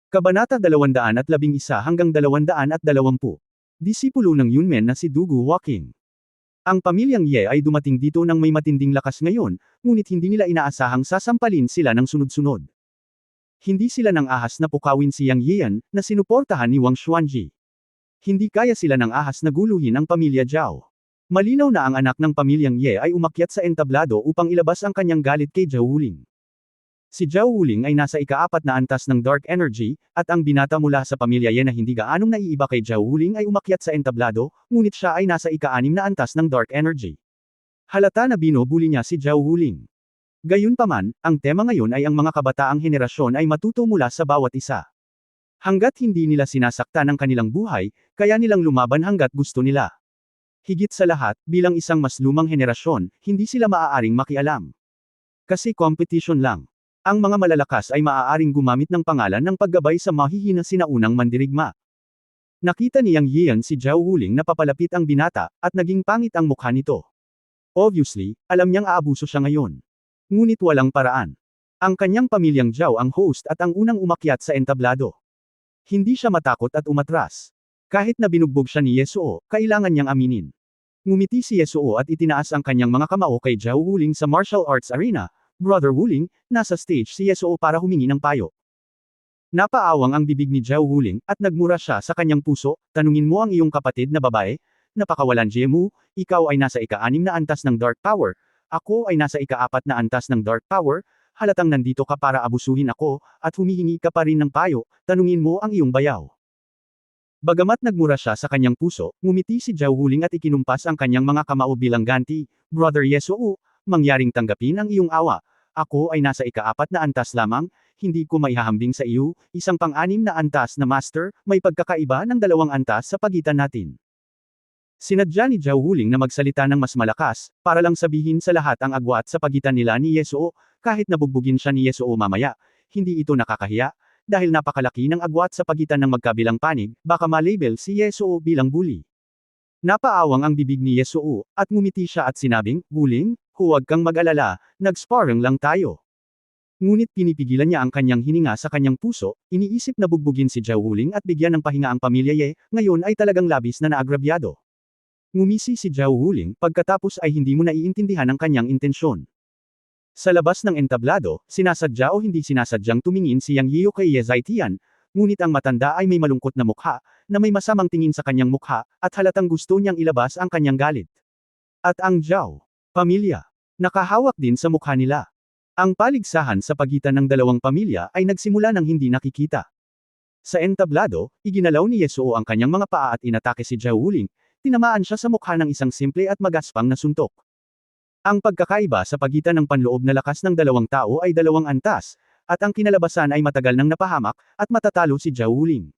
Kabanata 211 hanggang 220. Disipulo ng Yunmen na si Dugu Walking. Ang pamilyang Ye ay dumating dito ng may matinding lakas ngayon, ngunit hindi nila inaasahang sasampalin sila ng sunod-sunod. Hindi sila nang ahas na pukawin si Yang Yian, na sinuportahan ni Wang Xuanji. Hindi kaya sila ng ahas na guluhin ang pamilya Zhao. Malinaw na ang anak ng pamilyang Ye ay umakyat sa entablado upang ilabas ang kanyang galit kay Zhao Wuling. Si Zhao Wuling ay nasa ika-4 na antas ng Dark Energy, at ang binata mula sa pamilya Ye na hindi gaanong naiiba kay Zhao Wuling ay umakyat sa entablado, ngunit siya ay nasa ika-6 na antas ng Dark Energy. Halata na binubuli niya si Zhao Wuling. Gayunpaman, ang tema ngayon ay ang mga kabataang henerasyon ay matuto mula sa bawat isa. Hanggat hindi nila sinasaktan ang kanilang buhay, kaya nilang lumaban hanggat gusto nila. Higit sa lahat, bilang isang mas lumang henerasyon, hindi sila maaaring makialam. Kasi competition lang. Ang mga malalakas ay maaaring gumamit ng pangalan ng paggabay sa mahihina sinaunang mandirigma. Nakita ni Yang Yian si Zhao Wuling na papalapit ang binata, at naging pangit ang mukha nito. Obviously, alam niyang aabuso siya ngayon. Ngunit walang paraan. Ang kanyang pamilyang Zhao ang host at ang unang umakyat sa entablado. Hindi siya matakot at umatras. Kahit na binugbog siya ni Yesoo, kailangan niyang aminin. Ngumiti si Yesoo at itinaas ang kanyang mga kamao kay Zhao Wuling sa martial arts arena. Brother Wuling, nasa stage si Yesoo para humingi ng payo. Napaawang ang bibig ni Zhao Wuling, at nagmura siya sa kanyang puso, tanungin mo ang iyong kapatid na babae, napakawalan Jemu, ikaw ay nasa ika-6 na antas ng Dark Power, ako ay nasa ika-4 na antas ng Dark Power, halatang nandito ka para abusuhin ako, at humihingi ka pa rin ng payo, tanungin mo ang iyong bayaw. Bagamat nagmura siya sa kanyang puso, ngumiti si Zhao Wuling at ikinumpas ang kanyang mga kamao bilang ganti, Brother Yesoo, mangyaring tanggapin ang iyong awa, ako ay nasa ika-4 na antas lamang, hindi ko maihahambing sa iyo, isang pang-6 na antas na master, may pagkakaiba ng 2 antas sa pagitan natin. Sinadya ni Zhao Wuling na magsalita ng mas malakas, para lang sabihin sa lahat ang agwat sa pagitan nila ni Yesoo, kahit nabugbugin siya ni Yesoo mamaya, hindi ito nakakahiya, dahil napakalaki ng agwat sa pagitan ng magkabilang panig, baka ma-label si Yesoo bilang bully. Napaawang ang bibig ni Yesoo, at ngumiti siya at sinabing, Wuling, huwag kang mag-alala, nag-sparring lang tayo. Ngunit pinipigilan niya ang kanyang hininga sa kanyang puso, iniisip na bugbugin si Zhao Wuling at bigyan ng pahinga ang pamilya Ye, ngayon ay talagang labis na naagrabyado. Ngumisi si Zhao Wuling, pagkatapos ay hindi mo naiintindihan ang kanyang intensyon. Sa labas ng entablado, sinasadya o hindi sinasadyang tumingin si Yang Yiu kay Ye Zaitian, ngunit ang matanda ay may malungkot na mukha, na may masamang tingin sa kanyang mukha, at halatang gusto niyang ilabas ang kanyang galit. At ang Zhao pamilya, nakahawak din sa mukha nila. Ang paligsahan sa pagitan ng dalawang pamilya ay nagsimula ng hindi nakikita. Sa entablado, iginalaw ni Yesoo ang kanyang mga paa at inatake si Zhao Wuling, tinamaan siya sa mukha ng isang simple at magaspang na suntok. Ang pagkakaiba sa pagitan ng panloob na lakas ng dalawang tao ay 2 antas, at ang kinalabasan ay matagal nang napahamak, at matatalo si Zhao Wuling.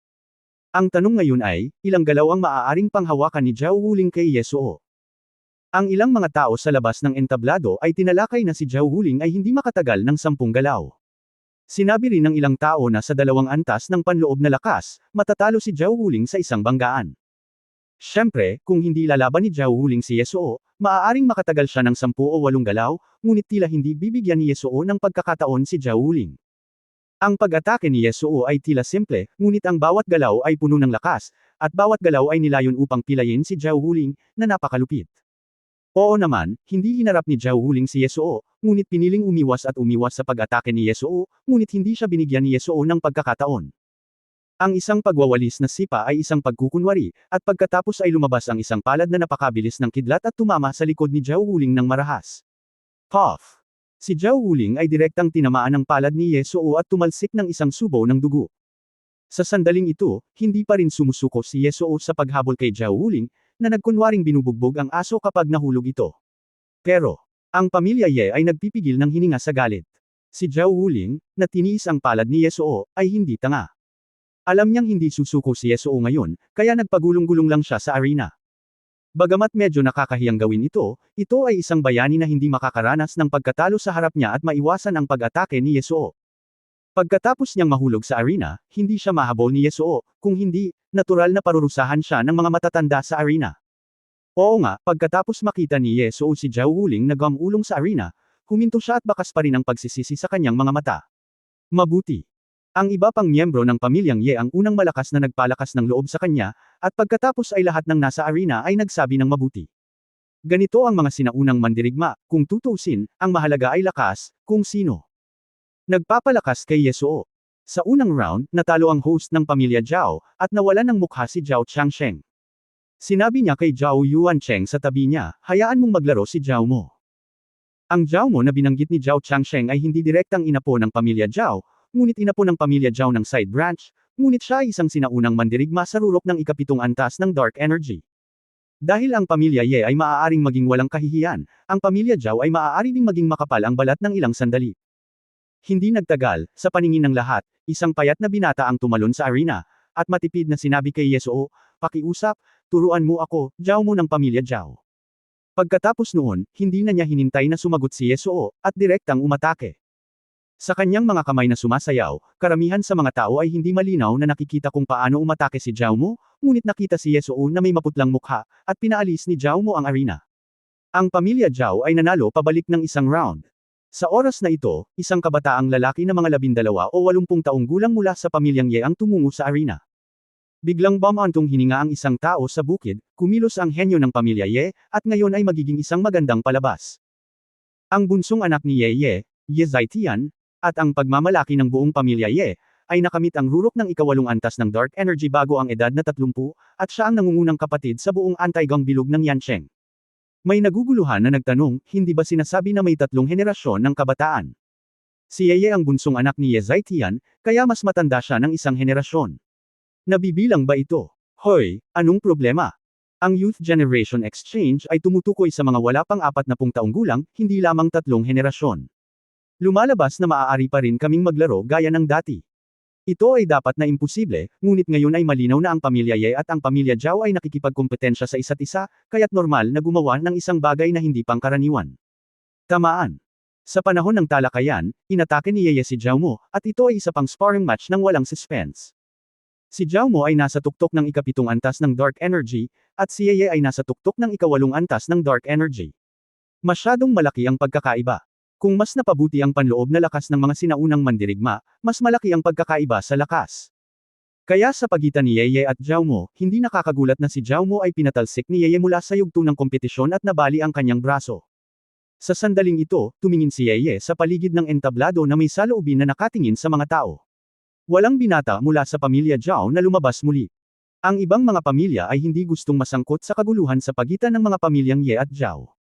Ang tanong ngayon ay, ilang galaw ang maaaring panghawakan ni Zhao Wuling kay Yesoo? Ang ilang mga tao sa labas ng entablado ay tinalakay na si Zhao Wuling ay hindi makatagal ng 10 galaw. Sinabi rin ng ilang tao na sa 2 antas ng panloob na lakas, matatalo si Zhao Wuling sa isang banggaan. Siyempre, kung hindi lalaban ni Zhao Wuling si Yesoo, maaaring makatagal siya ng 10 o 8 galaw, ngunit tila hindi bibigyan ni Yesoo ng pagkakataon si Zhao Wuling. Ang pag-atake ni Yesoo ay tila simple, ngunit ang bawat galaw ay puno ng lakas, at bawat galaw ay nilayon upang pilayin si Zhao Wuling, na napakalupit. Oo naman, hindi hinarap ni Zhao Wuling si Yesoo, ngunit piniling umiwas sa pag-atake ni Yesoo, ngunit hindi siya binigyan ni Yesoo ng pagkakataon. Ang isang pagwawalis na sipa ay isang pagkukunwari, at pagkatapos ay lumabas ang isang palad na napakabilis ng kidlat at tumama sa likod ni Zhao Wuling ng marahas. Puff! Si Zhao Wuling ay direktang tinamaan ng palad ni Yesoo at tumalsik ng isang subo ng dugo. Sa sandaling ito, hindi pa rin sumusuko si Yesoo sa paghabol kay Zhao Wuling, na nagkunwaring binubugbog ang aso kapag nahulog ito. Pero, ang pamilya Ye ay nagpipigil ng hininga sa galit. Si Zhao Wuling, na tiniis ang palad ni Yesoo, ay hindi tanga. Alam niyang hindi susuko si Yesoo ngayon, kaya nagpagulong-gulong lang siya sa arena. Bagamat medyo nakakahiyang gawin ito ay isang bayani na hindi makakaranas ng pagkatalo sa harap niya at maiwasan ang pag-atake ni Yesoo. Pagkatapos niyang mahulog sa arena, hindi siya mahabol ni Yesoo, kung hindi, natural na parurusahan siya ng mga matatanda sa arena. Oo nga, pagkatapos makita ni Yesoo si Zhao Wuling na gumulong sa arena, huminto siya at bakas pa rin ang pagsisisi sa kanyang mga mata. Mabuti. Ang iba pang miyembro ng pamilyang Ye ang unang malakas na nagpalakas ng loob sa kanya, at pagkatapos ay lahat ng nasa arena ay nagsabi ng mabuti. Ganito ang mga sinaunang mandirigma, kung tutuusin, ang mahalaga ay lakas, kung sino. Nagpapalakas kay Yasuo. Sa unang round, natalo ang host ng pamilya Zhao, at nawalan ng mukha si Zhao Changsheng. Sinabi niya kay Zhao Yuancheng sa tabi niya, hayaan mong maglaro si Zhao mo. Ang Zhao mo na binanggit ni Zhao Changsheng ay hindi direktang inapo ng pamilya Zhao, ngunit inapo ng pamilya Zhao ng side branch, ngunit siya ay isang sinaunang mandirigma sa rurok ng ikapitong antas ng Dark Energy. Dahil ang pamilya Ye ay maaaring maging walang kahihiyan, ang pamilya Zhao ay maaari ding maging makapal ang balat ng ilang sandali. Hindi nagtagal, sa paningin ng lahat, isang payat na binata ang tumalon sa arena, at matipid na sinabi kay Yasuo, pakiusap, turuan mo ako, Zhao mo ng pamilya Zhao. Pagkatapos noon, hindi na niya hinintay na sumagot si Yasuo, at direktang umatake. Sa kanyang mga kamay na sumasayaw, karamihan sa mga tao ay hindi malinaw na nakikita kung paano umatake si Zhao Mo, ngunit nakita si Yasuo na may maputlang mukha, at pinaalis ni Zhao Mo ang arena. Ang pamilya Zhao ay nanalo pabalik ng isang round. Sa oras na ito, isang kabataang lalaki na mga 12 o 80 taong gulang mula sa pamilyang Ye ang tumungo sa arena. Biglang bumantong hininga ang isang tao sa bukid, kumilos ang henyo ng pamilya Ye, at ngayon ay magiging isang magandang palabas. Ang bunsong anak ni Ye, Ye Zhaitian, at ang pagmamalaki ng buong pamilya Ye, ay nakamit ang rurok ng ikawalong antas ng Dark Energy bago ang edad na 30, at siya ang nangungunang kapatid sa buong anti-gang bilog ng Yancheng. May naguguluhan na nagtanong, hindi ba sinasabi na may 3 henerasyon ng kabataan? Si Ye ang bunsong anak ni Ye Zhaitian, kaya mas matanda siya ng isang henerasyon. Nabibilang ba ito? Hoy, anong problema? Ang Youth Generation Exchange ay tumutukoy sa mga wala pang 40 taong gulang, hindi lamang 3 henerasyon. Lumalabas na maaari pa rin kaming maglaro gaya ng dati. Ito ay dapat na imposible, ngunit ngayon ay malinaw na ang pamilya Ye at ang pamilya Zhao ay nakikipagkompetensya sa isa't isa, kaya't normal na gumawa ng isang bagay na hindi pangkaraniwan. Tamaan. Sa panahon ng talakayan, inatake ni Ye si Zhao Mo, at ito ay isa pang sparring match ng walang suspense. Si Zhao Mo ay nasa tuktok ng ikapitong antas ng Dark Energy, at si Ye ay nasa tuktok ng ikawalong antas ng Dark Energy. Masyadong malaki ang pagkakaiba. Kung mas napabuti ang panloob na lakas ng mga sinaunang mandirigma, mas malaki ang pagkakaiba sa lakas. Kaya sa pagitan ni Ye at Zhao Mo, hindi nakakagulat na si Zhao Mo ay pinatalsik ni Ye mula sa yugto ng kompetisyon at nabali ang kanyang braso. Sa sandaling ito, tumingin si Ye sa paligid ng entablado na may saloobin na nakatingin sa mga tao. Walang binata mula sa pamilya Zhao na lumabas muli. Ang ibang mga pamilya ay hindi gustong masangkot sa kaguluhan sa pagitan ng mga pamilyang Ye at Zhao.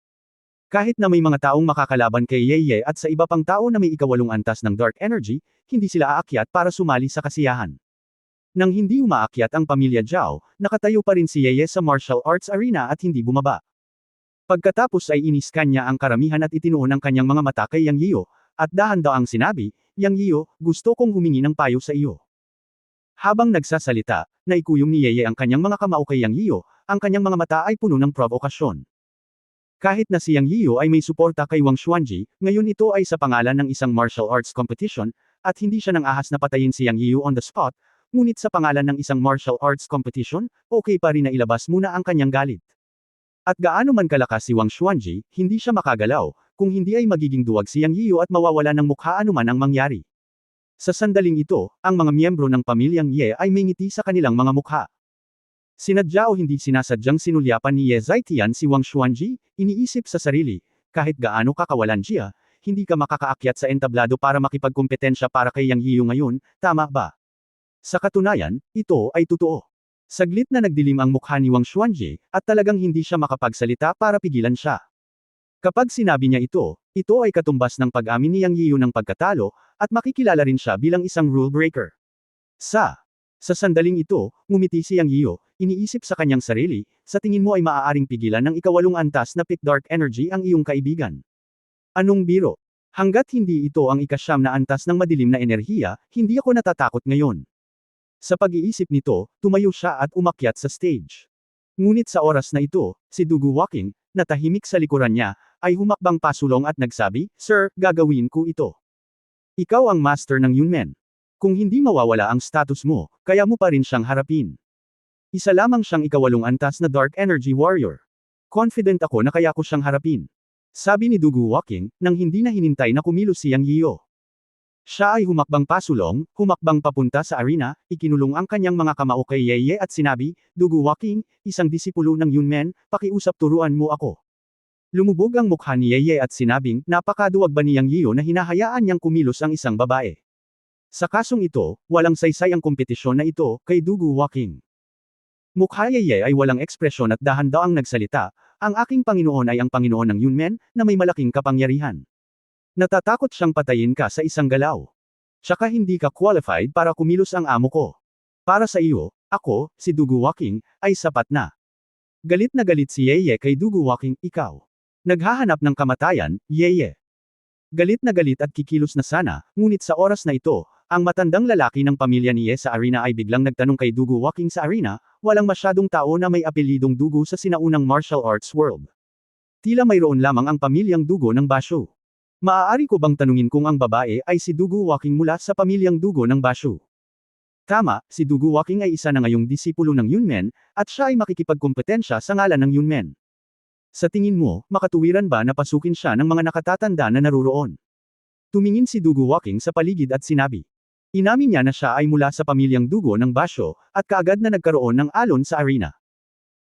Kahit na may mga taong makakalaban kay Ye at sa iba pang tao na may ikawalong antas ng Dark Energy, hindi sila aakyat para sumali sa kasiyahan. Nang hindi umaakyat ang pamilya Zhao, nakatayo pa rin si Ye sa martial arts arena at hindi bumaba. Pagkatapos ay iniskan niya ang karamihan at itinuon ang kanyang mga mata kay Yang Yiyo, at dahan-daang sinabi, Yang Yiyo, gusto kong humingi ng payo sa iyo. Habang nagsasalita, naikuyong ni Ye ang kanyang mga kamao kay Yang Yiyo, ang kanyang mga mata ay puno ng provokasyon. Kahit na si Yang Yiyo ay may suporta kay Wang Xuanji, ngayon ito ay sa pangalan ng isang martial arts competition, at hindi siya nang ahas na patayin si Yang Yiyo on the spot, ngunit sa pangalan ng isang martial arts competition, okay pa rin na ilabas muna ang kanyang galit. At gaano man kalakas si Wang Xuanji, hindi siya makagalaw, kung hindi ay magiging duwag si Yang Yiyo at mawawala ng mukha anuman ang mangyari. Sa sandaling ito, ang mga miyembro ng pamilyang Ye ay may ngiti sa kanilang mga mukha. Sinadya o hindi sinasadyang sinulyapan ni Ye Zhaitian si Wang Xuanji, iniisip sa sarili, kahit gaano kakawalan siya, hindi ka makakaakyat sa entablado para makipagkompetensya para kay Yang Yiyo ngayon, tama ba? Sa katunayan, ito ay totoo. Saglit na nagdilim ang mukha ni Wang Xuanji, at talagang hindi siya makapagsalita para pigilan siya. Kapag sinabi niya ito ay katumbas ng pag-amin ni Yang Yiyo ng pagkatalo, at makikilala rin siya bilang isang rule breaker. Sa sandaling ito, ngumiti si Yang Yiyo, iniisip sa kanyang sarili, sa tingin mo ay maaaring pigilan ng ikawalong antas na Peak Dark Energy ang iyong kaibigan. Anong biro? Hanggat hindi ito ang ikasyam na antas ng madilim na enerhiya, hindi ako natatakot ngayon. Sa pag-iisip nito, tumayo siya at umakyat sa stage. Ngunit sa oras na ito, si Dugu Walking, na tahimik sa likuran niya, ay humakbang pasulong at nagsabi, Sir, gagawin ko ito. Ikaw ang master ng Yunmen. Kung hindi mawawala ang status mo, kaya mo pa rin siyang harapin. Isa lamang siyang ikawalong antas na Dark Energy Warrior. Confident ako na kaya ko siyang harapin. Sabi ni Dugu Walking, nang hindi na hinintay na kumilos si Yang Yiyo. Siya ay humakbang pasulong, humakbang papunta sa arena, ikinulong ang kanyang mga kamao kay Yeye at sinabi, Dugu Waking, isang disipulo ng Yunmen, pakiusap turuan mo ako. Lumubog ang mukha ni Yeye at sinabing, napakaduwag ba niyang Yiyo na hinahayaan niyang kumilos ang isang babae. Sa kasong ito, walang saysay ang kompetisyon na ito, kay Dugu Waking. Mukha Yeye ay walang ekspresyon at dahan-daang nagsalita, ang aking Panginoon ay ang Panginoon ng Yunmen, na may malaking kapangyarihan. Natatakot siyang patayin ka sa isang galaw. Tsaka hindi ka qualified para kumilos ang amo ko. Para sa iyo, ako, si Dugu Waking, ay sapat na. Galit na galit si Yeye kay Dugu Waking, ikaw. Naghahanap ng kamatayan, Yeye. Galit na galit at kikilos na sana, ngunit sa oras na ito, ang matandang lalaki ng pamilya ni Ye sa arena ay biglang nagtanong kay Dugu Waking sa arena, walang masyadong tao na may apelyidong Dugu sa sinaunang martial arts world. Tila mayroon lamang ang pamilyang Dugo ng Basho. Maaari ko bang tanungin kung ang babae ay si Dugu Waking mula sa pamilyang Dugo ng Basho? Tama, si Dugu Waking ay isa na ngayong disipulo ng Yunmen, at siya ay makikipagkompetensya sa ngalan ng Yunmen. Sa tingin mo, makatuwiran ba na pasukin siya ng mga nakatatanda na naruroon? Tumingin si Dugu Waking sa paligid at sinabi. Inamin niya na siya ay mula sa pamilyang Dugo ng Basho, at kaagad na nagkaroon ng alon sa arena.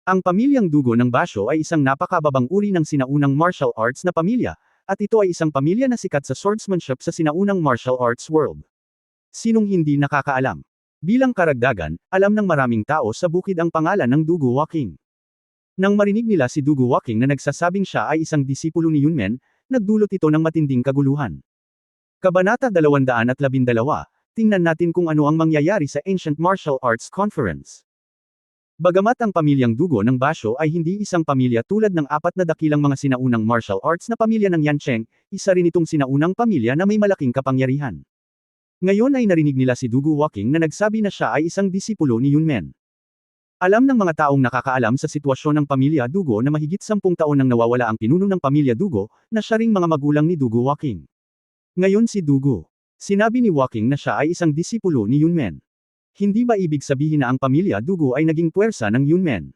Ang pamilyang Dugo ng Basho ay isang napakababang uri ng sinaunang martial arts na pamilya, at ito ay isang pamilya na sikat sa swordsmanship sa sinaunang martial arts world. Sinong hindi nakakaalam? Bilang karagdagan, alam ng maraming tao sa bukid ang pangalan ng Dugu Waking. Nang marinig nila si Dugu Waking na nagsasabing siya ay isang disipulo ni Yunmen, nagdulot ito ng matinding kaguluhan. Kabanata 212, tingnan natin kung ano ang mangyayari sa Ancient Martial Arts Conference. Bagamat ang pamilyang Dugo ng Basho ay hindi isang pamilya tulad ng apat na dakilang mga sinaunang martial arts na pamilya ng Yancheng, isa rin itong sinaunang pamilya na may malaking kapangyarihan. Ngayon ay narinig nila si Dugu Waking na nagsabi na siya ay isang disipulo ni Yunmen. Alam ng mga taong nakakaalam sa sitwasyon ng pamilya Dugo na mahigit 10 taon nang nawawala ang pinuno ng pamilya Dugo, na siya ring mga magulang ni Dugu Waking. Ngayon si Dugu. Sinabi ni Waking na siya ay isang disipulo ni Yunmen. Hindi ba ibig sabihin na ang pamilya Dugo ay naging puwersa ng Yunmen?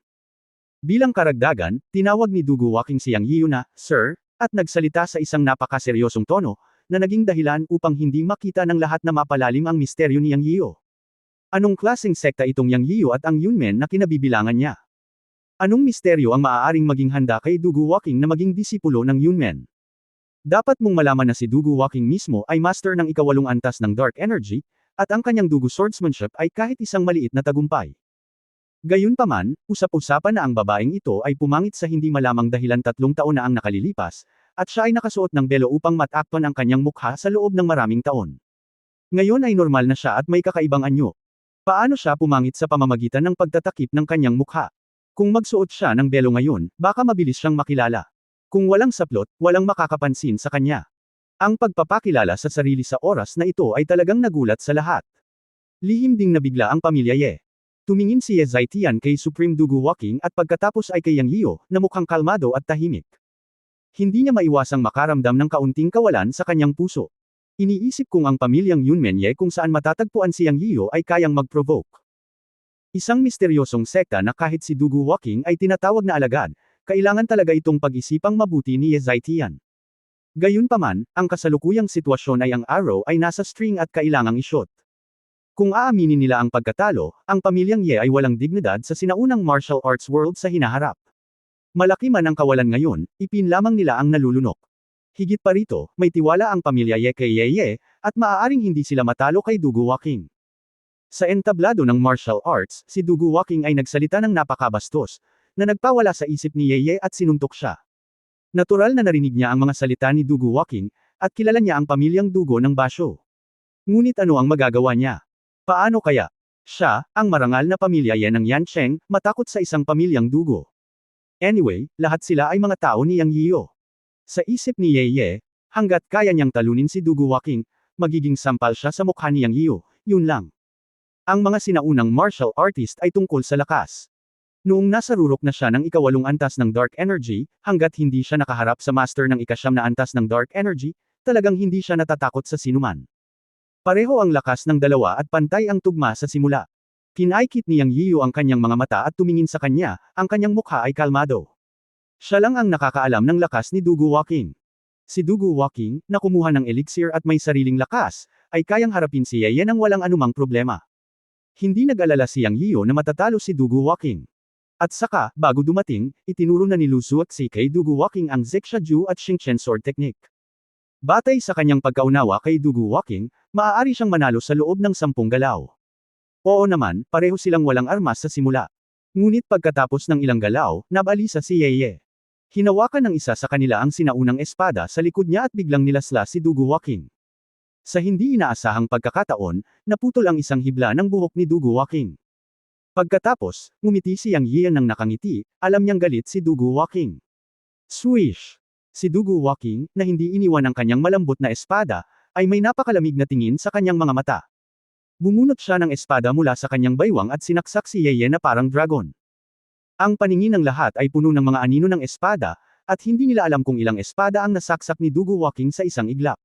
Bilang karagdagan, tinawag ni Dugu Waking si Yang Yiyu na, Sir, at nagsalita sa isang napakaseryosong tono, na naging dahilan upang hindi makita ng lahat na mapalalim ang misteryo ni Yang Yiyu. Anong klaseng sekta itong Yang Yiyu at ang Yunmen na kinabibilangan niya? Anong misteryo ang maaaring maging handa kay Dugu Waking na maging disipulo ng Yunmen? Dapat mong malaman na si Dugu Waking mismo ay master ng ika-8 antas ng Dark Energy, at ang kanyang Dugu swordsmanship ay kahit isang maliit na tagumpay. Gayunpaman, usap-usapan na ang babaeng ito ay pumangit sa hindi malamang dahilan 3 taon na ang nakalilipas, at siya ay nakasuot ng belo upang matakpan ang kanyang mukha sa loob ng maraming taon. Ngayon ay normal na siya at may kakaibang anyo. Paano siya pumangit sa pamamagitan ng pagtatakip ng kanyang mukha? Kung magsuot siya ng belo ngayon, baka mabilis siyang makilala. Kung walang saplot, walang makakapansin sa kanya. Ang pagpapakilala sa sarili sa oras na ito ay talagang nagulat sa lahat. Lihim ding nabigla ang pamilya Ye. Tumingin si Ye Zhaitian kay Supreme Dugu Waking at pagkatapos ay kay Yang Yiyu, na mukhang kalmado at tahimik. Hindi niya maiwasang makaramdam ng kaunting kawalan sa kanyang puso. Iniisip kung ang pamilyang Yunmen Ye kung saan matatagpuan si Yang Yiyu ay kayang mag-provoke. Isang misteryosong sekta na kahit si Dugu Waking ay tinatawag na alagad, kailangan talaga itong pag-isipang mabuti ni Ye Zhaitian. Gayunpaman, ang kasalukuyang sitwasyon ay ang arrow ay nasa string at kailangang i-shot. Kung aaminin nila ang pagkatalo, ang pamilyang Ye ay walang dignidad sa sinaunang martial arts world sa hinaharap. Malaki man ang kawalan ngayon, ipin lamang nila ang nalulunok. Higit pa rito, may tiwala ang pamilya Ye kay Ye, at maaaring hindi sila matalo kay Dugu Waking. Sa entablado ng martial arts, si Dugu Waking ay nagsalita ng napakabastos, na nagpawala sa isip ni Ye at sinuntok siya. Natural na narinig niya ang mga salita ni Dugu Waking, at kilala niya ang pamilyang Dugo ng Basho. Ngunit ano ang magagawa niya? Paano kaya? Siya, ang marangal na pamilya Ye ng Yancheng, matakot sa isang pamilyang Dugo. Anyway, lahat sila ay mga tao ni Yang Yiyu. Sa isip ni Ye, hanggat kaya niyang talunin si Dugu Waking, magiging sampal siya sa mukha ni Yang Yiyu, yun lang. Ang mga sinaunang martial artist ay tungkol sa lakas. Noong nasa rurok na siya ng ika-8 antas ng Dark Energy, hanggat hindi siya nakaharap sa master ng ika-9 na antas ng Dark Energy, talagang hindi siya natatakot sa sinuman. Pareho ang lakas ng dalawa at pantay ang tugma sa simula. Kinaikit ni Yang Yiyu ang kanyang mga mata at tumingin sa kanya, ang kanyang mukha ay kalmado. Siya lang ang nakakaalam ng lakas ni Dugu Waking. Si Dugu Waking, na kumuha ng elixir at may sariling lakas, ay kayang harapin si Ye nang walang anumang problema. Hindi nag-alala si Yang Yiyo na matatalo si Dugu Walking. At saka, bago dumating, itinuro na ni Lu Zuoxi kay Dugu Walking ang Zexia-ju at Xingchen Sword Technique. Batay sa kanyang pagkaunawa kay Dugu Walking, maaari siyang manalo sa loob ng 10 galaw. Oo naman, pareho silang walang armas sa simula. Ngunit pagkatapos ng ilang galaw, nabalisa si Ye. Hinawakan ng isa sa kanila ang sinaunang espada sa likod niya at biglang nilasla si Dugu Walking. Sa hindi inaasahang pagkakataon, naputol ang isang hibla ng buhok ni Dugu Walking. Pagkatapos, ngumiti si Yang Yian ng nakangiti, alam niyang galit si Dugu Walking. Swish! Si Dugu Walking, na hindi iniwan ang kanyang malambot na espada, ay may napakalamig na tingin sa kanyang mga mata. Bumunot siya ng espada mula sa kanyang baywang at sinaksak si Ye na parang dragon. Ang paningin ng lahat ay puno ng mga anino ng espada, at hindi nila alam kung ilang espada ang nasaksak ni Dugu Walking sa isang iglap.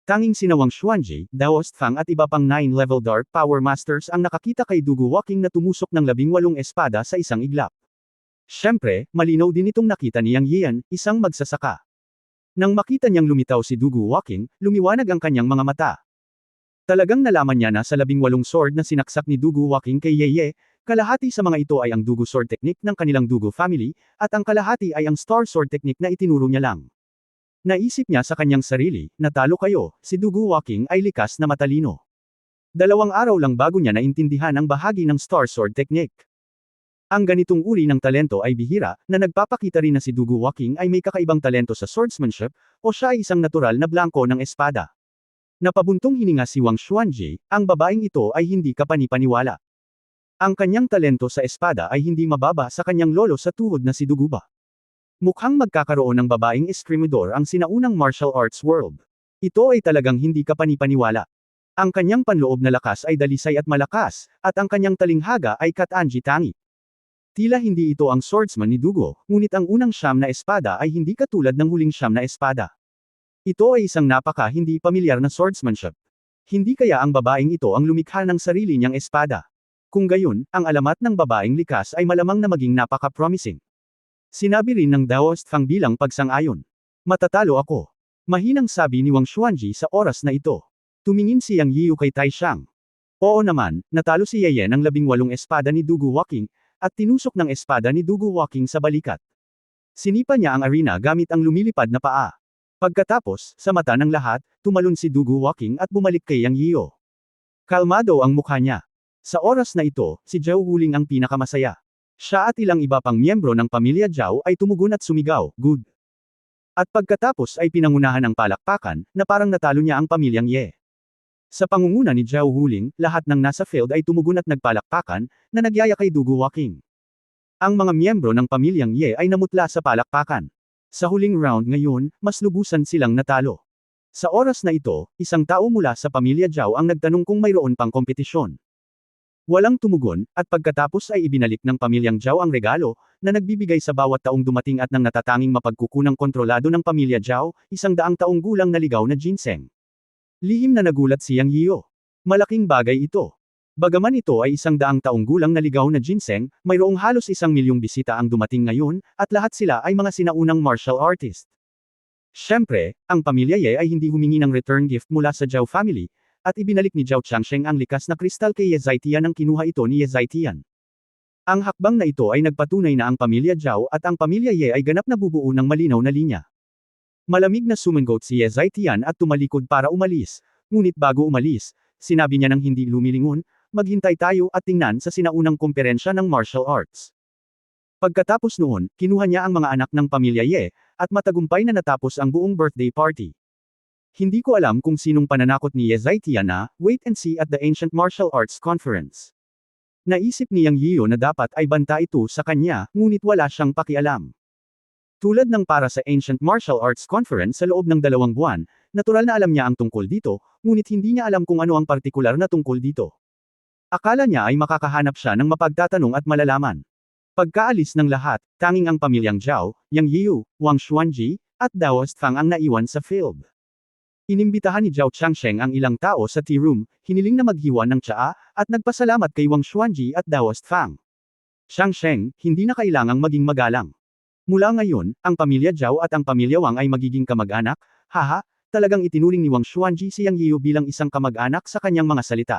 Tanging sina Wang Xuanji, Daoist Fang at iba pang 9-level Dark Power Masters ang nakakita kay Dugu Walking na tumusok ng 18 espada sa isang iglap. Siyempre, malinaw din itong nakita ni Yang Yian, isang magsasaka. Nang makita niyang lumitaw si Dugu Walking, lumiwanag ang kanyang mga mata. Talagang nalaman niya na sa 18 sword na sinaksak ni Dugu Walking kay Ye, kalahati sa mga ito ay ang Dugu Sword Technique ng kanilang Dugu family, at ang kalahati ay ang Star Sword Technique na itinuro niya lang. Naisip niya sa kanyang sarili, natalo kayo, si Dugu Walking ay likas na matalino. 2 araw lang bago niya naintindihan ang bahagi ng Star Sword Technique. Ang ganitong uri ng talento ay bihira, na nagpapakita rin na si Dugu Walking ay may kakaibang talento sa swordsmanship, o siya ay isang natural na blanko ng espada. Napabuntong hininga si Wang Xuanji, ang babaeng ito ay hindi kapani-paniwala. Ang kanyang talento sa espada ay hindi mababa sa kanyang lolo sa tuhod na si Duguba. Mukhang magkakaroon ng babaeng eskrimador ang sinaunang martial arts world. Ito ay talagang hindi kapani-paniwala. Ang kanyang panloob na lakas ay dalisay at malakas, at ang kanyang talinghaga ay katanji tangi. Tila hindi ito ang swordsman ni Dugo, ngunit ang unang siyam na espada ay hindi katulad ng huling siyam na espada. Ito ay isang hindi pamilyar na swordsmanship. Hindi kaya ang babaeng ito ang lumikha ng sarili niyang espada. Kung gayon, ang alamat ng babaeng likas ay malamang na maging napaka-promising. Sinabi rin ng Daoist Fang bilang pagsang-ayon. Matatalo ako. Mahinang sabi ni Wang Xuanji sa oras na ito. Tumingin si Yang Yiu kay Tai Xiang. Oo naman, natalo si Ye ng 18 espada ni Dugu Walking, at tinusok ng espada ni Dugu Walking sa balikat. Sinipa niya ang arena gamit ang lumilipad na paa. Pagkatapos, sa mata ng lahat, tumalon si Dugu Walking at bumalik kay Yang Yiu. Kalmado ang mukha niya. Sa oras na ito, si Zhao Wuling ang pinakamasaya. Siya at ilang iba pang miyembro ng pamilya Zhao ay tumugon at sumigaw, "Good!" At pagkatapos ay pinangunahan ng palakpakan, na parang natalo niya ang pamilyang Ye. Sa pangunguna ni Zhao Wuling, lahat ng nasa field ay tumugon at nagpalakpakan, na nagyaya kay Dugu Walking. Ang mga miyembro ng pamilyang Ye ay namutla sa palakpakan. Sa huling round ngayon, mas lubusan silang natalo. Sa oras na ito, isang tao mula sa pamilya Zhao ang nagtanong kung mayroon pang kompetisyon. Walang tumugon, at pagkatapos ay ibinalik ng pamilyang Zhao ang regalo, na nagbibigay sa bawat taong dumating at ng natatanging mapagkukunang kontrolado ng pamilya Zhao, 100 taong gulang na ligaw na ginseng. Lihim na nagulat si Yang Yiu. Malaking bagay ito. Bagaman ito ay 100 taong gulang na ligaw na ginseng, mayroong halos 1 milyong bisita ang dumating ngayon, at lahat sila ay mga sinaunang martial artist. Siyempre, ang pamilya Ye ay hindi humingi ng return gift mula sa Zhao family, at ibinalik ni Zhao Changsheng ang likas na kristal kay Ye Zhaitian nang kinuha ito ni Ye Zhaitian. Ang hakbang na ito ay nagpatunay na ang pamilya Zhao at ang pamilya Ye ay ganap na bubuo ng malinaw na linya. Malamig na sumangot si Ye Zhaitian at tumalikod para umalis, ngunit bago umalis, sinabi niya ng hindi lumilingon, "Maghintay tayo at tingnan sa sinaunang kumperensya ng martial arts." Pagkatapos noon, kinuha niya ang mga anak ng pamilya Ye, at matagumpay na natapos ang buong birthday party. Hindi ko alam kung sinong pananakot ni Ye Zhaitian na, wait and see at the Ancient Martial Arts Conference. Naisip ni Yang Yiu na dapat ay banta ito sa kanya, ngunit wala siyang pakialam. Tulad ng para sa Ancient Martial Arts Conference sa loob ng 2 buwan, natural na alam niya ang tungkol dito, ngunit hindi niya alam kung ano ang partikular na tungkol dito. Akala niya ay makakahanap siya ng mapagtatanong at malalaman. Pagkaalis ng lahat, tanging ang pamilyang Zhao, Yang Yiu, Wang Xuanji, at Daoist Fang ang naiwan sa field. Inimbitahan ni Zhao Changsheng ang ilang tao sa tea room, hiniling na maghiwa ng tsaa, at nagpasalamat kay Wang Xuanji at Daoist Fang. Changsheng, hindi na kailangang maging magalang. Mula ngayon, ang pamilya Zhao at ang pamilya Wang ay magiging kamag-anak, haha, talagang itinuring ni Wang Xuanji si Yang Yiyu bilang isang kamag-anak sa kanyang mga salita.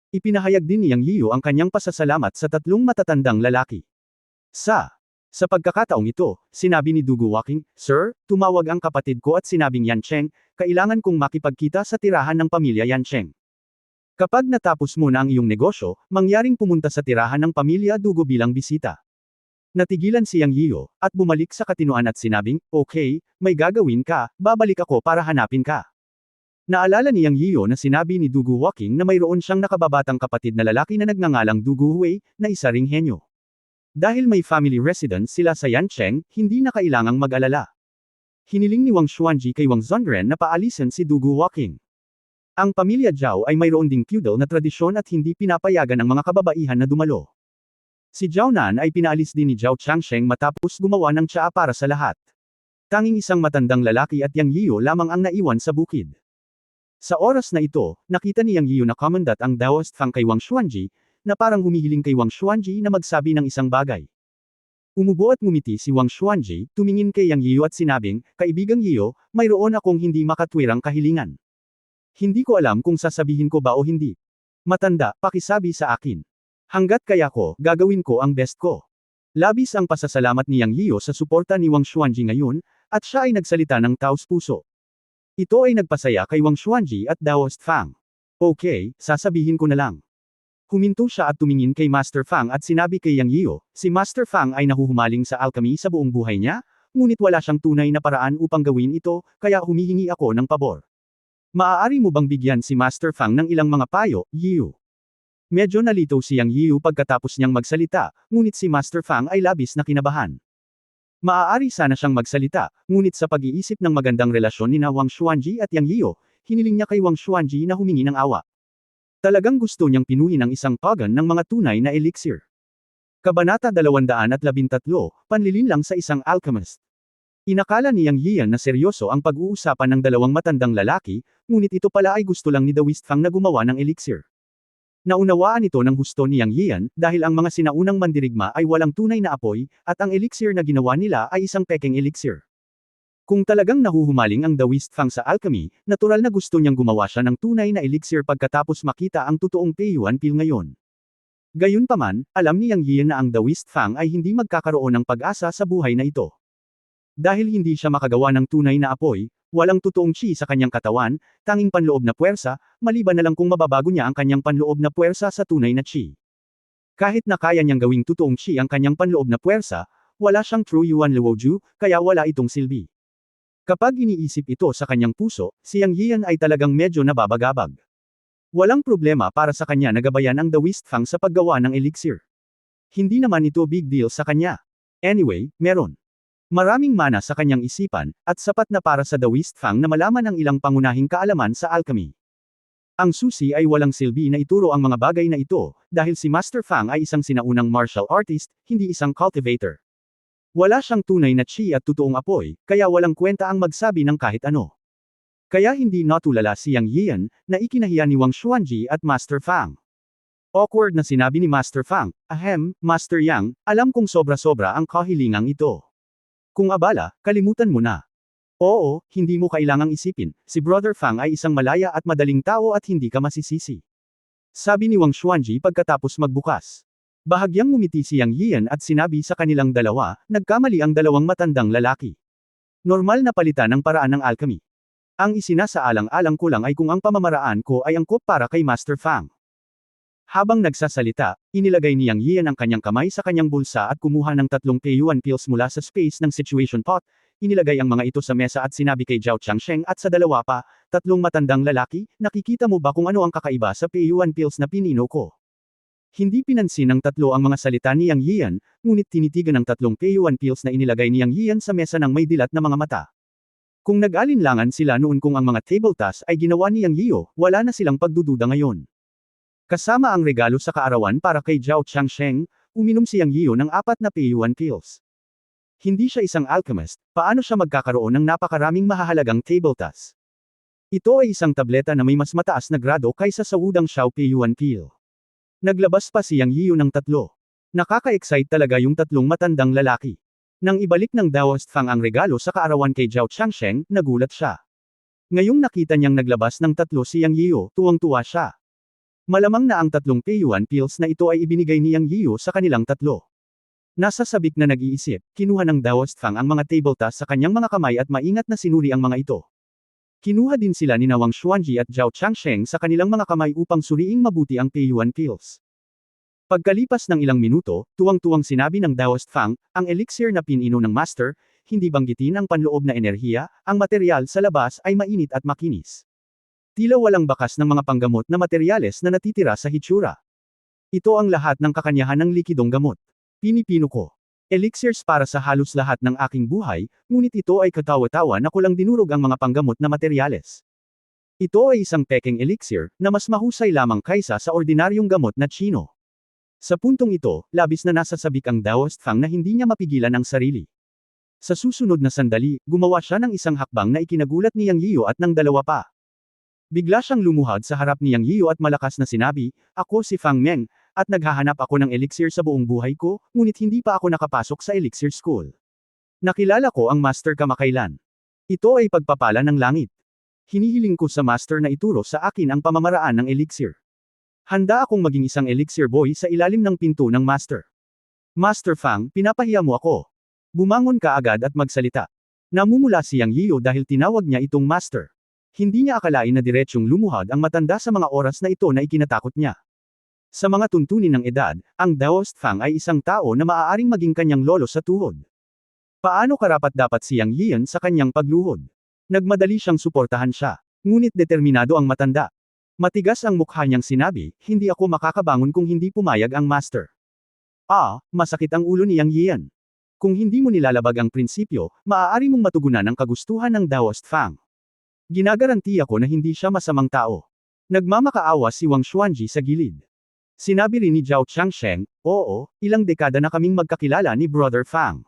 Ipinahayag din ni Yang Yiyu ang kanyang pasasalamat sa tatlong matatandang lalaki. Sa pagkakataong ito, sinabi ni Dugu Waking, "Sir, tumawag ang kapatid ko at sinabing Yan Cheng, kailangan kong makipagkita sa tirahan ng pamilya Yan Cheng. Kapag natapos mo na ang iyong negosyo, mangyaring pumunta sa tirahan ng pamilya Dugu bilang bisita." Natigilan si Yang Yiyu, at bumalik sa katinoan at sinabing, "Okay, may gagawin ka, babalik ako para hanapin ka." Naalala ni Yang Yiyu na sinabi ni Dugu Waking na mayroon siyang nakababatang kapatid na lalaki na nagngangalang Dugu Hui, na isa ring henyo. Dahil may family residence sila sa Yan Cheng, hindi na kailangang mag-alala. Hiniling ni Wang Xuanji kay Wang Zongren na paalisin si Dugu Waking. Ang pamilya Zhao ay mayroon ding feudal na tradisyon at hindi pinapayagan ang mga kababaihan na dumalo. Si Zhao Nan ay pinaalis din ni Zhao Changsheng matapos gumawa ng tsaa para sa lahat. Tanging isang matandang lalaki at Yang Yiyu lamang ang naiwan sa bukid. Sa oras na ito, nakita ni Yang Yiyu na komandat ang Daoist Fang kay Wang Xuanji, na parang humihiling kay Wang Xuanji na magsabi ng isang bagay. Umubo at ngumiti si Wang Xuanji, tumingin kay Yang Yiyu at sinabing, "Kaibigang Yiyu, mayroon akong hindi makatwirang kahilingan. Hindi ko alam kung sasabihin ko ba o hindi. Matanda, pakisabi sa akin. Hanggat kaya ko, gagawin ko ang best ko." Labis ang pasasalamat ni Yang Yiyu sa suporta ni Wang Xuanji ngayon, at siya ay nagsalita ng taos puso. Ito ay nagpasaya kay Wang Xuanji at Daoist Fang. "Okay, sasabihin ko na lang." Huminto siya at tumingin kay Master Fang at sinabi kay Yang Yiyu, si Master Fang ay nahuhumaling sa alchemy sa buong buhay niya, ngunit wala siyang tunay na paraan upang gawin ito, kaya humihingi ako ng pabor. Maaari mo bang bigyan si Master Fang ng ilang mga payo, Yiyu? Medyo nalito si Yang Yiyu pagkatapos niyang magsalita, ngunit si Master Fang ay labis na kinabahan. Maaari sana siyang magsalita, ngunit sa pag-iisip ng magandang relasyon ni Wang Xuanji at Yang Yiyu, hiniling niya kay Wang Xuanji na humingi ng awa. Talagang gusto niyang pinuhin ang isang pagan ng mga tunay na elixir. Kabanata 213, Panlilinlang sa isang alchemist. Inakala ni Yang Yiyan na seryoso ang pag-uusapan ng dalawang matandang lalaki, ngunit ito pala ay gusto lang ni Daoist Fang na gumawa ng elixir. Naunawaan ito ng husto ni Yang Yiyan, dahil ang mga sinaunang mandirigma ay walang tunay na apoy, at ang elixir na ginawa nila ay isang pekeng elixir. Kung talagang nahuhumaling ang Daoist Fang sa alchemy, natural na gusto niyang gumawa siya ng tunay na elixir pagkatapos makita ang totoong Peiyuan Pil ngayon. Gayunpaman, alam ni Yang Yiyan na ang Daoist Fang ay hindi magkakaroon ng pag-asa sa buhay na ito. Dahil hindi siya makagawa ng tunay na apoy, walang totoong chi sa kanyang katawan, tanging panloob na puwersa, maliban na lang kung mababago niya ang kanyang panloob na puwersa sa tunay na chi. Kahit na kaya niyang gawing totoong chi ang kanyang panloob na puwersa, wala siyang true Yuan Luoju, kaya wala itong silbi. Kapag iniisip ito sa kanyang puso, si Yang Yiyan ay talagang medyo nababagabag. Walang problema para sa kanya na gabayan ang Daoist Fang sa paggawa ng elixir. Hindi naman ito big deal sa kanya. Anyway, meron. Maraming mana sa kanyang isipan, at sapat na para sa Daoist Fang na malaman ang ilang pangunahing kaalaman sa alchemy. Ang susi ay walang silbi na ituro ang mga bagay na ito, dahil si Master Fang ay isang sinaunang martial artist, hindi isang cultivator. Wala siyang tunay na chi at totoong apoy, kaya walang kwenta ang magsabi ng kahit ano. Kaya hindi natulala si Yang Yiyan, na ikinahiya ni Wang Xuanji at Master Fang. Awkward na sinabi ni Master Fang, "Ahem, Master Yang, alam kong sobra-sobra ang kahilingang ito. Kung abala, kalimutan mo na." "Oo, hindi mo kailangang isipin, si Brother Fang ay isang malaya at madaling tao at hindi ka masisisi." Sabi ni Wang Xuanji pagkatapos magbukas. Bahagyang ngumiti si Yang Yiyan at sinabi sa kanilang dalawa, nagkamali ang dalawang matandang lalaki. Normal na palitan ang paraan ng alchemy. Ang isinasaalang-alang ko lang ay kung ang pamamaraan ko ay angkop para kay Master Fang. Habang nagsasalita, inilagay ni Yang Yiyan ang kanyang kamay sa kanyang bulsa at kumuha ng 3 Peiyuan pills mula sa space ng situation pot, inilagay ang mga ito sa mesa at sinabi kay Zhao Changsheng at sa dalawa pa, 3 matandang lalaki, nakikita mo ba kung ano ang kakaiba sa Peiyuan pills na pinino ko? Hindi pinansin ng 3 ang mga salita ni Yang Yiyan, ngunit tinitigan ng 3 Peiyuan pills na inilagay ni Yang Yiyan sa mesa ng may dilat na mga mata. Kung nag-alinlangan sila noon kung ang mga table tasks ay ginawa ni Yang Yiyu, wala na silang pagdududa ngayon. Kasama ang regalo sa kaarawan para kay Zhao Changsheng, uminom si Yang Yiyu ng 4 na Peiyuan pills. Hindi siya isang alchemist, paano siya magkakaroon ng napakaraming mahahalagang table tasks? Ito ay isang tableta na may mas mataas na grado kaysa sa Wudang Xiao Peiyuan pill. Naglabas pa si Yang Yiyu ng 3. Nakaka-excite talaga yung 3 matandang lalaki. Nang ibalik ng Daoist Fang ang regalo sa kaarawan kay Zhao Changsheng, nagulat siya. Ngayong nakita niyang naglabas ng tatlo si Yang Yiyo, tuwang-tuwa siya. Malamang na ang tatlong P1 pills na ito ay ibinigay ni Yang Yiyo sa kanilang tatlo. Nasa sabik na nag-iisip, kinuha ng Daoist Fang ang mga table tasks sa kanyang mga kamay at maingat na sinuri ang mga ito. Kinuha din sila ni Wang Xuanji at Zhao Changsheng sa kanilang mga kamay upang suriing mabuti ang P1 pills. Pagkalipas ng ilang minuto, tuwang-tuwang sinabi ng Daoist Fang, ang elixir na pinino ng master, hindi banggitin ang panloob na enerhiya, ang material sa labas ay mainit at makinis. Tila walang bakas ng mga panggamot na materyales na natitira sa hitsura. Ito ang lahat ng kakanyahan ng likidong gamot. Pinipino ko. Elixirs para sa halos lahat ng aking buhay, ngunit ito ay katawa-tawa na kulang dinurog ang mga panggamot na materyales. Ito ay isang pekeng elixir, na mas mahusay lamang kaysa sa ordinaryong gamot na Chino. Sa puntong ito, labis na nasasabik ang Daoist Fang na hindi niya mapigilan ang sarili. Sa susunod na sandali, gumawa siya ng isang hakbang na ikinagulat ni Yang Yiyo at ng dalawa pa. Bigla siyang lumuhad sa harap ni Yang Yiyo at malakas na sinabi, "Ako si Fang Meng, at naghahanap ako ng elixir sa buong buhay ko, ngunit hindi pa ako nakapasok sa elixir school. Nakilala ko ang master kamakailan. Ito ay pagpapala ng langit. Hinihiling ko sa master na ituro sa akin ang pamamaraan ng elixir. Handa akong maging isang elixir boy sa ilalim ng pinto ng master." "Master Fang, pinapahiya mo ako." Bumangon ka agad at magsalita. Namumula si Yang Yiyo dahil tinawag niya itong master. Hindi niya akalain na diretsyong lumuhad ang matanda sa mga oras na ito na ikinatakot niya. Sa mga tuntunin ng edad, ang Daoist Fang ay isang tao na maaaring maging kanyang lolo sa tuhod. Paano karapat-dapat si Yang Yiyan sa kanyang pagluhod? Nagmadali siyang suportahan siya. Ngunit determinado ang matanda. Matigas ang mukha niyang sinabi, "Hindi ako makakabangon kung hindi pumayag ang master." Masakit ang ulo ni Yang Yiyan. Kung hindi mo nilalabag ang prinsipyo, maaari mong matugunan ang kagustuhan ng Daoist Fang. Ginagarantiya ko na hindi siya masamang tao. Nagmamakaawa si Wang Xuanji sa gilid. Sinabi rin ni Zhao Changsheng, "Oo, ilang dekada na kaming magkakilala ni Brother Fang.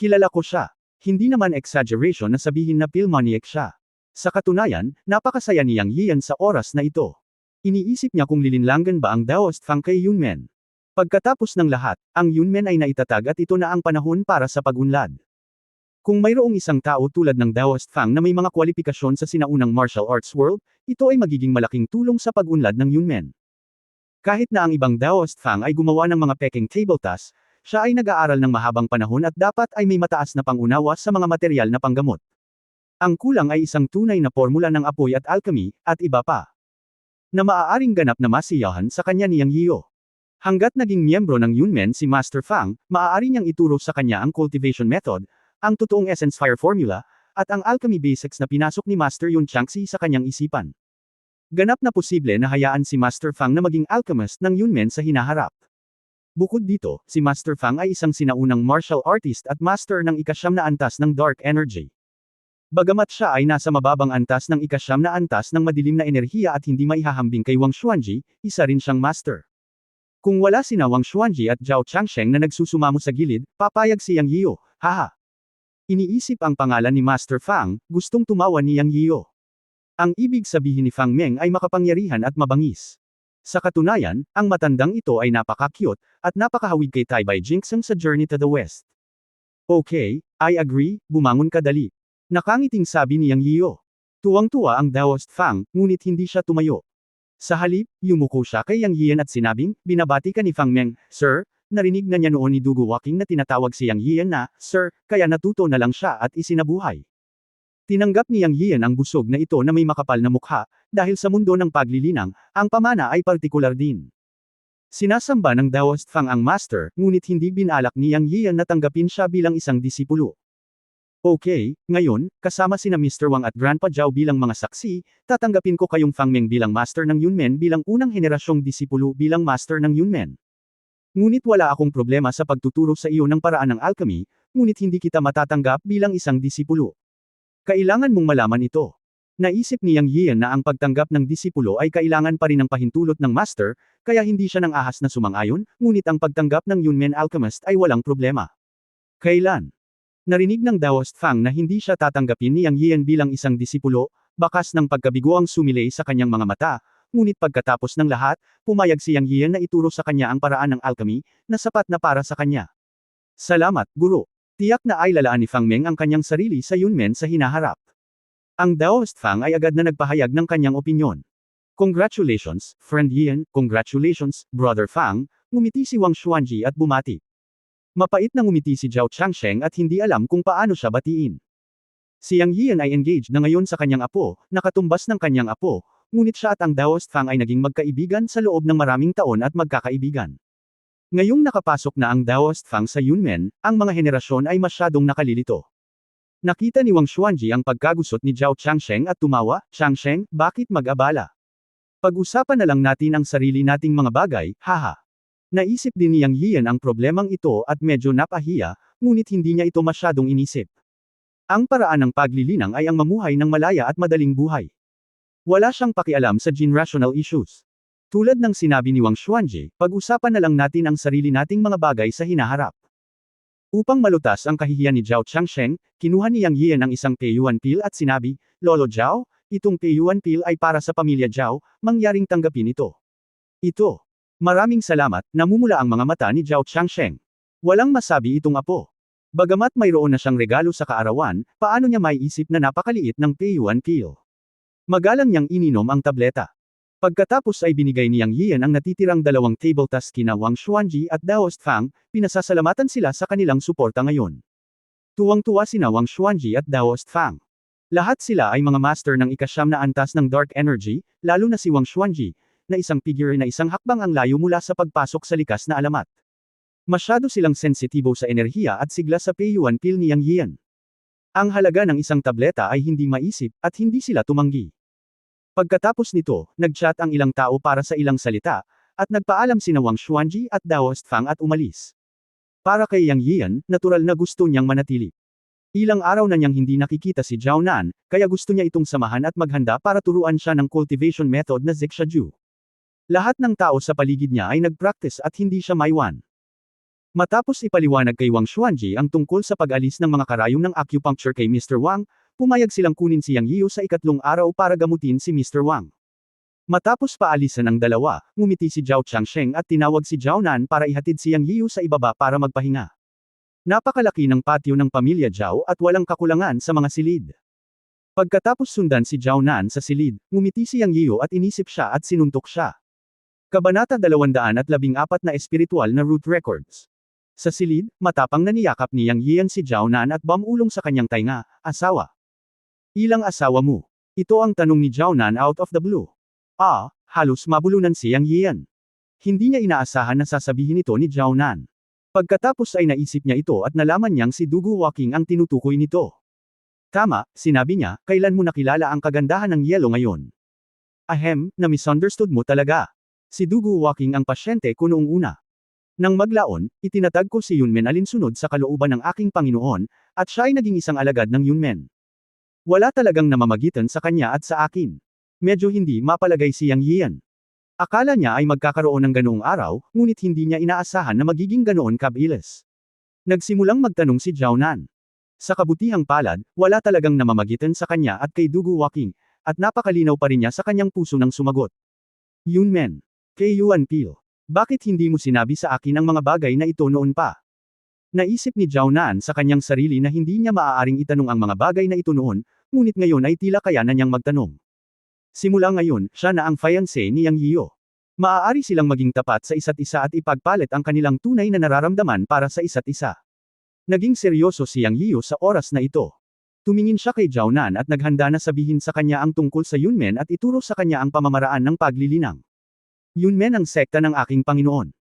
Kilala ko siya. Hindi naman exaggeration na sabihin na Philmoniac siya." Sa katunayan, napakasaya ni Yang Yiyan sa oras na ito. Iniisip niya kung lilinlangan ba ang Daoist Fang kay Yunmen. Pagkatapos ng lahat, ang Yunmen ay naitatag at ito na ang panahon para sa pag-unlad. Kung mayroong isang tao tulad ng Daoist Fang na may mga kwalifikasyon sa sinaunang martial arts world, ito ay magiging malaking tulong sa pag-unlad ng Yunmen. Kahit na ang ibang Daoist Fang ay gumawa ng mga peking table tasks, siya ay nag-aaral ng mahabang panahon at dapat ay may mataas na pangunawa sa mga material na panggamot. Ang kulang ay isang tunay na formula ng apoy at alchemy, at iba pa. Na maaaring ganap na masiyahan sa kanya ni Yang Yiyo. Hanggat naging miyembro ng Yunmen si Master Fang, maaari niyang ituro sa kanya ang cultivation method, ang totoong essence fire formula, at ang alchemy basics na pinasok ni Master Yun Changxi sa kanyang isipan. Ganap na posible na hayaan si Master Fang na maging alchemist ng Yunmen sa hinaharap. Bukod dito, si Master Fang ay isang sinaunang martial artist at master ng ika-9 na antas ng dark energy. Bagamat siya ay nasa mababang antas ng ika-9 na antas ng madilim na enerhiya at hindi maihahambing kay Wang Xuanji, isa rin siyang master. Kung wala sina Wang Xuanji at Zhao Changsheng na nagsusumamo sa gilid, papayag si Yang Yiyo, haha. Iniisip ang pangalan ni Master Fang, gustong tumawa ni Yang Yiyo. Ang ibig sabihin ni Fang Meng ay makapangyarihan at mabangis. Sa katunayan, ang matandang ito ay napaka-cute, at napakahawig kay Tai Bai Jinxeng sa Journey to the West. "Okay, I agree, bumangon ka dali." Nakangiting sabi ni Yang Yiyo. Tuwang-tuwa ang Daoist Fang, ngunit hindi siya tumayo. Sa halip, yumuko siya kay Yang Yiyan at sinabing, "Binabati ka ni Fang Meng, sir." Narinig na niya noon ni Dugu Walking na tinatawag si Yang Yiyan na, "Sir," kaya natuto na lang siya at isinabuhay. Tinanggap ni Yang Yiyan ang busog na ito na may makapal na mukha, dahil sa mundo ng paglilinang, ang pamana ay partikular din. Sinasamba ng Daoist Fang ang master, ngunit hindi binalak ni Yang Yiyan na tanggapin siya bilang isang disipulo. "Okay, ngayon, kasama sina Mr. Wang at Grandpa Zhao bilang mga saksi, tatanggapin ko kayong Fang Meng bilang master ng Yunmen bilang unang henerasyong disipulo bilang master ng Yunmen. Ngunit wala akong problema sa pagtuturo sa iyo ng paraan ng alchemy, ngunit hindi kita matatanggap bilang isang disipulo. Kailangan mong malaman ito." Naisip ni Yang Yiyan na ang pagtanggap ng disipulo ay kailangan pa rin ng pahintulot ng master, kaya hindi siya nang ahas na sumang-ayon, ngunit ang pagtanggap ng Yunmen alchemist ay walang problema. Kailan? Narinig ng Daoist Fang na hindi siya tatanggapin ni Yang Yiyan bilang isang disipulo, bakas ng pagkabigo ang sumilay sa kanyang mga mata, ngunit pagkatapos ng lahat, pumayag si Yang Yiyan na ituro sa kanya ang paraan ng alchemy, na sapat na para sa kanya. "Salamat, guro." Tiyak na ay lalaan ni Fang Meng ang kanyang sarili sa Yunmen sa hinaharap. Ang Daoist Fang ay agad na nagpahayag ng kanyang opinyon. Congratulations, friend Yan, congratulations, brother Fang, ngumiti si Wang Xuanji at bumati. Mapait na ngumiti si Zhao Changsheng at hindi alam kung paano siya batiin. Si Yang Yan ay engaged na ngayon sa kanyang apo, nakatumbas ng kanyang apo, ngunit siya at ang Daoist Fang ay naging magkaibigan sa loob ng maraming taon at magkakaibigan. Ngayong nakapasok na ang Daoist Fang sa Yunmen, ang mga henerasyon ay masyadong nakalilito. Nakita ni Wang Xuanji ang pagkagusot ni Zhao Changsheng at tumawa, Changsheng, bakit mag-abala? Pag-usapan na lang natin ang sarili nating mga bagay, haha. Naisip din ni Yang Yan ang problemang ito at medyo napahiya, ngunit hindi niya ito masyadong inisip. Ang paraan ng paglilinang ay ang mamuhay ng malaya at madaling buhay. Wala siyang pakialam sa generational issues. Tulad ng sinabi ni Wang Xuanji, pag-usapan na lang natin ang sarili nating mga bagay sa hinaharap. Upang malutas ang kahihiyan ni Zhao Changsheng, kinuha ni Yang Yan ang isang Peiyuan pill at sinabi, Lolo Zhao, itong Peiyuan pill ay para sa pamilya Zhao, mangyaring tanggapin ito. Ito. Maraming salamat, namumula ang mga mata ni Zhao Changsheng. Walang masabi itong apo. Bagamat mayroon na siyang regalo sa kaarawan, paano niya maiisip na napakaliit ng Peiyuan pill? Magalang niyang ininom ang tableta. Pagkatapos ay binigay ni Yang Yan ang natitirang 2 tabletas kina Wang Xuanji at Daoist Fang, pinasasalamatan sila sa kanilang suporta ngayon. Tuwang-tuwa sina Wang Xuanji at Daoist Fang. Lahat sila ay mga master ng ikasyam na antas ng Dark Energy, lalo na si Wang Xuanji, na isang figure na isang hakbang ang layo mula sa pagpasok sa likas na alamat. Masyado silang sensitibo sa enerhiya at sigla sa Peiyuan pill ni Yang Yan. Ang halaga ng isang tableta ay hindi maisip, at hindi sila tumanggi. Pagkatapos nito, nag-chat ang ilang tao para sa ilang salita, at nagpaalam sina Wang Xuanji at Daoist Fang at umalis. Para kay Yang Yan, natural na gusto niyang manatili. Ilang araw na niyang hindi nakikita si Zhao Nan, kaya gusto niya itong samahan at maghanda para turuan siya ng cultivation method na Zixia-ju. Lahat ng tao sa paligid niya ay nag-practice at hindi siya maiwan. Matapos ipaliwanag kay Wang Xuanji ang tungkol sa pag-alis ng mga karayom ng acupuncture kay Mr. Wang, pumayag silang kunin si Yang Yiu sa ikatlong araw para gamutin si Mr. Wang. Matapos paalisan ang dalawa, ngumiti si Zhao Changsheng at tinawag si Zhao Nan para ihatid si Yang Yiu sa ibaba para magpahinga. Napakalaki ng patio ng pamilya Zhao at walang kakulangan sa mga silid. Pagkatapos sundan si Zhao Nan sa silid, ngumiti si Yang Yiu at inisip siya at sinuntok siya. Kabanata 214 na espiritual na root records. Sa silid, matapang na niyakap ni Yang Yan si Zhao Nan at bumulong sa kanyang tainga, asawa. Ilang asawa mo? Ito ang tanong ni Zhao Nan out of the blue. Halos mabulunan si Yang Yan. Hindi niya inaasahan na sasabihin ito ni Zhao Nan. Pagkatapos ay naisip niya ito at nalaman niyang si Dugu Walking ang tinutukoy nito. Tama, sinabi niya, kailan mo nakilala ang kagandahan ng yelo ngayon? Na-misunderstood mo talaga. Si Dugu Walking ang pasyente ko noong una. Nang maglaon, itinatag ko si Yunmen alinsunod sa kalooban ng aking Panginoon, at siya ay naging isang alagad ng Yunmen. Wala talagang namamagitan sa kanya at sa akin. Medyo hindi mapalagay si Yang Yan. Akala niya ay magkakaroon ng ganoong araw, ngunit hindi niya inaasahan na magiging ganoon kabilis. Nagsimulang magtanong si Zhao Nan. Sa kabutihang palad, wala talagang namamagitan sa kanya at kay Dugu Walking, at napakalinaw pa rin niya sa kanyang puso ng sumagot. Yunmen. Peiyuan pill. Bakit hindi mo sinabi sa akin ang mga bagay na ito noon pa? Naisip ni Zhao Nan sa kanyang sarili na hindi niya maaaring itanong ang mga bagay na ito noon, ngunit ngayon ay tila kaya na niyang magtanong. Simula ngayon, siya na ang fiancé ni Yang Yiu. Maaari silang maging tapat sa isa't isa at ipagpalit ang kanilang tunay na nararamdaman para sa isa't isa. Naging seryoso si Yang Yiu sa oras na ito. Tumingin siya kay Zhao Nan at naghanda na sabihin sa kanya ang tungkol sa Yunmen at ituro sa kanya ang pamamaraan ng paglilinang. Yunmen ang sekta ng aking Panginoon.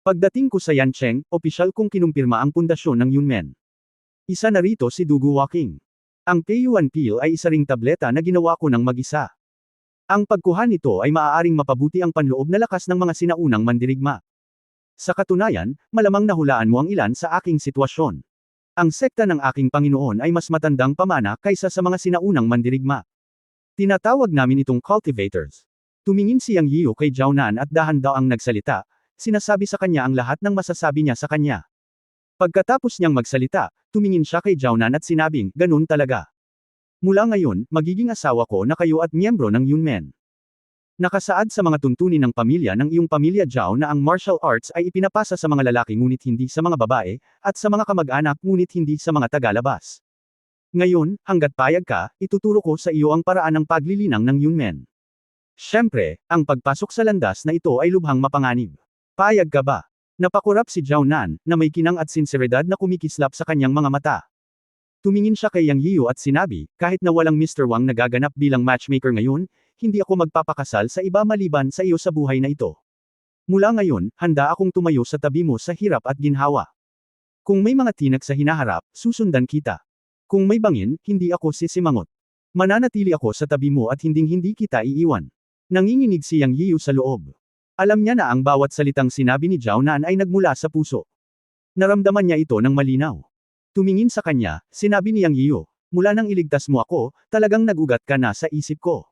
Pagdating ko sa Yancheng, opisyal kong kinumpirma ang pundasyon ng Yunmen. Isa na rito si Dugu Walking. Ang Peiyuan pill ay isa ring tableta na ginawa ko ng mag-isa. Ang pagkuha nito ay maaaring mapabuti ang panloob na lakas ng mga sinaunang mandirigma. Sa katunayan, malamang nahulaan mo ang ilan sa aking sitwasyon. Ang sekta ng aking Panginoon ay mas matandang pamana kaysa sa mga sinaunang mandirigma. Tinatawag namin itong cultivators. Tumingin si Yang Yiu kay Zhao Nan at dahan-daang nagsalita, sinasabi sa kanya ang lahat ng masasabi niya sa kanya. Pagkatapos niyang magsalita, tumingin siya kay Zhao Nan at sinabing, ganun talaga. Mula ngayon, magiging asawa ko na kayo at miyembro ng Yunmen. Nakasaad sa mga tuntunin ng pamilya ng iyong pamilya Zhao na ang martial arts ay ipinapasa sa mga lalaki ngunit hindi sa mga babae, at sa mga kamag-anak ngunit hindi sa mga tagalabas. Ngayon, hanggat payag ka, ituturo ko sa iyo ang paraan ng paglilinang ng Yunmen. Siyempre, ang pagpasok sa landas na ito ay lubhang mapanganib. Payag ka ba? Napakurap si Zhao Nan, na may kinang at sinseridad na kumikislap sa kanyang mga mata. Tumingin siya kay Yang Yiu at sinabi, kahit na walang Mr. Wang nagaganap bilang matchmaker ngayon, hindi ako magpapakasal sa iba maliban sa iyo sa buhay na ito. Mula ngayon, handa akong tumayo sa tabi mo sa hirap at ginhawa. Kung may mga tinak sa hinaharap, susundan kita. Kung may bangin, hindi ako sisimangot. Mananatili ako sa tabi mo at hinding-hindi kita iiwan. Nanginginig si Yang Yiu sa loob. Alam niya na ang bawat salitang sinabi ni Zhao Nan ay nagmula sa puso. Naramdaman niya ito ng malinaw. Tumingin sa kanya, sinabi ni Yang Yiu, mula nang iligtas mo ako, talagang nagugat ka na sa isip ko.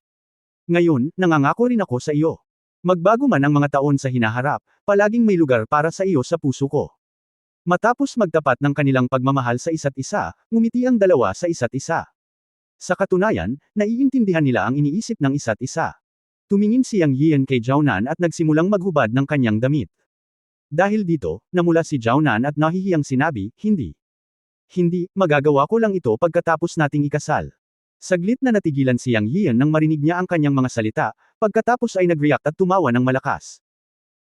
Ngayon, nangangako rin ako sa iyo. Magbago man ang mga taon sa hinaharap, palaging may lugar para sa iyo sa puso ko. Matapos magtapat ng kanilang pagmamahal sa isa't isa, ngumiti ang dalawa sa isa't isa. Sa katunayan, naiintindihan nila ang iniisip ng isa't isa. Tumingin si Yang Yian kay Zhao Nan at nagsimulang maghubad ng kanyang damit. Dahil dito, namula si Zhao Nan at nahihiyang sinabi, hindi. Hindi, magagawa ko lang ito pagkatapos nating ikasal. Saglit na natigilan si Yang Yian nang marinig niya ang kanyang mga salita, pagkatapos ay nag-react at tumawa ng malakas.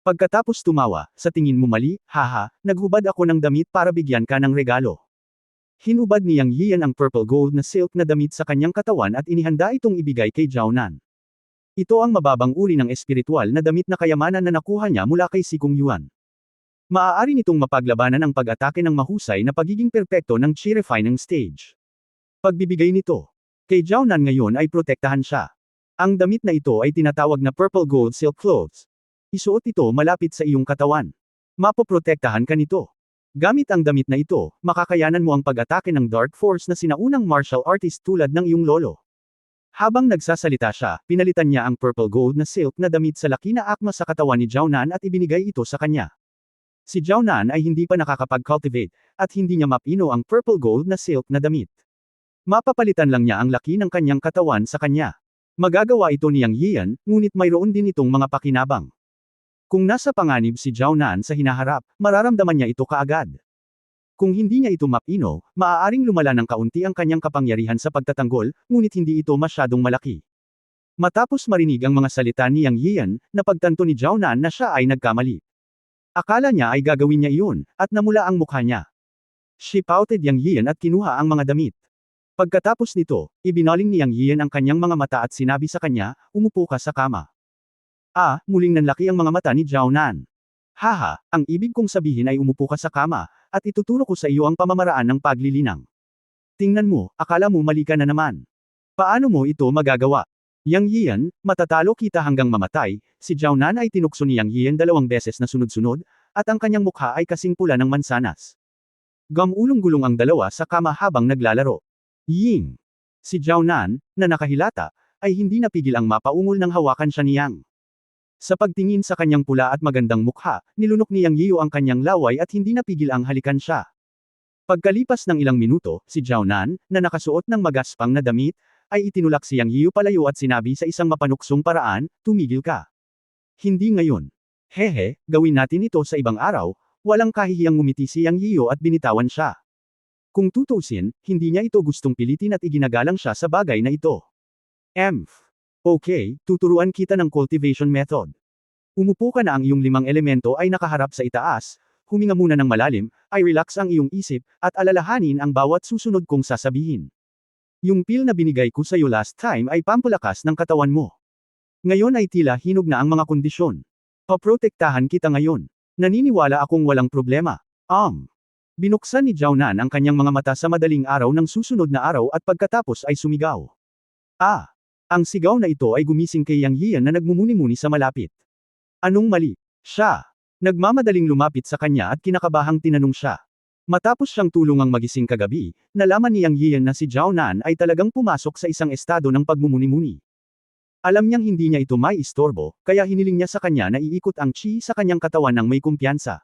Pagkatapos tumawa, sa tingin mo mali, haha, naghubad ako ng damit para bigyan ka ng regalo. Hinubad ni Yang Yian ang purple gold na silk na damit sa kanyang katawan at inihanda itong ibigay kay Zhao Nan. Ito ang mababang uri ng espiritual na damit na kayamanan na nakuha niya mula kay Si Kung Yuan. Maaari nitong mapaglabanan ang pag-atake ng mahusay na pagiging perpekto ng Chi Refining Stage. Pagbibigay nito kay Zhao Nan ngayon ay protektahan siya. Ang damit na ito ay tinatawag na purple gold silk clothes. Isuot ito malapit sa iyong katawan. Mapoprotektahan ka nito. Gamit ang damit na ito, makakayanan mo ang pag-atake ng dark force na sinaunang martial artist tulad ng iyong lolo. Habang nagsasalita siya, pinalitan niya ang purple gold na silk na damit sa laki na akma sa katawan ni Zhao Nan at ibinigay ito sa kanya. Si Zhao Nan ay hindi pa nakakapag-cultivate, at hindi niya mapino ang purple gold na silk na damit. Mapapalitan lang niya ang laki ng kanyang katawan sa kanya. Magagawa ito ni Yang Yian, ngunit mayroon din itong mga pakinabang. Kung nasa panganib si Zhao Nan sa hinaharap, mararamdaman niya ito kaagad. Kung hindi niya ito mapino, maaaring lumala ng kaunti ang kanyang kapangyarihan sa pagtatanggol, ngunit hindi ito masyadong malaki. Matapos marinig ang mga salita ni Yang Yian, napagtanto ni Zhao Nan na siya ay nagkamali. Akala niya ay gagawin niya iyon, at namula ang mukha niya. She pouted Yang Yian at kinuha ang mga damit. Pagkatapos nito, ibinaling ni Yang Yian ang kanyang mga mata at sinabi sa kanya, umupo ka sa kama. Muling nanlaki ang mga mata ni Zhao Nan. Haha, ang ibig kong sabihin ay umupo ka sa kama, at ituturo ko sa iyo ang pamamaraan ng paglilinang. Tingnan mo, akala mo mali ka na naman. Paano mo ito magagawa? Yang Yian, matatalo kita hanggang mamatay, si Zhao Nan ay tinukso ni Yang Yian 2 beses na sunod-sunod, at ang kanyang mukha ay kasing pula ng mansanas. Gamulong-gulong ang dalawa sa kama habang naglalaro. Ying! Si Zhao Nan, na nakahilata, ay hindi napigil ang mapaungol nang hawakan siya ni Yang. Sa pagtingin sa kanyang pula at magandang mukha, nilunok ni Yang Yiu ang kanyang laway at hindi napigil ang halikan siya. Pagkalipas ng ilang minuto, si Zhao Nan, na nakasuot ng magaspang na damit, ay itinulak si Yang Yiu palayo at sinabi sa isang mapanuksong paraan, tumigil ka. Hindi ngayon. Hehe, gawin natin ito sa ibang araw, walang kahihiyang ngumiti si Yang Yiu at binitawan siya. Kung tutuusin, hindi niya ito gustong pilitin at iginagalang siya sa bagay na ito. Okay, tuturuan kita ng cultivation method. Umupo ka na ang iyong 5 elemento ay nakaharap sa itaas, huminga muna ng malalim, ay relax ang iyong isip, at alalahanin ang bawat susunod kong sasabihin. Yung pill na binigay ko sa iyo last time ay pampalakas ng katawan mo. Ngayon ay tila hinog na ang mga kondisyon. Paprotektahan kita ngayon. Naniniwala akong walang problema. Binuksan ni Zhao Nan ang kanyang mga mata sa madaling araw ng susunod na araw at pagkatapos ay sumigaw. Ang sigaw na ito ay gumising kay Yang Yian na nagmumuni-muni sa malapit. Anong mali? Siya. Nagmamadaling lumapit sa kanya at kinakabahang tinanong siya. Matapos siyang tulungang magising kagabi, nalaman ni Yang Yian na si Zhao Nan ay talagang pumasok sa isang estado ng pagmumuni-muni. Alam niyang hindi niya ito may istorbo, kaya hiniling niya sa kanya na iikot ang chi sa kanyang katawan ng may kumpiyansa.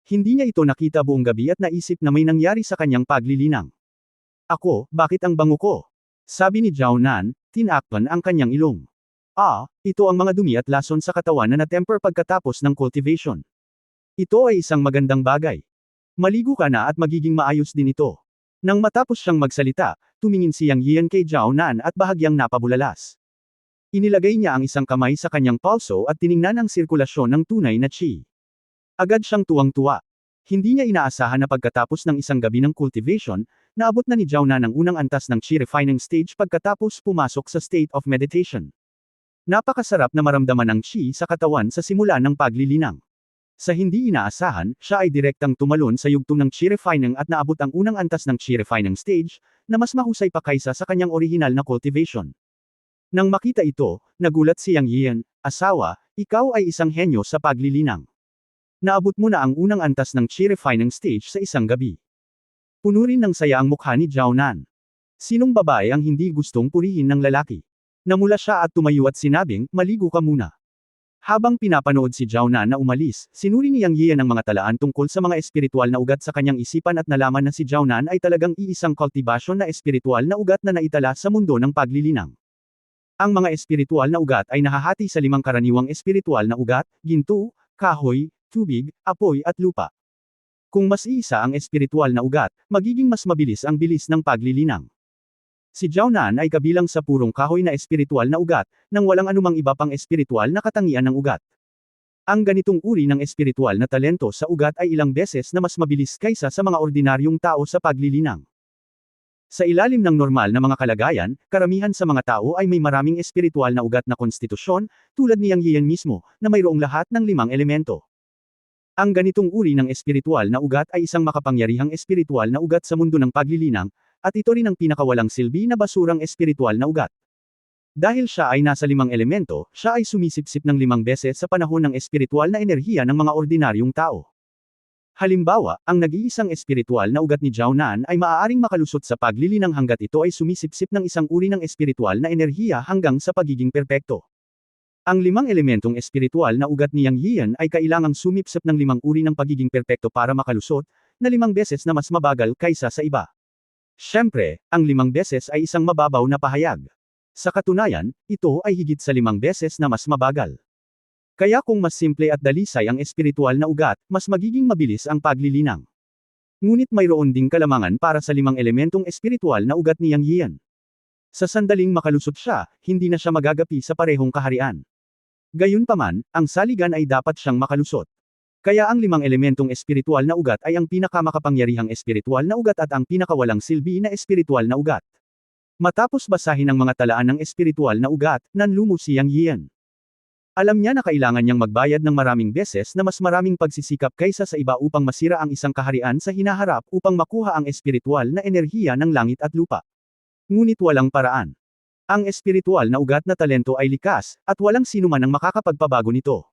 Hindi niya ito nakita buong gabi at naisip na may nangyari sa kanyang paglilinang. Bakit ang bango ko? Sabi ni Zhao Nan, tinakpan ang kanyang ilong. Ito ang mga dumi at lason sa katawan na natemper pagkatapos ng cultivation. Ito ay isang magandang bagay. Maligo ka na at magiging maayos din ito. Nang matapos siyang magsalita, tumingin si Yang Yian kay Zhao Nan at bahagyang napabulalas. Inilagay niya ang isang kamay sa kanyang palso at tiningnan ang sirkulasyon ng tunay na qi. Agad siyang tuwang-tuwa. Hindi niya inaasahan na pagkatapos ng isang gabi ng cultivation, naabot na ni Zhao Nan ang unang antas ng qi refining stage pagkatapos pumasok sa state of meditation. Napakasarap na maramdaman ang qi sa katawan sa simula ng paglilinang. Sa hindi inaasahan, siya ay direktang tumalon sa yugto ng qi refining at naabot ang unang antas ng qi refining stage, na mas mahusay pa kaysa sa kanyang orihinal na cultivation. Nang makita ito, nagulat si Yang Yian, "Asawa, ikaw ay isang henyo sa paglilinang. Naabot mo na ang unang antas ng qi refining stage sa isang gabi." Puno rin ng saya ang mukha ni Zhao Nan. Sinong babae ang hindi gustong purihin ng lalaki? Namula siya at tumayo at sinabing, "Maligo ka muna." Habang pinapanood si Zhao Nan na umalis, sinuri ni Yang Yian ang mga talaan tungkol sa mga espiritual na ugat sa kanyang isipan at nalaman na si Zhao Nan ay talagang iisang kultibasyon na espiritual na ugat na naitala sa mundo ng paglilinang. Ang mga espiritual na ugat ay nahahati sa 5 karaniwang espiritual na ugat: ginto, kahoy, tubig, apoy at lupa. Kung mas iisa ang espiritual na ugat, magiging mas mabilis ang bilis ng paglilinang. Si Zhao Nan ay kabilang sa purong kahoy na espiritual na ugat, nang walang anumang iba pang espiritual na katangian ng ugat. Ang ganitong uri ng espiritual na talento sa ugat ay ilang beses na mas mabilis kaysa sa mga ordinaryong tao sa paglilinang. Sa ilalim ng normal na mga kalagayan, karamihan sa mga tao ay may maraming espiritual na ugat na konstitusyon, tulad ni Yang Yian mismo, na mayroong lahat ng 5 elemento. Ang ganitong uri ng espiritual na ugat ay isang makapangyarihang espiritual na ugat sa mundo ng paglilinang, at ito rin ang pinakawalang silbi na basurang espiritual na ugat. Dahil siya ay nasa 5 elemento, siya ay sumisipsip ng 5 beses sa panahon ng espiritual na enerhiya ng mga ordinaryong tao. Halimbawa, ang nag-iisang espiritual na ugat ni Zhao Nan ay maaaring makalusot sa paglilinang hanggat ito ay sumisipsip ng isang uri ng espiritual na enerhiya hanggang sa pagiging perpekto. Ang 5 elementong espiritual na ugat ni Yang Yian ay kailangang sumipsip ng 5 uri ng pagiging perpekto para makalusot, na 5 beses na mas mabagal kaysa sa iba. Siyempre, ang 5 beses ay isang mababaw na pahayag. Sa katunayan, ito ay higit sa 5 beses na mas mabagal. Kaya kung mas simple at dalisay ang espiritual na ugat, mas magiging mabilis ang paglilinang. Ngunit mayroon ding kalamangan para sa 5 elementong espiritual na ugat ni Yang Yian. Sa sandaling makalusot siya, hindi na siya magagapi sa parehong kaharian. Gayunpaman, ang saligan ay dapat siyang makalusot. Kaya ang 5 elementong espiritual na ugat ay ang pinakamakapangyarihang espiritual na ugat at ang pinakawalang silbi na espiritual na ugat. Matapos basahin ang mga talaan ng espiritual na ugat, nanlumo si Yang Yian. Alam niya na kailangan niyang magbayad ng maraming beses na mas maraming pagsisikap kaysa sa iba upang masira ang isang kaharian sa hinaharap upang makuha ang espiritual na enerhiya ng langit at lupa. Ngunit walang paraan. Ang espiritual na ugat na talento ay likas, at walang sinuman ang makakapagpabago nito.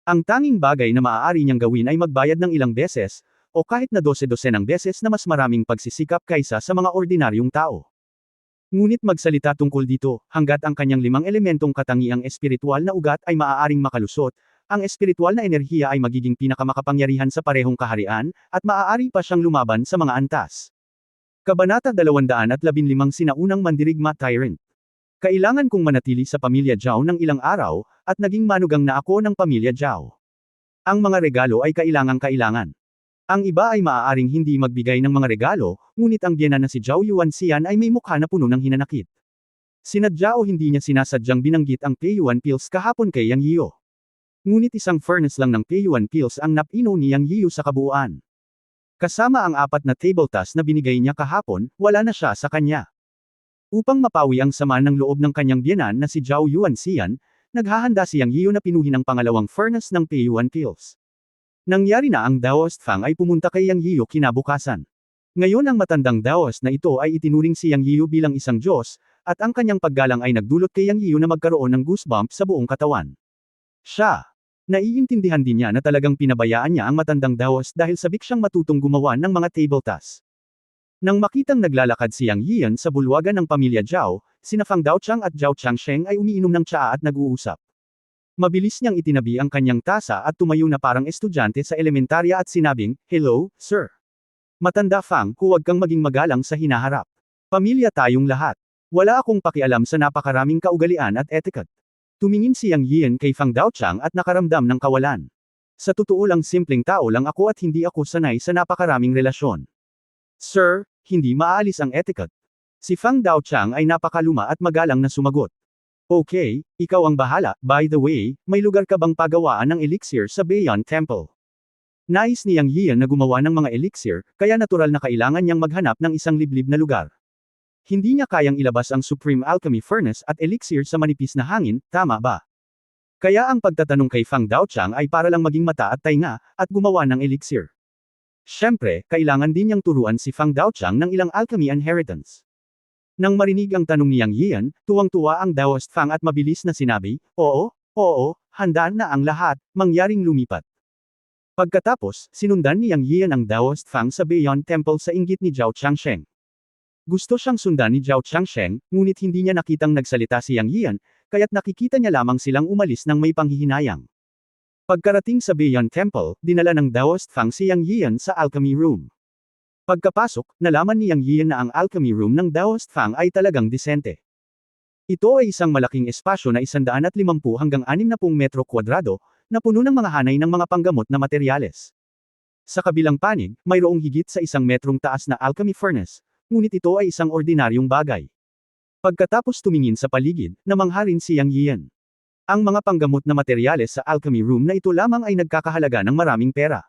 Ang tanging bagay na maaari niyang gawin ay magbayad ng ilang beses, o kahit na 12-dosenang beses na mas maraming pagsisikap kaysa sa mga ordinaryong tao. Ngunit magsalita tungkol dito, hanggat ang kanyang 5 elementong katangiang espiritual na ugat ay maaaring makalusot, ang espiritual na enerhiya ay magiging pinakamakapangyarihan sa parehong kaharian, at maaari pa siyang lumaban sa mga antas. Kabanata 215 Sinaunang Mandirigma Tyrant. Kailangan kong manatili sa pamilya Zhao ng ilang araw, at naging manugang na ako ng pamilya Zhao. Ang mga regalo ay kailangang-kailangan. Ang iba ay maaaring hindi magbigay ng mga regalo, ngunit ang biyenan na si Zhao Yuanxian ay may mukha na puno ng hinanakit. Sinadya o hindi niya sinasadyang binanggit ang Peiyuan pills kahapon kay Yang Yiu. Ngunit isang furnace lang ng Peiyuan pills ang napino ni Yang Yiu sa kabuuan. Kasama ang 4 na table task na binigay niya kahapon, wala na siya sa kanya. Upang mapawi ang sama ng loob ng kanyang biyenan na si Zhao Yuanxian, naghahanda si Yang Yiu na pinuhin ang pangalawang furnace ng Peiyuan pills. Nangyari na ang Daoist Fang ay pumunta kay Yang Yiu kinabukasan. Ngayon ang matandang Daoist na ito ay itinuring si Yang Yiu bilang isang Diyos, at ang kanyang paggalang ay nagdulot kay Yang Yiu na magkaroon ng goosebump sa buong katawan. Naiintindihan din niya na talagang pinabayaan niya ang matandang Daoist dahil sabik siyang matutong gumawa ng mga table tasks. Nang makitang naglalakad si Yang Yian sa bulwagan ng pamilya Zhao, sina Fang Daochang at Zhao Changsheng ay umiinom ng tsaa at nag-uusap. Mabilis niyang itinabi ang kanyang tasa at tumayo na parang estudyante sa elementarya at sinabing, "Hello, sir. Matanda Fang, huwag kang maging magalang sa hinaharap. Pamilya tayong lahat. Wala akong pakialam sa napakaraming kaugalian at etiquette." Tumingin si Yang Yian kay Fang Daochang at nakaramdam ng kawalan. Sa totoo lang simpleng tao lang ako at hindi ako sanay sa napakaraming relasyon. "Sir, hindi maaalis ang etiquette. Si Fang Daochang ay napakaluma at magalang na sumagot. Okay, ikaw ang bahala. By the way, may lugar ka bang pagawaan ng elixir sa Bayon Temple? Nais ni Yang Yian na gumawa ng mga elixir, kaya natural na kailangan niyang maghanap ng isang liblib na lugar. Hindi niya kayang ilabas ang Supreme Alchemy Furnace at elixir sa manipis na hangin, tama ba? Kaya ang pagtatanong kay Fang Daochang ay para lang maging mata at tainga, at gumawa ng elixir. Siyempre, kailangan din niyang turuan si Fang Daochang ng ilang alchemy inheritance. Nang marinig ang tanong ni Yang Yian, tuwang-tuwa ang Daoist Fang at mabilis na sinabi, oo, handa na ang lahat, mangyaring lumipat. Pagkatapos, sinundan ni Yang Yian ang Daoist Fang sa Bayon Temple sa inggit ni Zhao Changsheng. Gusto siyang sundan ni Zhao Changsheng, ngunit hindi niya nakitang nagsalita si Yang Yian, kaya't nakikita niya lamang silang umalis ng may panghihinayang. Pagkarating sa Bayon Temple, dinala ng Daoist Fang si Yang Yian sa alchemy room. Pagkapasok, nalaman ni Yang Yian na ang alchemy room ng Daoist Fang ay talagang disente. Ito ay isang malaking espasyo na 150 hanggang 60 metro kwadrado, na puno ng mga hanay ng mga panggamot na materyales. Sa kabilang panig, mayroong higit sa 1 metrong taas na alchemy furnace, ngunit ito ay isang ordinaryong bagay. Pagkatapos tumingin sa paligid, namangha rin si Yang Yian. Ang mga panggamot na materyales sa alchemy room na ito lamang ay nagkakahalaga ng maraming pera.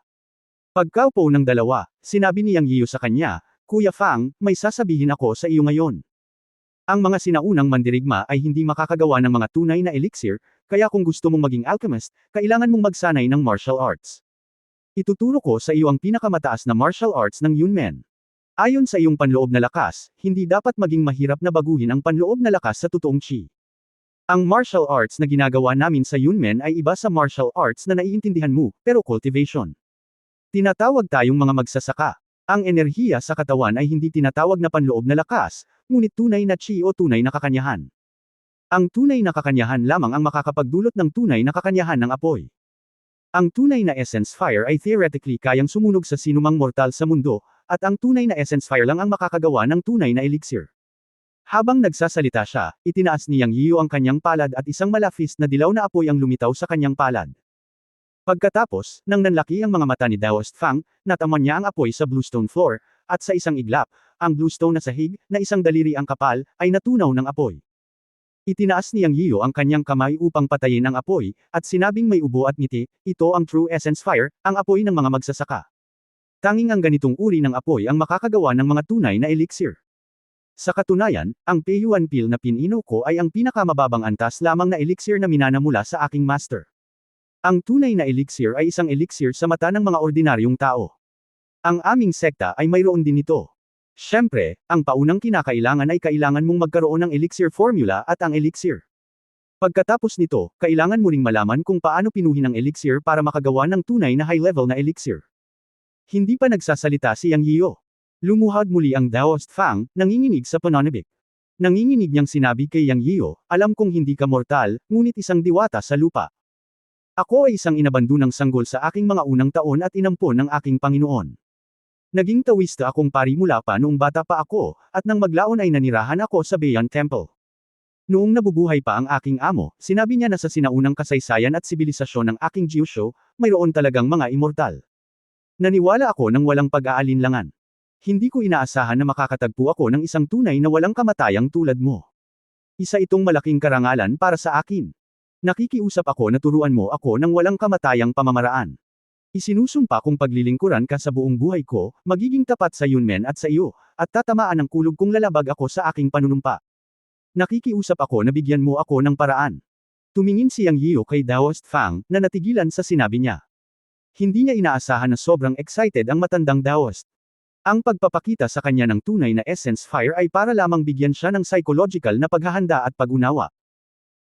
Pagkaupo ng dalawa, sinabi ni Yang Yiu sa kanya, Kuya Fang, may sasabihin ako sa iyo ngayon. Ang mga sinaunang mandirigma ay hindi makakagawa ng mga tunay na elixir, kaya kung gusto mong maging alchemist, kailangan mong magsanay ng martial arts. Ituturo ko sa iyo ang pinakamataas na martial arts ng Yunmen. Ayon sa iyong panloob na lakas, hindi dapat maging mahirap na baguhin ang panloob na lakas sa totoong chi. Ang martial arts na ginagawa namin sa Yunmen ay iba sa martial arts na naiintindihan mo, pero cultivation. Tinatawag tayong mga magsasaka. Ang enerhiya sa katawan ay hindi tinatawag na panloob na lakas, ngunit tunay na chi o tunay na kakanyahan. Ang tunay na kakanyahan lamang ang makakapagdulot ng tunay na kakanyahan ng apoy. Ang tunay na essence fire ay theoretically kayang sumunog sa sinumang mortal sa mundo, at ang tunay na essence fire lang ang makakagawa ng tunay na elixir. Habang nagsasalita siya, itinaas ni Yang Yiu ang kanyang palad at isang malafis na dilaw na apoy ang lumitaw sa kanyang palad. Pagkatapos, nang nanlaki ang mga mata ni Daoist Fang, nataman niya ang apoy sa bluestone floor, at sa isang iglap, ang bluestone na sahig, na isang daliri ang kapal, ay natunaw ng apoy. Itinaas ni Yang Yiu ang kanyang kamay upang patayin ang apoy, at sinabing may ubo at ngiti, ito ang true essence fire, ang apoy ng mga magsasaka. Tanging ang ganitong uri ng apoy ang makakagawa ng mga tunay na elixir. Sa katunayan, ang Peiyuan Pil na pinino ko ay ang pinakamababang antas lamang na elixir na minana mula sa aking master. Ang tunay na elixir ay isang elixir sa mata ng mga ordinaryong tao. Ang aming sekta ay mayroon din ito. Siyempre, ang paunang kinakailangan ay kailangan mong magkaroon ng elixir formula at ang elixir. Pagkatapos nito, kailangan mo ring malaman kung paano pinuhin ang elixir para makagawa ng tunay na high-level na elixir. Hindi pa nagsasalita si Yang Yiu. Lumuhad muli ang Daoist Fang, nanginginig sa pananabik. Nanginginig niyang sinabi kay Yang Yiu, alam kong hindi ka mortal, ngunit isang diwata sa lupa. Ako ay isang inabandunang sanggol sa aking mga unang taon at inampon ng aking Panginoon. Naging tawista akong pari mula pa noong bata pa ako, at nang maglaon ay nanirahan ako sa Bayon Temple. Noong nabubuhay pa ang aking amo, sinabi niya na sa sinaunang kasaysayan at sibilisasyon ng aking Jiusho, mayroon talagang mga immortal. Naniwala ako ng walang pag-aalinlangan. Hindi ko inaasahan na makakatagpo ako ng isang tunay na walang kamatayang tulad mo. Isa itong malaking karangalan para sa akin. Nakikiusap ako na turuan mo ako ng walang kamatayang pamamaraan. Isinusumpa kong paglilingkuran ka sa buong buhay ko, magiging tapat sa Yunmen at sa iyo, at tatamaan ang kulog kung lalabag ako sa aking panunumpa. Nakikiusap ako na bigyan mo ako ng paraan. Tumingin si Yang Yiu kay Daoist Fang, na natigilan sa sinabi niya. Hindi niya inaasahan na sobrang excited ang matandang Daoist. Ang pagpapakita sa kanya ng tunay na essence fire ay para lamang bigyan siya ng psychological na paghahanda at pag-unawa.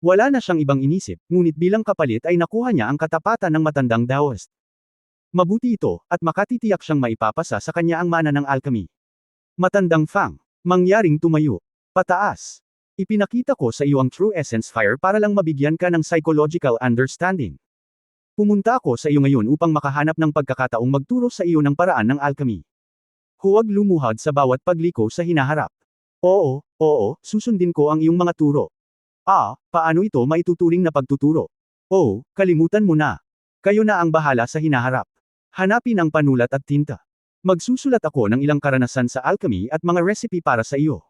Wala na siyang ibang inisip, ngunit bilang kapalit ay nakuha niya ang katapatan ng matandang Daoist. Mabuti ito, at makatitiyak siyang maipapasa sa kanya ang mana ng alchemy. Matandang Fang, mangyaring tumayo. Pataas. Ipinakita ko sa iyo ang true essence fire para lang mabigyan ka ng psychological understanding. Pumunta ako sa iyo ngayon upang makahanap ng pagkakataong magturo sa iyo ng paraan ng alchemy. Huwag lumuhad sa bawat pagliko sa hinaharap. Oo, susundin ko ang iyong mga turo. Paano ito maituturing na pagtuturo? Kalimutan mo na. Kayo na ang bahala sa hinaharap. Hanapin ang panulat at tinta. Magsusulat ako ng ilang karanasan sa alchemy at mga recipe para sa iyo.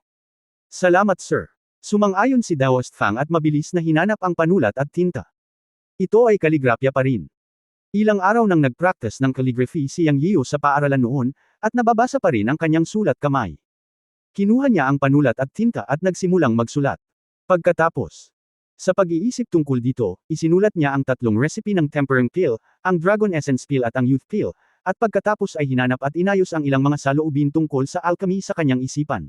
Salamat sir. Sumang-ayon si Daoist Fang at mabilis na hinanap ang panulat at tinta. Ito ay kaligrapya pa rin. Ilang araw nang nag-practice ng calligraphy si Yang Yiu sa paaralan noon, at nababasa pa rin ang kanyang sulat kamay. Kinuha niya ang panulat at tinta at nagsimulang magsulat. Pagkatapos, sa pag-iisip tungkol dito, isinulat niya ang 3 recipe ng Tempering Pill, ang Dragon Essence Pill at ang Youth Pill, at pagkatapos ay hinanap at inayos ang ilang mga saloobin tungkol sa alchemy sa kanyang isipan.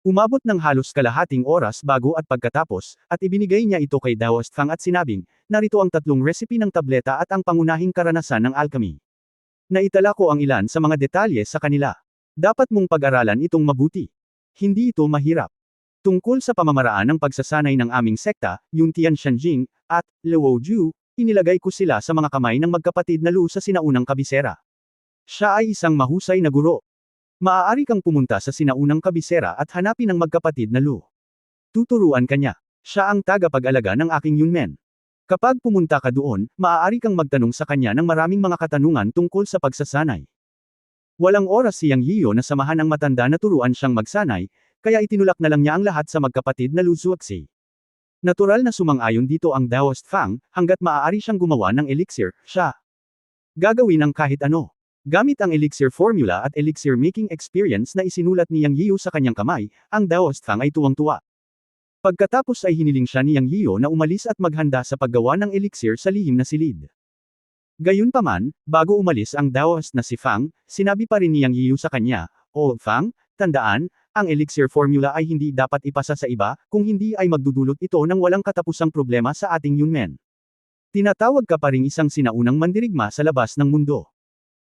Umabot ng halos kalahating oras bago at pagkatapos, at ibinigay niya ito kay Daoist Fang at sinabing, narito ang 3 recipe ng tableta at ang pangunahing karanasan ng alchemy. Naitala ko ang ilan sa mga detalye sa kanila. Dapat mong pag-aralan itong mabuti. Hindi ito mahirap. Tungkol sa pamamaraan ng pagsasanay ng aming sekta, yung Tian Shanjing, at Luo Ju, inilagay ko sila sa mga kamay ng magkapatid na Lu sa sinaunang kabisera. Siya ay isang mahusay na guro. Maaari kang pumunta sa sinaunang kabisera at hanapin ang magkapatid na Lu. Tuturuan ka niya. Siya ang tagapag-alaga ng aking Yunmen. Kapag pumunta ka doon, maaari kang magtanong sa kanya ng maraming mga katanungan tungkol sa pagsasanay. Walang oras si Yang Yiu na samahan ang matanda na turuan siyang magsanay, kaya itinulak na lang niya ang lahat sa magkapatid na Lu Zuoxi. Natural na sumang-ayon dito ang Daoist Fang, hanggat maaari siyang gumawa ng elixir, siya gagawin ang kahit ano. Gamit ang elixir formula at elixir making experience na isinulat ni Yang Yiu sa kanyang kamay, ang Daoist Fang ay tuwang-tuwa. Pagkatapos ay hiniling siya ni Yang Yiu na umalis at maghanda sa paggawa ng elixir sa lihim na silid. Gayunpaman, bago umalis ang Daoist na si Fang, sinabi pa rin ni Yang Yiu sa kanya, "Old Fang, tandaan, ang elixir formula ay hindi dapat ipasa sa iba, kung hindi ay magdudulot ito ng walang katapusang problema sa ating Yunmen. Tinatawag ka pa ring isang sinaunang mandirigma sa labas ng mundo.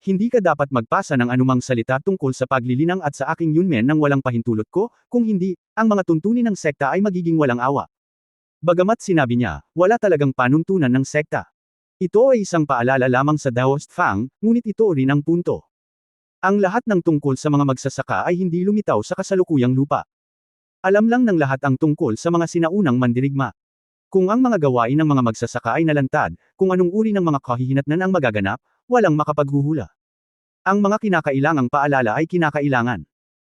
Hindi ka dapat magpasa ng anumang salita tungkol sa paglilinang at sa aking Yunmen nang walang pahintulot ko, kung hindi, ang mga tuntunin ng sekta ay magiging walang awa." Bagamat sinabi niya, wala talagang panuntunan ng sekta. Ito ay isang paalala lamang sa Daoist Fang, ngunit ito rin ang punto. Ang lahat ng tungkol sa mga magsasaka ay hindi lumitaw sa kasalukuyang lupa. Alam lang ng lahat ang tungkol sa mga sinaunang mandirigma. Kung ang mga gawain ng mga magsasaka ay nalantad, kung anong uri ng mga kahihinatnan ang magaganap, walang makapaghuhula. Ang mga kinakailangang paalala ay kinakailangan.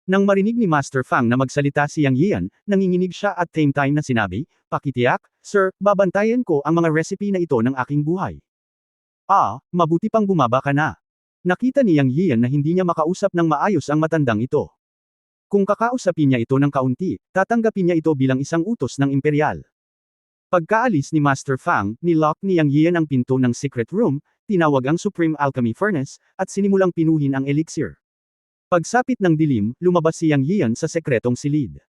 Nang marinig ni Master Fang na magsalita si Yang Yian, nanginginig siya at same time na sinabi, "Pakitiyak, sir, babantayan ko ang mga recipe na ito ng aking buhay." Mabuti pang bumaba ka na. Nakita ni Yang Yian na hindi niya makausap ng maayos ang matandang ito. Kung kakausapin niya ito ng kaunti, tatanggapin niya ito bilang isang utos ng imperial. Pagkaalis ni Master Fang, nilock ni Yang Yian ang pinto ng secret room, tinawag ang Supreme Alchemy Furnace, at sinimulang pinuhin ang elixir. Pagsapit ng dilim, lumabas si Yang Yian sa sekretong silid.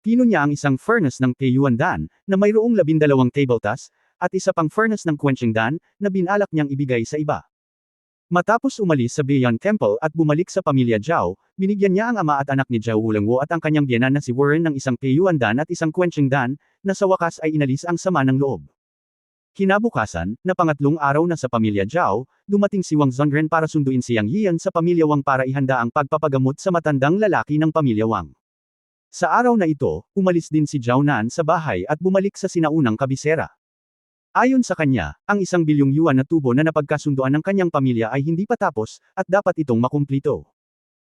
Pino niya ang isang furnace ng Peiyuan Dan, na mayroong 12 tabletas, at isa pang furnace ng Quenching Dan, na binalak niyang ibigay sa iba. Matapos umalis sa Beiyan Temple at bumalik sa pamilya Zhao, binigyan niya ang ama at anak ni Zhao Wulengwo at ang kanyang biyenan na si Warren ng isang Peiyuan Dan at isang Quenching Dan, na sa wakas ay inalis ang sama ng loob. Kinabukasan, na pangatlong araw na sa pamilya Zhao, dumating si Wang Zongren para sunduin si Yang Yian sa pamilya Wang para ihanda ang pagpapagamot sa matandang lalaki ng pamilya Wang. Sa araw na ito, umalis din si Zhao Nan sa bahay at bumalik sa sinaunang kabisera. Ayon sa kanya, ang 1 bilyong yuan na tubo na napagkasunduan ng kanyang pamilya ay hindi pa tapos, at dapat itong makumplito.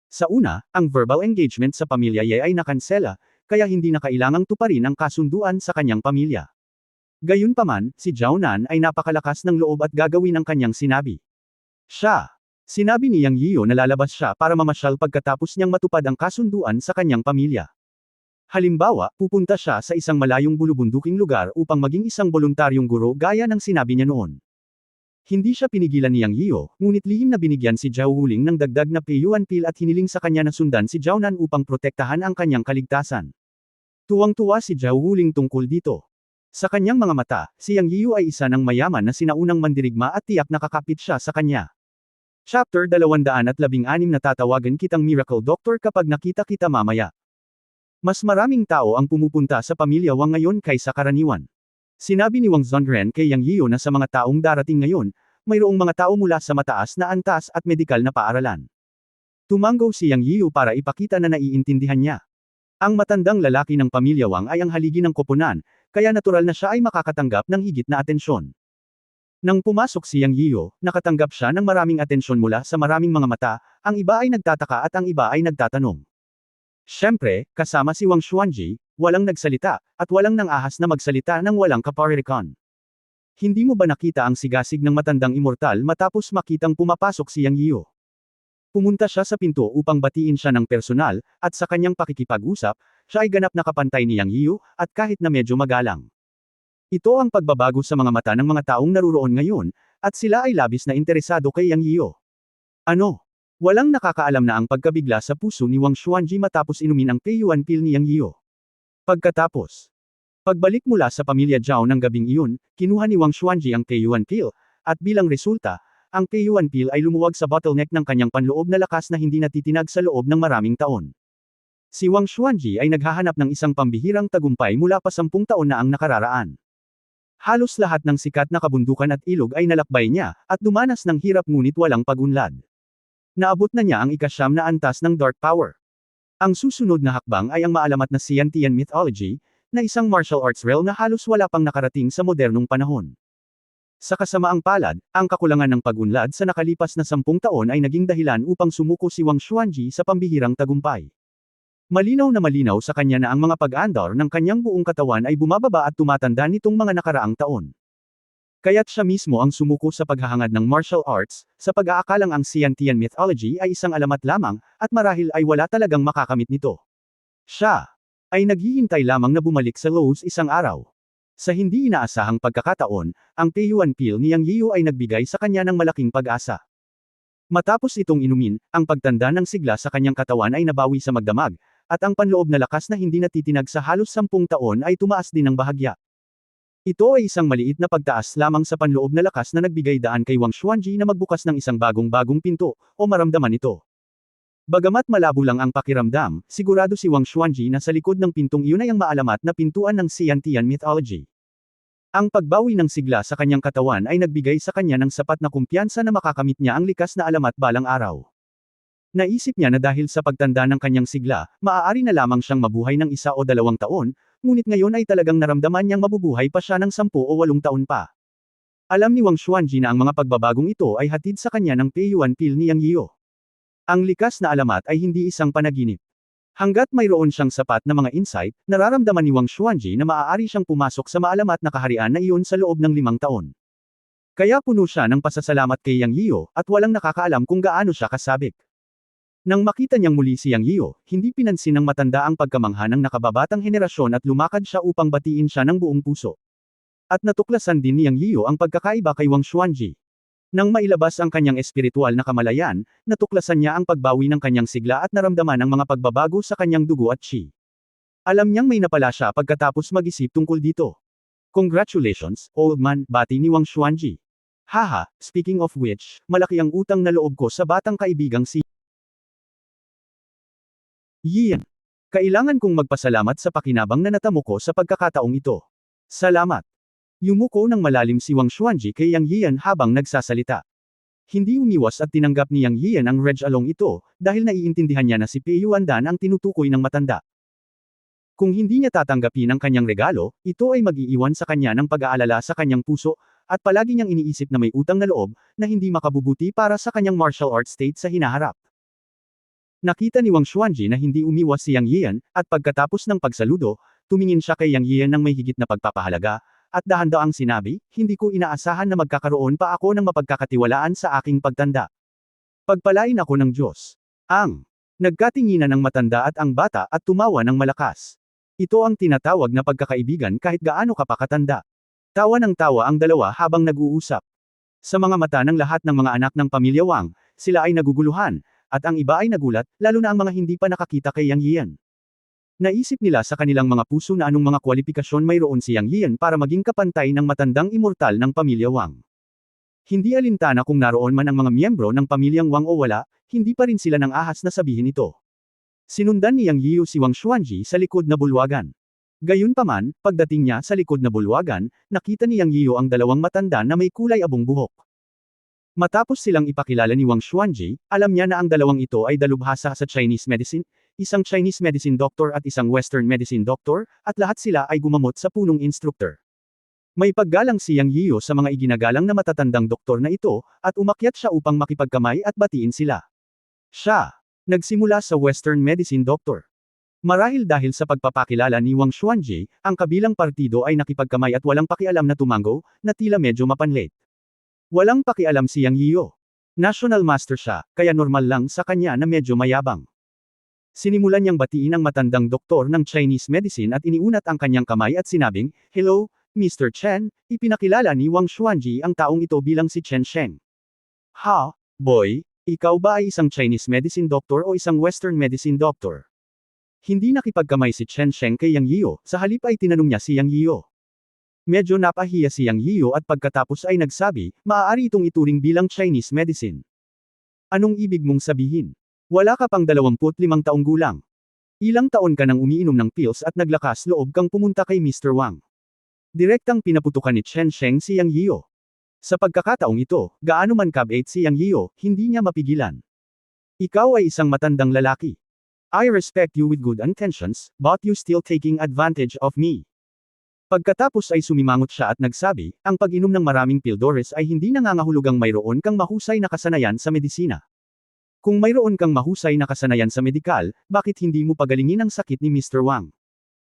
Sa una, ang verbal engagement sa pamilya Ye ay nakansela, kaya hindi na kailangang tuparin ang kasunduan sa kanyang pamilya. Gayunpaman, si Zhao Nan ay napakalakas ng loob at gagawin ang kanyang sinabi. Sinabi ni Yang Yiu na lalabas siya para mamasyal pagkatapos niyang matupad ang kasunduan sa kanyang pamilya. Halimbawa, pupunta siya sa isang malayong bulubunduking lugar upang maging isang voluntaryong guro gaya ng sinabi niya noon. Hindi siya pinigilan ni Yang Yiu, ngunit lihim na binigyan si Zhao Wuling ng dagdag na Peiyuan Pill at hiniling sa kanya na sundan si Zhao Nan upang protektahan ang kanyang kaligtasan. Tuwang-tuwa si Zhao Wuling tungkol dito. Sa kanyang mga mata, si Yang Yiu ay isa ng mayaman na sinaunang mandirigma at tiyak nakakapit siya sa kanya. Chapter 216 Natatawagan kitang Miracle Doctor kapag nakita kita mamaya. Mas maraming tao ang pumupunta sa pamilya Wang ngayon kaysa karaniwan. Sinabi ni Wang Zongren kay Yang Yiu na sa mga taong darating ngayon, mayroong mga tao mula sa mataas na antas at medikal na paaralan. Tumango si Yang Yiu para ipakita na naiintindihan niya. Ang matandang lalaki ng pamilya Wang ay ang haligi ng koponan, kaya natural na siya ay makakatanggap ng higit na atensyon. Nang pumasok si Yang Yiyo, nakatanggap siya ng maraming atensyon mula sa maraming mga mata, ang iba ay nagtataka at ang iba ay nagtatanong. Siyempre, kasama si Wang Xuanji, walang nagsalita, at walang nang-ahas na magsalita ng walang kaparirikon. Hindi mo ba nakita ang sigasig ng matandang immortal matapos makitang pumapasok si Yang Yiyo? Pumunta siya sa pinto upang batiin siya ng personal, at sa kanyang pakikipag-usap, siya ay ganap na kapantay ni Yang Yiyo, at kahit na medyo magalang. Ito ang pagbabago sa mga mata ng mga taong naruroon ngayon, at sila ay labis na interesado kay Yang Yiyo. Ano? Walang nakakaalam na ang pagkabigla sa puso ni Wang Xuanji matapos inumin ang Peiyuan pill ni Yang Yiyo. Pagkatapos, pagbalik mula sa pamilya Zhao ng gabing iyon, kinuha ni Wang Xuanji ang Peiyuan pill, at bilang resulta, ang Peiyuan pill ay lumuwag sa bottleneck ng kanyang panloob na lakas na hindi natitinag sa loob ng maraming taon. Si Wang Xuanji ay naghahanap ng isang pambihirang tagumpay mula pa 10 taon na ang nakararaan. Halos lahat ng sikat na kabundukan at ilog ay nalakbay niya, at dumanas ng hirap ngunit walang pag-unlad. Naabot na niya ang ika-9 na antas ng Dark Power. Ang susunod na hakbang ay ang maalamat na Xiantian Mythology, na isang martial arts realm na halos wala pang nakarating sa modernong panahon. Sa kasamaang palad, ang kakulangan ng pag-unlad sa nakalipas na 10 taon ay naging dahilan upang sumuko si Wang Xuanji sa pambihirang tagumpay. Malinaw na malinaw sa kanya na ang mga pag-andar ng kanyang buong katawan ay bumababa at tumatanda nitong mga nakaraang taon. Kaya't siya mismo ang sumuko sa paghahangad ng martial arts, sa pag-aakalang ang Xiantian Mythology ay isang alamat lamang, at marahil ay wala talagang makakamit nito. Siya ay naghihintay lamang na bumalik sa Lowe's isang araw. Sa hindi inaasahang pagkakataon, ang Peiyuan pill ni Yang Yiyo ay nagbigay sa kanya ng malaking pag-asa. Matapos itong inumin, ang pagtanda ng sigla sa kanyang katawan ay nabawi sa magdamag, at ang panloob na lakas na hindi natitinag sa halos 10 taon ay tumaas din ng bahagya. Ito ay isang maliit na pagtaas lamang sa panloob na lakas na nagbigay daan kay Wang Xuanji na magbukas ng isang bagong pinto, o maramdaman ito. Bagamat malabo lang ang pakiramdam, sigurado si Wang Xuanji na sa likod ng pintong iyon ay ang maalamat na pintuan ng Xiantian Mythology. Ang pagbawi ng sigla sa kanyang katawan ay nagbigay sa kanya ng sapat na kumpiyansa na makakamit niya ang likas na alamat balang araw. Naisip niya na dahil sa pagtanda ng kanyang sigla, maaari na lamang siyang mabuhay ng 1 o 2 taon, ngunit ngayon ay talagang naramdaman niyang mabubuhay pa siya ng 10 o 8 taon pa. Alam ni Wang Xuanji na ang mga pagbabagong ito ay hatid sa kanya ng Peiyuan pill ni Yang Yiyo. Ang likas na alamat ay hindi isang panaginip. Hanggat mayroon siyang sapat na mga insight, nararamdaman ni Wang Xuanji na maaari siyang pumasok sa maalamat na kaharian na iyon sa loob ng 5 taon. Kaya puno siya ng pasasalamat kay Yang Yiyo, at walang nakakaalam kung gaano siya kasabik. Nang makita niyang muli si Yang Yiyo, hindi pinansin ng matanda ang pagkamangha ng nakababatang henerasyon at lumakad siya upang batiin siya ng buong puso. At natuklasan din ni Yang Yiyo ang pagkakaiba kay Wang Xuanji. Nang mailabas ang kanyang espiritual na kamalayan, natuklasan niya ang pagbawi ng kanyang sigla at naramdaman ang mga pagbabago sa kanyang dugo at chi. Alam niyang may napala siya pagkatapos mag-isip tungkol dito. Congratulations, old man, bati ni Wang Xuanji. Haha, speaking of which, malaki ang utang na loob ko sa batang kaibigang si Yian. Kailangan kong magpasalamat sa pakinabang na natamo ko sa pagkakataong ito. Salamat. Yumuko ng malalim si Wang Xuanji kay Yang Yian habang nagsasalita. Hindi umiwas at tinanggap ni Yang Yian ang reg-along ito, dahil naiintindihan niya na si Peiyuan Dan ang tinutukoy ng matanda. Kung hindi niya tatanggapin ang kanyang regalo, ito ay mag-iiwan sa kanya ng pag-aalala sa kanyang puso, at palagi niyang iniisip na may utang na loob, na hindi makabubuti para sa kanyang martial arts state sa hinaharap. Nakita ni Wang Xuanji na hindi umiwas si Yang Yian, at pagkatapos ng pagsaludo, tumingin siya kay Yang Yian ng may higit na pagpapahalaga, at dahan-daang sinabi, hindi ko inaasahan na magkakaroon pa ako ng mapagkakatiwalaan sa aking pagtanda. Pagpalain ako ng Diyos. Nagkatinginan ng matanda at ang bata at tumawa ng malakas. Ito ang tinatawag na pagkakaibigan kahit gaano ka pa katanda. Tawa ng tawa ang dalawa habang nag-uusap. Sa mga mata ng lahat ng mga anak ng pamilya Wang, sila ay naguguluhan, at ang iba ay nagulat, lalo na ang mga hindi pa nakakita kay Yang Yian. Naisip nila sa kanilang mga puso na anong mga kwalifikasyon mayroon si Yang Yian para maging kapantay ng matandang immortal ng pamilya Wang. Hindi alintana kung naroon man ang mga miyembro ng pamilyang Wang o wala, hindi pa rin sila nang ahas na sabihin ito. Sinundan ni Yang Yiyo si Wang Xuanji sa likod na bulwagan. Gayunpaman, pagdating niya sa likod na bulwagan, nakita ni Yang Yiyo ang dalawang matanda na may kulay abong buhok. Matapos silang ipakilala ni Wang Xuanji, alam niya na ang dalawang ito ay dalubhasa sa Chinese medicine, isang Chinese medicine doctor at isang Western medicine doctor, at lahat sila ay gumamot sa punong instructor. May paggalang si Yang Yiyo sa mga iginagalang na matatandang doktor na ito, at umakyat siya upang makipagkamay at batiin sila. Siya, nagsimula sa Western Medicine Doctor. Marahil dahil sa pagpapakilala ni Wang Xuanji, ang kabilang partido ay nakipagkamay at walang pakialam na tumango, na tila medyo mapanlit. Walang pakialam si Yang Yiyo. National Master siya, kaya normal lang sa kanya na medyo mayabang. Sinimulan niyang batiin ang matandang doktor ng Chinese medicine at iniunat ang kanyang kamay at sinabing, "Hello, Mr. Chen," ipinakilala ni Wang Xuanji ang taong ito bilang si Chen Sheng. "Ha, boy, ikaw ba ay isang Chinese medicine doctor o isang Western medicine doctor?" Hindi nakipagkamay si Chen Sheng kay Yang Yiyo, sa halip ay tinanong niya si Yang Yiyo. Medyo napahiya si Yang Yiyo at pagkatapos ay nagsabi, "Maaari itong ituring bilang Chinese medicine." "Anong ibig mong sabihin? Wala ka pang 25 taong gulang. Ilang taon ka nang umiinom ng pills at naglakas loob kang pumunta kay Mr. Wang." Direktang pinaputukan ni Chen Sheng si Yang Yiyo. Sa pagkakataong ito, gaano man kabait si Yang Yiyo, hindi niya mapigilan. "Ikaw ay isang matandang lalaki. I respect you with good intentions, but you still taking advantage of me." Pagkatapos ay sumimangot siya at nagsabi, "Ang pag-inom ng maraming pildores ay hindi nangangahulugang mayroon kang mahusay na kasanayan sa medisina. Kung mayroon kang mahusay na kasanayan sa medikal, bakit hindi mo pagalingin ang sakit ni Mr. Wang?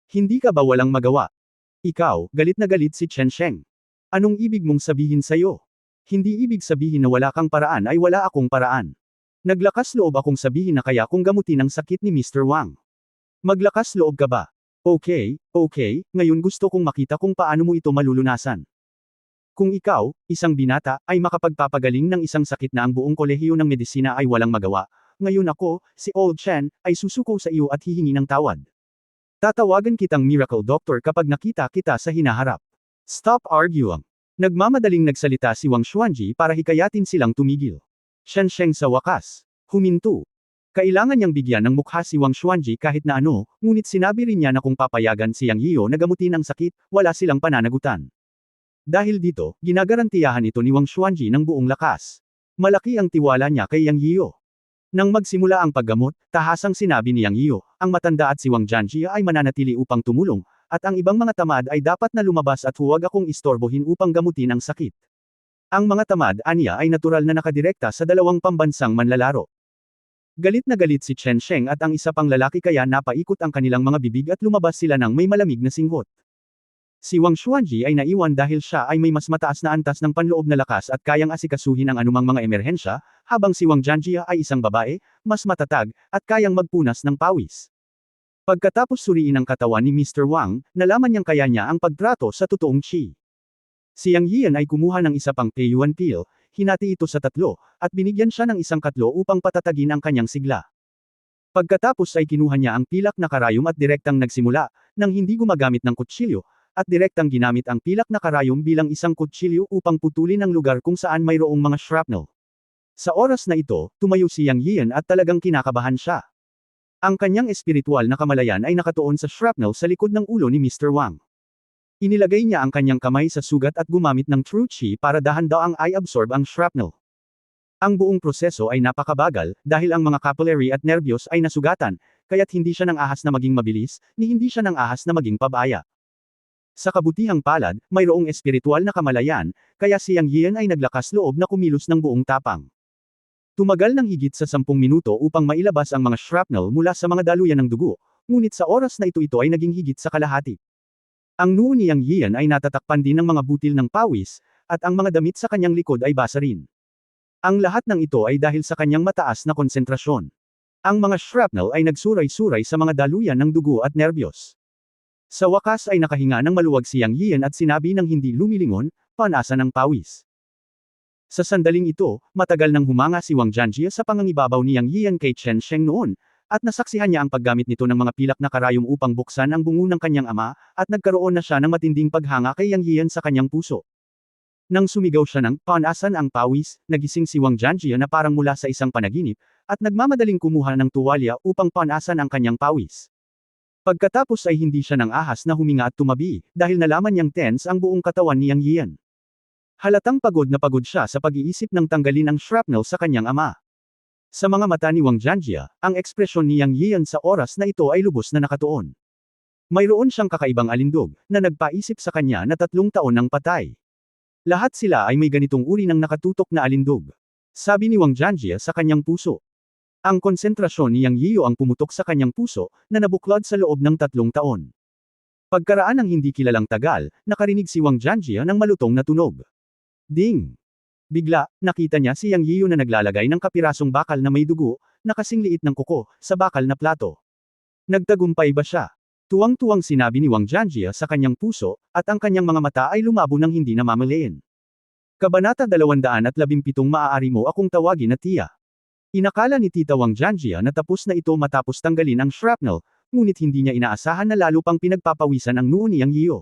Hindi ka ba walang magawa?" "Ikaw," galit na galit si Chen Sheng. "Anong ibig mong sabihin sa'yo? Hindi ibig sabihin na wala kang paraan ay wala akong paraan. Naglakas loob akong sabihin na kaya kung gamutin ang sakit ni Mr. Wang. Maglakas loob ka ba? Okay, ngayon gusto kong makita kung paano mo ito malulunasan. Kung ikaw, isang binata, ay makapagpapagaling ng isang sakit na ang buong kolehiyo ng medisina ay walang magawa, ngayon ako, si Old Chen, ay susuko sa iyo at hihingi ng tawad. Tatawagan kitang miracle doctor kapag nakita kita sa hinaharap. Stop arguing." Nagmamadaling nagsalita si Wang Xuanji para hikayatin silang tumigil. Chen Sheng sa wakas, huminto. Kailangan niyang bigyan ng mukha si Wang Xuanji kahit na ano, ngunit sinabi rin niya na kung papayagan si Yang Yiyo na gamutin ang sakit, wala silang pananagutan. Dahil dito, ginagarantiyahan ito ni Wang Xuanji ng buong lakas. Malaki ang tiwala niya kay Yang Yiyo. Nang magsimula ang paggamot, tahasang sinabi ni Yang Yiyo, ang matanda at si Wang Jianjia ay mananatili upang tumulong, at ang ibang mga tamad ay dapat na lumabas at huwag akong istorbohin upang gamutin ang sakit. Ang mga tamad, aniya ay natural na nakadirekta sa dalawang pambansang manlalaro. Galit na galit si Chen Sheng at ang isa pang lalaki kaya napaikot ang kanilang mga bibig at lumabas sila ng may malamig na singhot. Si Wang Xuanji ay naiwan dahil siya ay may mas mataas na antas ng panloob na lakas at kayang asikasuhin ang anumang mga emerhensya, habang si Wang Jianjia ay isang babae, mas matatag, at kayang magpunas ng pawis. Pagkatapos suriin ang katawan ni Mr. Wang, nalaman niyang kaya niya ang pagtrato sa totoong chi. Si Yang Yiyan ay kumuha ng isa pang P1 pill, hinati ito sa 3, at binigyan siya ng isang katlo upang patatagin ang kanyang sigla. Pagkatapos ay kinuha niya ang pilak na karayom at direktang nagsimula, nang hindi gumagamit ng kutsilyo, at direktang ginamit ang pilak na karayom bilang isang kutsilyo upang putulin ang lugar kung saan mayroong mga shrapnel. Sa oras na ito, tumayo si Yang Yiyan at talagang kinakabahan siya. Ang kanyang espiritual na kamalayan ay nakatuon sa shrapnel sa likod ng ulo ni Mr. Wang. Inilagay niya ang kanyang kamay sa sugat at gumamit ng True Chi para dahan-daang i-absorb ang shrapnel. Ang buong proseso ay napakabagal, dahil ang mga capillary at nervyos ay nasugatan, kaya't hindi siya nang ahas na maging mabilis, ni hindi siya nang ahas na maging pabaya. Sa kabutihang palad, mayroong espiritual na kamalayan, kaya si Yang Yiyan ay naglakas loob na kumilos ng buong tapang. Tumagal ng higit sa 10 minuto upang mailabas ang mga shrapnel mula sa mga daluyan ng dugo, ngunit sa oras na ito ay naging higit sa kalahati. Ang noo ni Yang Yiyan ay natatakpan din ng mga butil ng pawis, at ang mga damit sa kanyang likod ay basa rin. Ang lahat ng ito ay dahil sa kanyang mataas na konsentrasyon. Ang mga shrapnel ay nagsuray-suray sa mga daluyan ng dugo at nerbiyos. Sa wakas ay nakahinga ng maluwag si Yang Yiyan at sinabi ng hindi lumilingon, "Panasa ng pawis." Sa sandaling ito, matagal nang humanga si Wang Jianjia sa pangangibabaw ni Yang Yiyan kay Chen Sheng noon, at nasaksihan niya ang paggamit nito ng mga pilak na karayom upang buksan ang bungo ng kanyang ama, at nagkaroon na siya ng matinding paghanga kay Yang Yiyan sa kanyang puso. Nang sumigaw siya ng, "Panasan ang pawis," nagising si Wang Jianjia na parang mula sa isang panaginip, at nagmamadaling kumuha ng tuwalya upang panasan ang kanyang pawis. Pagkatapos ay hindi siya nang ahas na huminga at tumabi, dahil nalaman niyang tense ang buong katawan ni Yang Yiyan. Halatang pagod na pagod siya sa pag-iisip ng tanggalin ang shrapnel sa kanyang ama. Sa mga mata ni Wang Jianjia, ang ekspresyon ni Yang Yiyan sa oras na ito ay lubos na nakatuon. Mayroon siyang kakaibang alindog, na nagpaisip sa kanya na 3 taon nang patay. Lahat sila ay may ganitong uri ng nakatutok na alindog. Sabi ni Wang Jianjie sa kanyang puso. Ang konsentrasyon ni Yang Yiyo ang pumutok sa kanyang puso, na nabuklod sa loob ng 3 taon. Pagkaraan ng hindi kilalang tagal, nakarinig si Wang Jianjie ng malutong na tunog. Ding! Bigla, nakita niya si Yang Yiyo na naglalagay ng kapirasong bakal na may dugo, na kasing liit ng kuko, sa bakal na plato. Nagtagumpay ba siya? Tuwang-tuwang sinabi ni Wang Jianjie sa kanyang puso, at ang kanyang mga mata ay lumabo ng hindi namamalayan. Kabanata 217 Maaari mo akong tawagin na tiya. Inakala ni Tita Wang Jianjie na tapos na ito matapos tanggalin ang shrapnel, ngunit hindi niya inaasahan na lalo pang pinagpapawisan ang noo ni Yang Yiyo.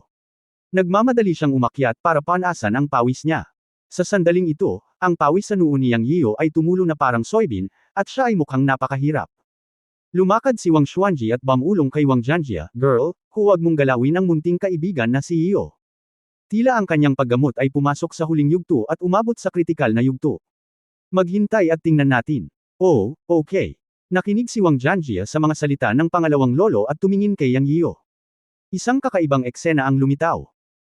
Nagmamadali siyang umakyat para panasan ang pawis niya. Sa sandaling ito, ang pawis sa noo ni Yang Yiyo ay tumulo na parang soybean, at siya ay mukhang napakahirap. Lumakad si Wang Xuanji at bumulong kay Wang Jianjie, "Girl, huwag mong galawin ang munting kaibigan na si Yiyo." Tila ang kanyang paggamot ay pumasok sa huling yugto at umabot sa kritikal na yugto. Maghintay at tingnan natin. Oh, okay. Nakinig si Wang Jianjie sa mga salita ng pangalawang lolo at tumingin kay Yang Yiyo. Isang kakaibang eksena ang lumitaw.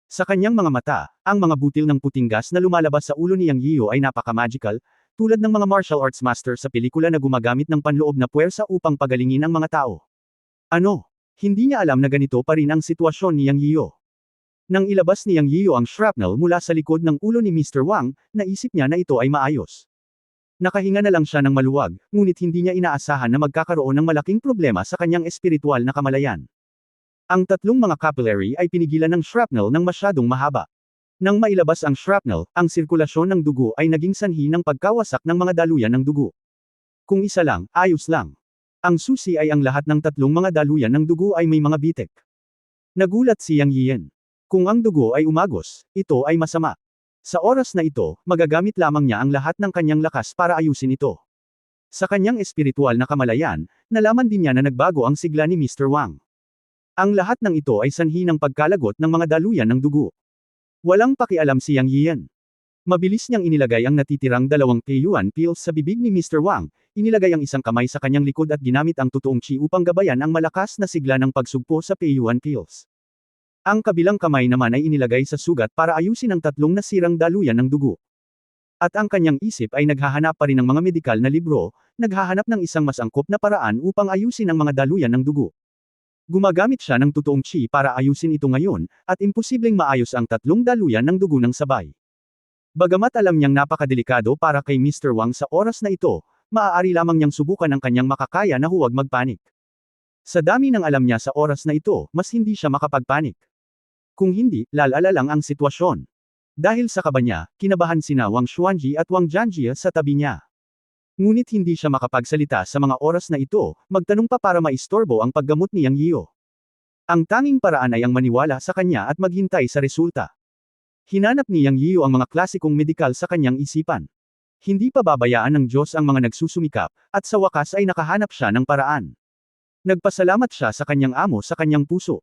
Sa kanyang mga mata, ang mga butil ng puting gas na lumalabas sa ulo ni Yang Yiyo ay napaka-magical, tulad ng mga martial arts master sa pelikula na gumagamit ng panloob na puwersa upang pagalingin ang mga tao. Ano? Hindi niya alam na ganito pa rin ang sitwasyon ni Yang Yiyo. Nang ilabas ni Yang Yiyo ang shrapnel mula sa likod ng ulo ni Mr. Wang, naisip niya na ito ay maayos. Nakahinga na lang siya ng maluwag, ngunit hindi niya inaasahan na magkakaroon ng malaking problema sa kanyang espiritual na kamalayan. Ang 3 mga capillary ay pinigilan ng shrapnel ng masyadong mahaba. Nang mailabas ang shrapnel, ang sirkulasyon ng dugo ay naging sanhi ng pagkawasak ng mga daluyan ng dugo. Kung isa lang, ayos lang. Ang susi ay ang lahat ng 3 mga daluyan ng dugo ay may mga bitek. Nagulat si Yang Yiyan. Kung ang dugo ay umagos, ito ay masama. Sa oras na ito, magagamit lamang niya ang lahat ng kanyang lakas para ayusin ito. Sa kanyang espiritual na kamalayan, nalaman din niya na nagbago ang sigla ni Mr. Wang. Ang lahat ng ito ay sanhi ng pagkalagot ng mga daluyan ng dugo. Walang pakialam si Yang Yiyan. Mabilis niyang inilagay ang natitirang 2 Peyuan pills sa bibig ni Mr. Wang, inilagay ang isang kamay sa kanyang likod at ginamit ang totoong chi upang gabayan ang malakas na sigla ng pagsugpo sa Peyuan pills. Ang kabilang kamay naman ay inilagay sa sugat para ayusin ang 3 nasirang daluyan ng dugo. At ang kanyang isip ay naghahanap pa rin ng mga medikal na libro, naghahanap ng isang mas angkop na paraan upang ayusin ang mga daluyan ng dugo. Gumagamit siya ng totoong chi para ayusin ito ngayon, at imposibleng maayos ang 3 daluyan ng dugo ng sabay. Bagamat alam niyang napakadelikado para kay Mr. Wang sa oras na ito, maaari lamang niyang subukan ang kanyang makakaya na huwag magpanik. Sa dami ng alam niya sa oras na ito, mas hindi siya makapagpanik. Kung hindi, lalala lang ang sitwasyon. Dahil sa kaba niya, kinabahan sina Wang Xuanji at Wang Jianjie sa tabi niya. Ngunit hindi siya makapagsalita sa mga oras na ito, magtanong pa para maistorbo ang paggamot ni Yang Yiyo. Ang tanging paraan ay ang maniwala sa kanya at maghintay sa resulta. Hinanap ni Yang Yiyo ang mga klasikong medikal sa kanyang isipan. Hindi pa babayaan ng Diyos ang mga nagsusumikap, at sa wakas ay nakahanap siya ng paraan. Nagpasalamat siya sa kanyang amo sa kanyang puso.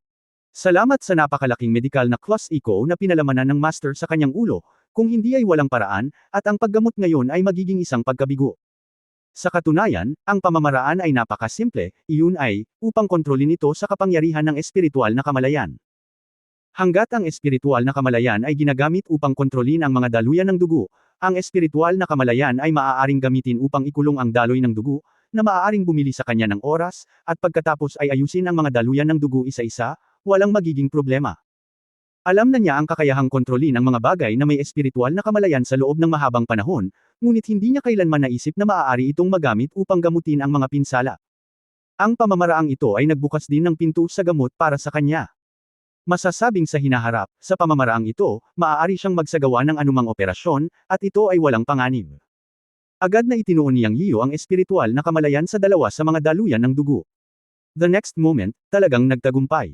Salamat sa napakalaking medikal na class eco na pinalamanan ng master sa kanyang ulo, kung hindi ay walang paraan, at ang paggamot ngayon ay magiging isang pagkabigo. Sa katunayan, ang pamamaraan ay napakasimple, iyon ay, upang kontrolin ito sa kapangyarihan ng espiritual na kamalayan. Hanggat ang espiritual na kamalayan ay ginagamit upang kontrolin ang mga daluyan ng dugo, ang espiritual na kamalayan ay maaaring gamitin upang ikulong ang daloy ng dugo, na maaaring bumili sa kanya ng oras, at pagkatapos ay ayusin ang mga daluyan ng dugo isa-isa, walang magiging problema. Alam na niya ang kakayahang kontrolin ang mga bagay na may espiritual na kamalayan sa loob ng mahabang panahon, ngunit hindi niya kailanman naisip na maaari itong magamit upang gamutin ang mga pinsala. Ang pamamaraang ito ay nagbukas din ng pinto sa gamot para sa kanya. Masasabing sa hinaharap, sa pamamaraang ito, maaari siyang magsagawa ng anumang operasyon, at ito ay walang panganib. Agad na itinuon ni Yang Yiyo ang espiritual na kamalayan sa 2 sa mga daluyan ng dugo. The next moment, talagang nagtagumpay.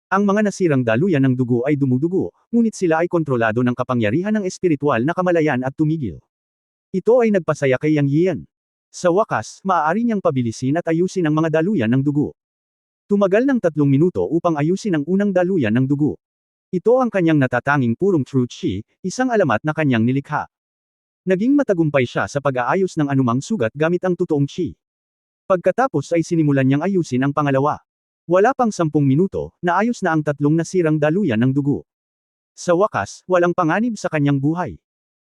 Ang mga nasirang daluyan ng dugo ay dumudugo, ngunit sila ay kontrolado ng kapangyarihan ng espiritual na kamalayan at tumigil. Ito ay nagpasaya kay Yang Yiyan. Sa wakas, maaari niyang pabilisin at ayusin ang mga daluyan ng dugo. Tumagal ng 3 minuto upang ayusin ang unang daluyan ng dugo. Ito ang kanyang natatanging purong true chi, isang alamat na kanyang nilikha. Naging matagumpay siya sa pag-aayos ng anumang sugat gamit ang totoong chi. Pagkatapos ay sinimulan niyang ayusin ang pangalawa. Wala pang 10 minuto, naayos na ang tatlong nasirang daluyan ng dugo. Sa wakas, walang panganib sa kanyang buhay.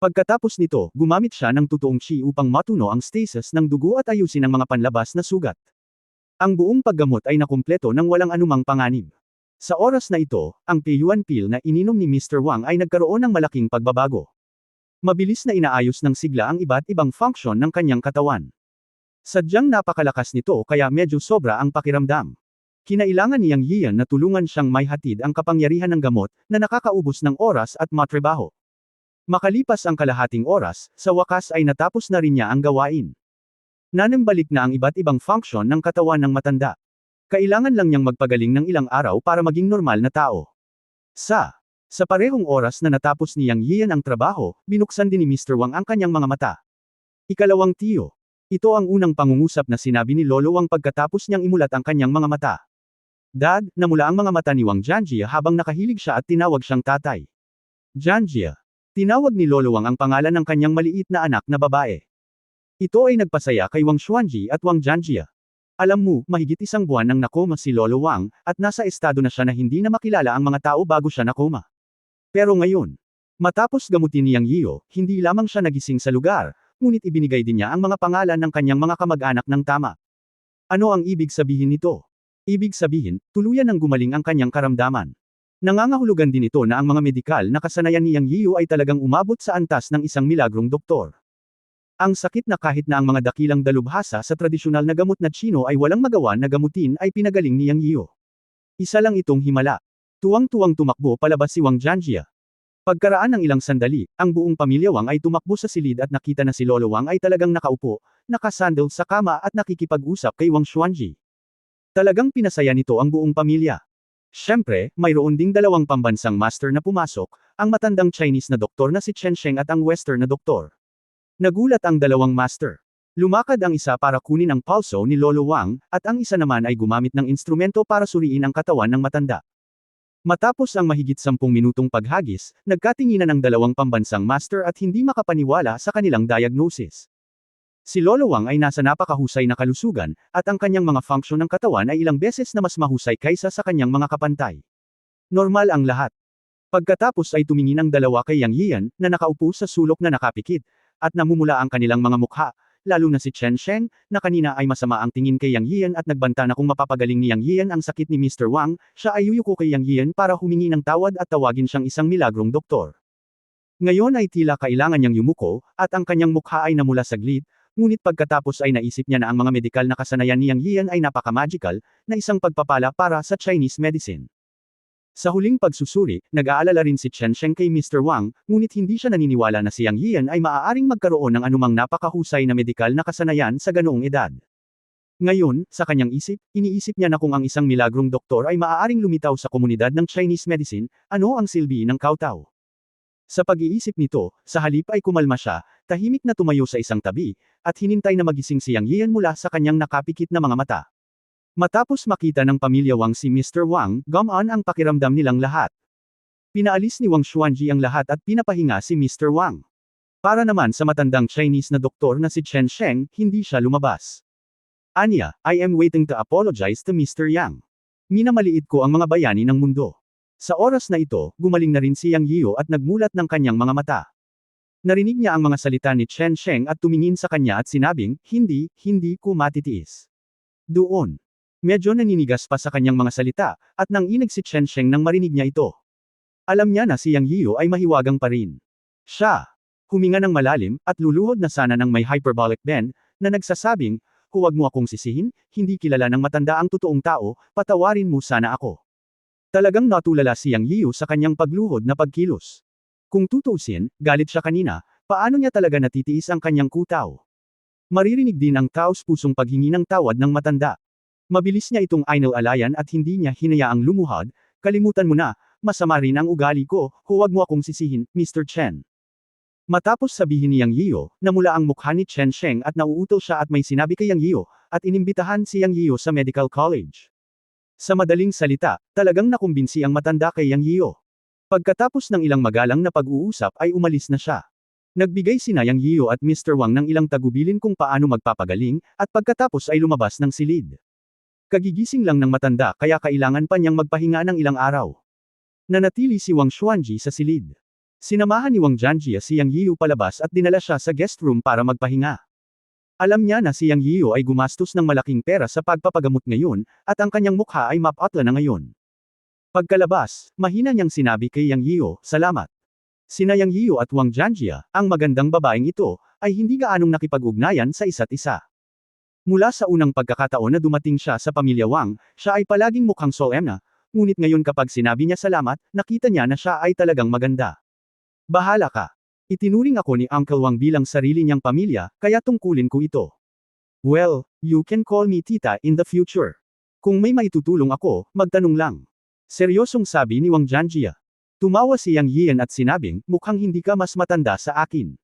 Pagkatapos nito, gumamit siya ng totoong chi upang matuno ang stasis ng dugo at ayusin ang mga panlabas na sugat. Ang buong paggamot ay nakumpleto nang walang anumang panganib. Sa oras na ito, ang Peyuan pill na ininom ni Mr. Wang ay nagkaroon ng malaking pagbabago. Mabilis na inaayos ng sigla ang iba't ibang function ng kanyang katawan. Sadyang napakalakas nito kaya medyo sobra ang pakiramdam. Kinailangan niyang Yian na tulungan siyang may hatid ang kapangyarihan ng gamot na nakakaubos ng oras at matrabaho. Makalipas ang kalahating oras, sa wakas ay natapos na rin niya ang gawain. Nanambalik na ang iba't ibang function ng katawan ng matanda. Kailangan lang niyang magpagaling ng ilang araw para maging normal na tao. Sa parehong oras na natapos niyang Yian ang trabaho, binuksan din ni Mr. Wang ang kanyang mga mata. Ikalawang tiyo. Ito ang unang pangungusap na sinabi ni Lolo Wang pagkatapos niyang imulat ang kanyang mga mata. Dad, namula ang mga mata ni Wang Jianjia habang nakahilig siya at tinawag siyang tatay. Jianjia. Tinawag ni Lolo Wang ang pangalan ng kanyang maliit na anak na babae. Ito ay nagpasaya kay Wang Xuanji at Wang Jianjia. Alam mo, mahigit 1 buwan nang nakoma si Lolo Wang, at nasa estado na siya na hindi na makilala ang mga tao bago siya nakoma. Pero ngayon, matapos gamutin ni Yang Yiyo, hindi lamang siya nagising sa lugar, ngunit ibinigay din niya ang mga pangalan ng kanyang mga kamag-anak ng tama. Ano ang ibig sabihin nito? Ibig sabihin, tuluyan ng gumaling ang kanyang karamdaman. Nangangahulugan din ito na ang mga medikal na kasanayan ni Yang Yiyo ay talagang umabot sa antas ng isang milagrong doktor. Ang sakit na kahit na ang mga dakilang dalubhasa sa tradisyonal na gamot na Tsino ay walang magawa na gamutin ay pinagaling ni Yang Yiyo. Isa lang itong himala. Tuwang-tuwang tumakbo palabas si Wang Jianjia. Pagkaraan ng ilang sandali, ang buong pamilya Wang ay tumakbo sa silid at nakita na si Lolo Wang ay talagang nakaupo, nakasandal sa kama at nakikipag-usap kay Wang Xuanji. Talagang pinasaya nito ang buong pamilya. Siyempre, mayroon ding 2 pambansang master na pumasok, ang matandang Chinese na doktor na si Chen Sheng at ang Western na doktor. Nagulat ang 2 master. Lumakad ang isa para kunin ang pulso ni Lolo Wang, at ang isa naman ay gumamit ng instrumento para suriin ang katawan ng matanda. Matapos ang mahigit 10 minutong paghagis, nagkatinginan ang 2 pambansang master at hindi makapaniwala sa kanilang diagnosis. Si Lolo Wang ay nasa napakahusay na kalusugan, at ang kanyang mga function ng katawan ay ilang beses na mas mahusay kaysa sa kanyang mga kapantay. Normal ang lahat. Pagkatapos ay tumingin ang 2 kay Yang Yian, na nakaupo sa sulok na nakapikit, at namumula ang kanilang mga mukha, lalo na si Chen Sheng, na kanina ay masama ang tingin kay Yang Yian at nagbanta na kung mapapagaling ni Yang Yian ang sakit ni Mr. Wang, siya ay yuyuko kay Yang Yian para humingi ng tawad at tawagin siyang isang milagrong doktor. Ngayon ay tila kailangan niyang yumuko, at ang kanyang mukha ay namula saglit, ngunit pagkatapos ay naisip niya na ang mga medikal na kasanayan ni Yang Yian ay napaka-magical, na isang pagpapala para sa Chinese medicine. Sa huling pagsusuri, nag-aalala rin si Chen Sheng kay Mr. Wang, ngunit hindi siya naniniwala na si Yang Yian ay maaaring magkaroon ng anumang napakahusay na medikal na kasanayan sa ganoong edad. Ngayon, sa kanyang isip, iniisip niya na kung ang isang milagrong doktor ay maaaring lumitaw sa komunidad ng Chinese medicine, ano ang silbi ng kowtow? Sa pag-iisip nito, sa halip ay kumalma siya, tahimik na tumayo sa isang tabi, at hinintay na magising si Yang Yian mula sa kanyang nakapikit na mga mata. Matapos makita ng pamilya Wang si Mr. Wang, gumaan ang pakiramdam nilang lahat. Pinaalis ni Wang Xuanji ang lahat at pinapahinga si Mr. Wang. Para naman sa matandang Chinese na doktor na si Chen Sheng, hindi siya lumabas. Anya, I am waiting to apologize to Mr. Yang. Minamaliit ko ang mga bayani ng mundo. Sa oras na ito, gumaling na rin si Yang Yiyo at nagmulat ng kanyang mga mata. Narinig niya ang mga salita ni Chen Sheng at tumingin sa kanya at sinabing, hindi ko matitiis. Doon. Medyo naninigas pa sa kanyang mga salita, at nanginig si Chen Sheng nang marinig niya ito. Alam niya na si Yang Yiyo ay mahiwagang pa rin. Siya, huminga ng malalim, at luluhod na sana ng may hyperbolic bend, na nagsasabing, huwag mo akong sisihin, hindi kilala ng matanda ang totoong tao, patawarin mo sana ako. Talagang natulala si Yang Yiyo sa kanyang pagluhod na pagkilos. Kung tutuusin, galit siya kanina, paano niya talaga natitiis ang kanyang kutaw? Maririnig din ang taos-pusong paghingi ng tawad ng matanda. Mabilis niya itong inalalayan at hindi niya hinayaang lumuhod, kalimutan mo na, masama rin ang ugali ko, huwag mo akong sisihin, Mr. Chen. Matapos sabihin ni Yang Yiyo, namula ang mukha ni Chen Sheng at nauutol siya at may sinabi kay Yang Yiyo, at inimbitahan si Yang Yiyo sa medical college. Sa madaling salita, talagang nakumbinsi ang matanda kay Yang Yiyo. Pagkatapos ng ilang magalang na pag-uusap ay umalis na siya. Nagbigay sina Yang Yiyo at Mr. Wang ng ilang tagubilin kung paano magpapagaling, at pagkatapos ay lumabas ng silid. Kagigising lang ng matanda kaya kailangan pa niyang magpahinga ng ilang araw. Nanatili si Wang Xuanji sa silid. Sinamahan ni Wang Jianjia si Yang Yiyu palabas at dinala siya sa guest room para magpahinga. Alam niya na si Yang Yiyu ay gumastos ng malaking pera sa pagpapagamot ngayon, at ang kanyang mukha ay mapatla na ngayon. Pagkalabas, mahina niyang sinabi kay Yang Yiyu, "Salamat." Sina Yang Yiyu at Wang Jianjia, ang magandang babaeng ito, ay hindi gaanong nakipag-ugnayan sa isa't isa. Mula sa unang pagkakataon na dumating siya sa pamilya Wang, siya ay palaging mukhang solemn na, ngunit ngayon kapag sinabi niya salamat, nakita niya na siya ay talagang maganda. Bahala ka. Itinuring ako ni Uncle Wang bilang sarili niyang pamilya, kaya tungkulin ko ito. Well, you can call me tita in the future. Kung may maitutulong ako, magtanong lang. Seryosong sabi ni Wang Jianjia. Tumawa si Yang Yian at sinabing, mukhang hindi ka mas matanda sa akin.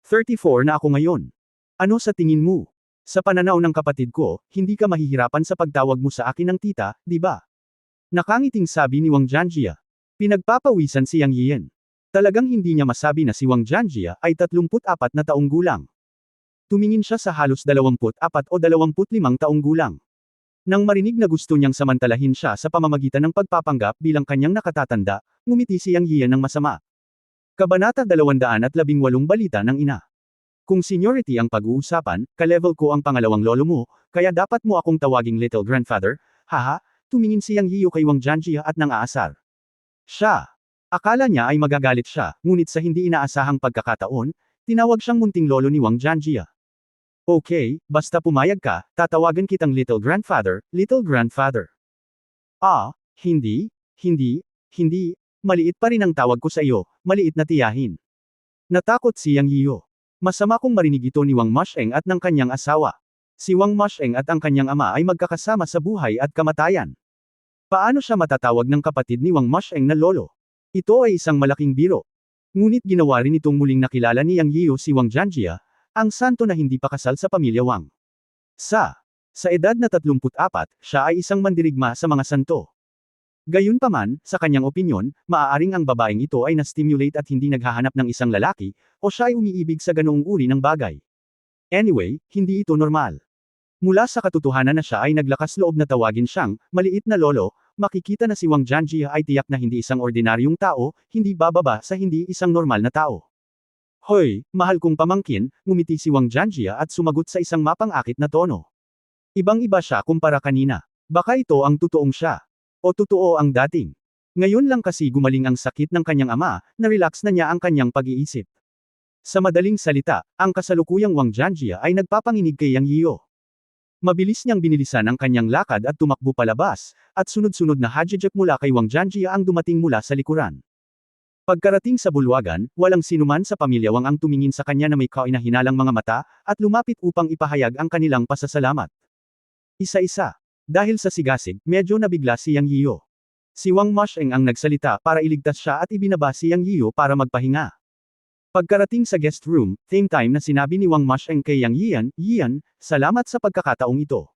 34 na ako ngayon. Ano sa tingin mo? Sa pananaw ng kapatid ko, hindi ka mahihirapan sa pagtawag mo sa akin ng tita, di ba? Nakangiting sabi ni Wang Jianjia. Pinagpapawisan si Yang Yian. Talagang hindi niya masabi na si Wang Jianjia ay 34 na taong gulang. Tumingin siya sa halos 24 o 25 taong gulang. Nang marinig na gusto niyang samantalahin siya sa pamamagitan ng pagpapanggap bilang kanyang nakatatanda, ngumiti si Yang Yian ng masama. Kabanata 218 Balita ng Ina. Kung seniority ang pag-uusapan, ka-level ko ang pangalawang lolo mo, kaya dapat mo akong tawaging little grandfather, haha, tumingin si Yang Yiyu kay Wang Jianjia at nang-aasar. Siya. Akala niya ay magagalit siya, ngunit sa hindi inaasahang pagkakataon, tinawag siyang munting lolo ni Wang Jianjia. Okay, basta pumayag ka, tatawagan kitang little grandfather, little grandfather. Ah, hindi, maliit pa rin ang tawag ko sa iyo, maliit na tiyahin. Natakot si Yang Yiyu. Masama kong marinig ito ni Wang Masheng at ng kanyang asawa. Si Wang Masheng at ang kanyang ama ay magkakasama sa buhay at kamatayan. Paano siya matatawag ng kapatid ni Wang Masheng na lolo? Ito ay isang malaking biro. Ngunit ginawa rin itong muling nakilala ni Yang Yiyu si Wang Jianjia, ang santo na hindi pa kasal sa pamilya Wang. Sa edad na 34, siya ay isang mandirigma sa mga santo. Gayunpaman, sa kanyang opinyon, maaaring ang babaeng ito ay na-stimulate at hindi naghahanap ng isang lalaki, o siya ay umiibig sa ganoong uri ng bagay. Anyway, hindi ito normal. Mula sa katotohanan na siya ay naglakas loob na tawagin siyang, maliit na lolo, makikita na si Wang Jianjia ay tiyak na hindi isang ordinaryong tao, hindi bababa sa hindi isang normal na tao. Hoy, mahal kong pamangkin, ngumiti si Wang Jianjia at sumagot sa isang mapang-akit na tono. Ibang-iba siya kumpara kanina. Baka ito ang totoong siya. O totoo ang dating. Ngayon lang kasi gumaling ang sakit ng kanyang ama, na-relax na niya ang kanyang pag-iisip. Sa madaling salita, ang kasalukuyang Wang Jianjia ay nagpapanginig kay Yang Yiyu. Mabilis niyang binilisan ang kanyang lakad at tumakbo palabas, at sunod-sunod na hajajak mula kay Wang Jianjia ang dumating mula sa likuran. Pagkarating sa bulwagan, walang sinuman sa pamilya Wang ang tumingin sa kanya na may kainahinalang mga mata, at lumapit upang ipahayag ang kanilang pasasalamat. Isa-isa. Dahil sa sigasig, medyo nabigla si Yang Yiyu. Si Wang Masheng ang nagsalita para iligtas siya at ibinaba si Yang Yiyu para magpahinga. Pagkarating sa guest room, same time na sinabi ni Wang Masheng kay Yang Yian, "Yian, salamat sa pagkakataong ito."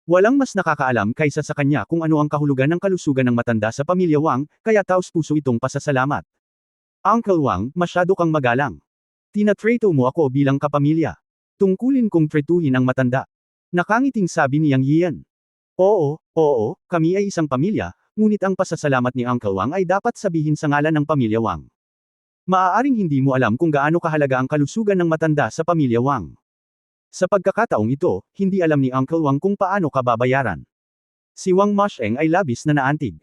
Walang mas nakakaalam kaysa sa kanya kung ano ang kahulugan ng kalusugan ng matanda sa pamilya Wang, kaya taos-puso itong pasasalamat. Uncle Wang, masyado kang magalang. Tinatrato mo ako bilang kapamilya. Tungkulin kong tretuhin ang matanda. Nakangiting sabi ni Yang Yian. Oo, kami ay isang pamilya, ngunit ang pasasalamat ni Uncle Wang ay dapat sabihin sa ngalan ng pamilya Wang. Maaaring hindi mo alam kung gaano kahalaga ang kalusugan ng matanda sa pamilya Wang. Sa pagkakataong ito, hindi alam ni Uncle Wang kung paano ka babayaran. Si Wang Masheng ay labis na naantig.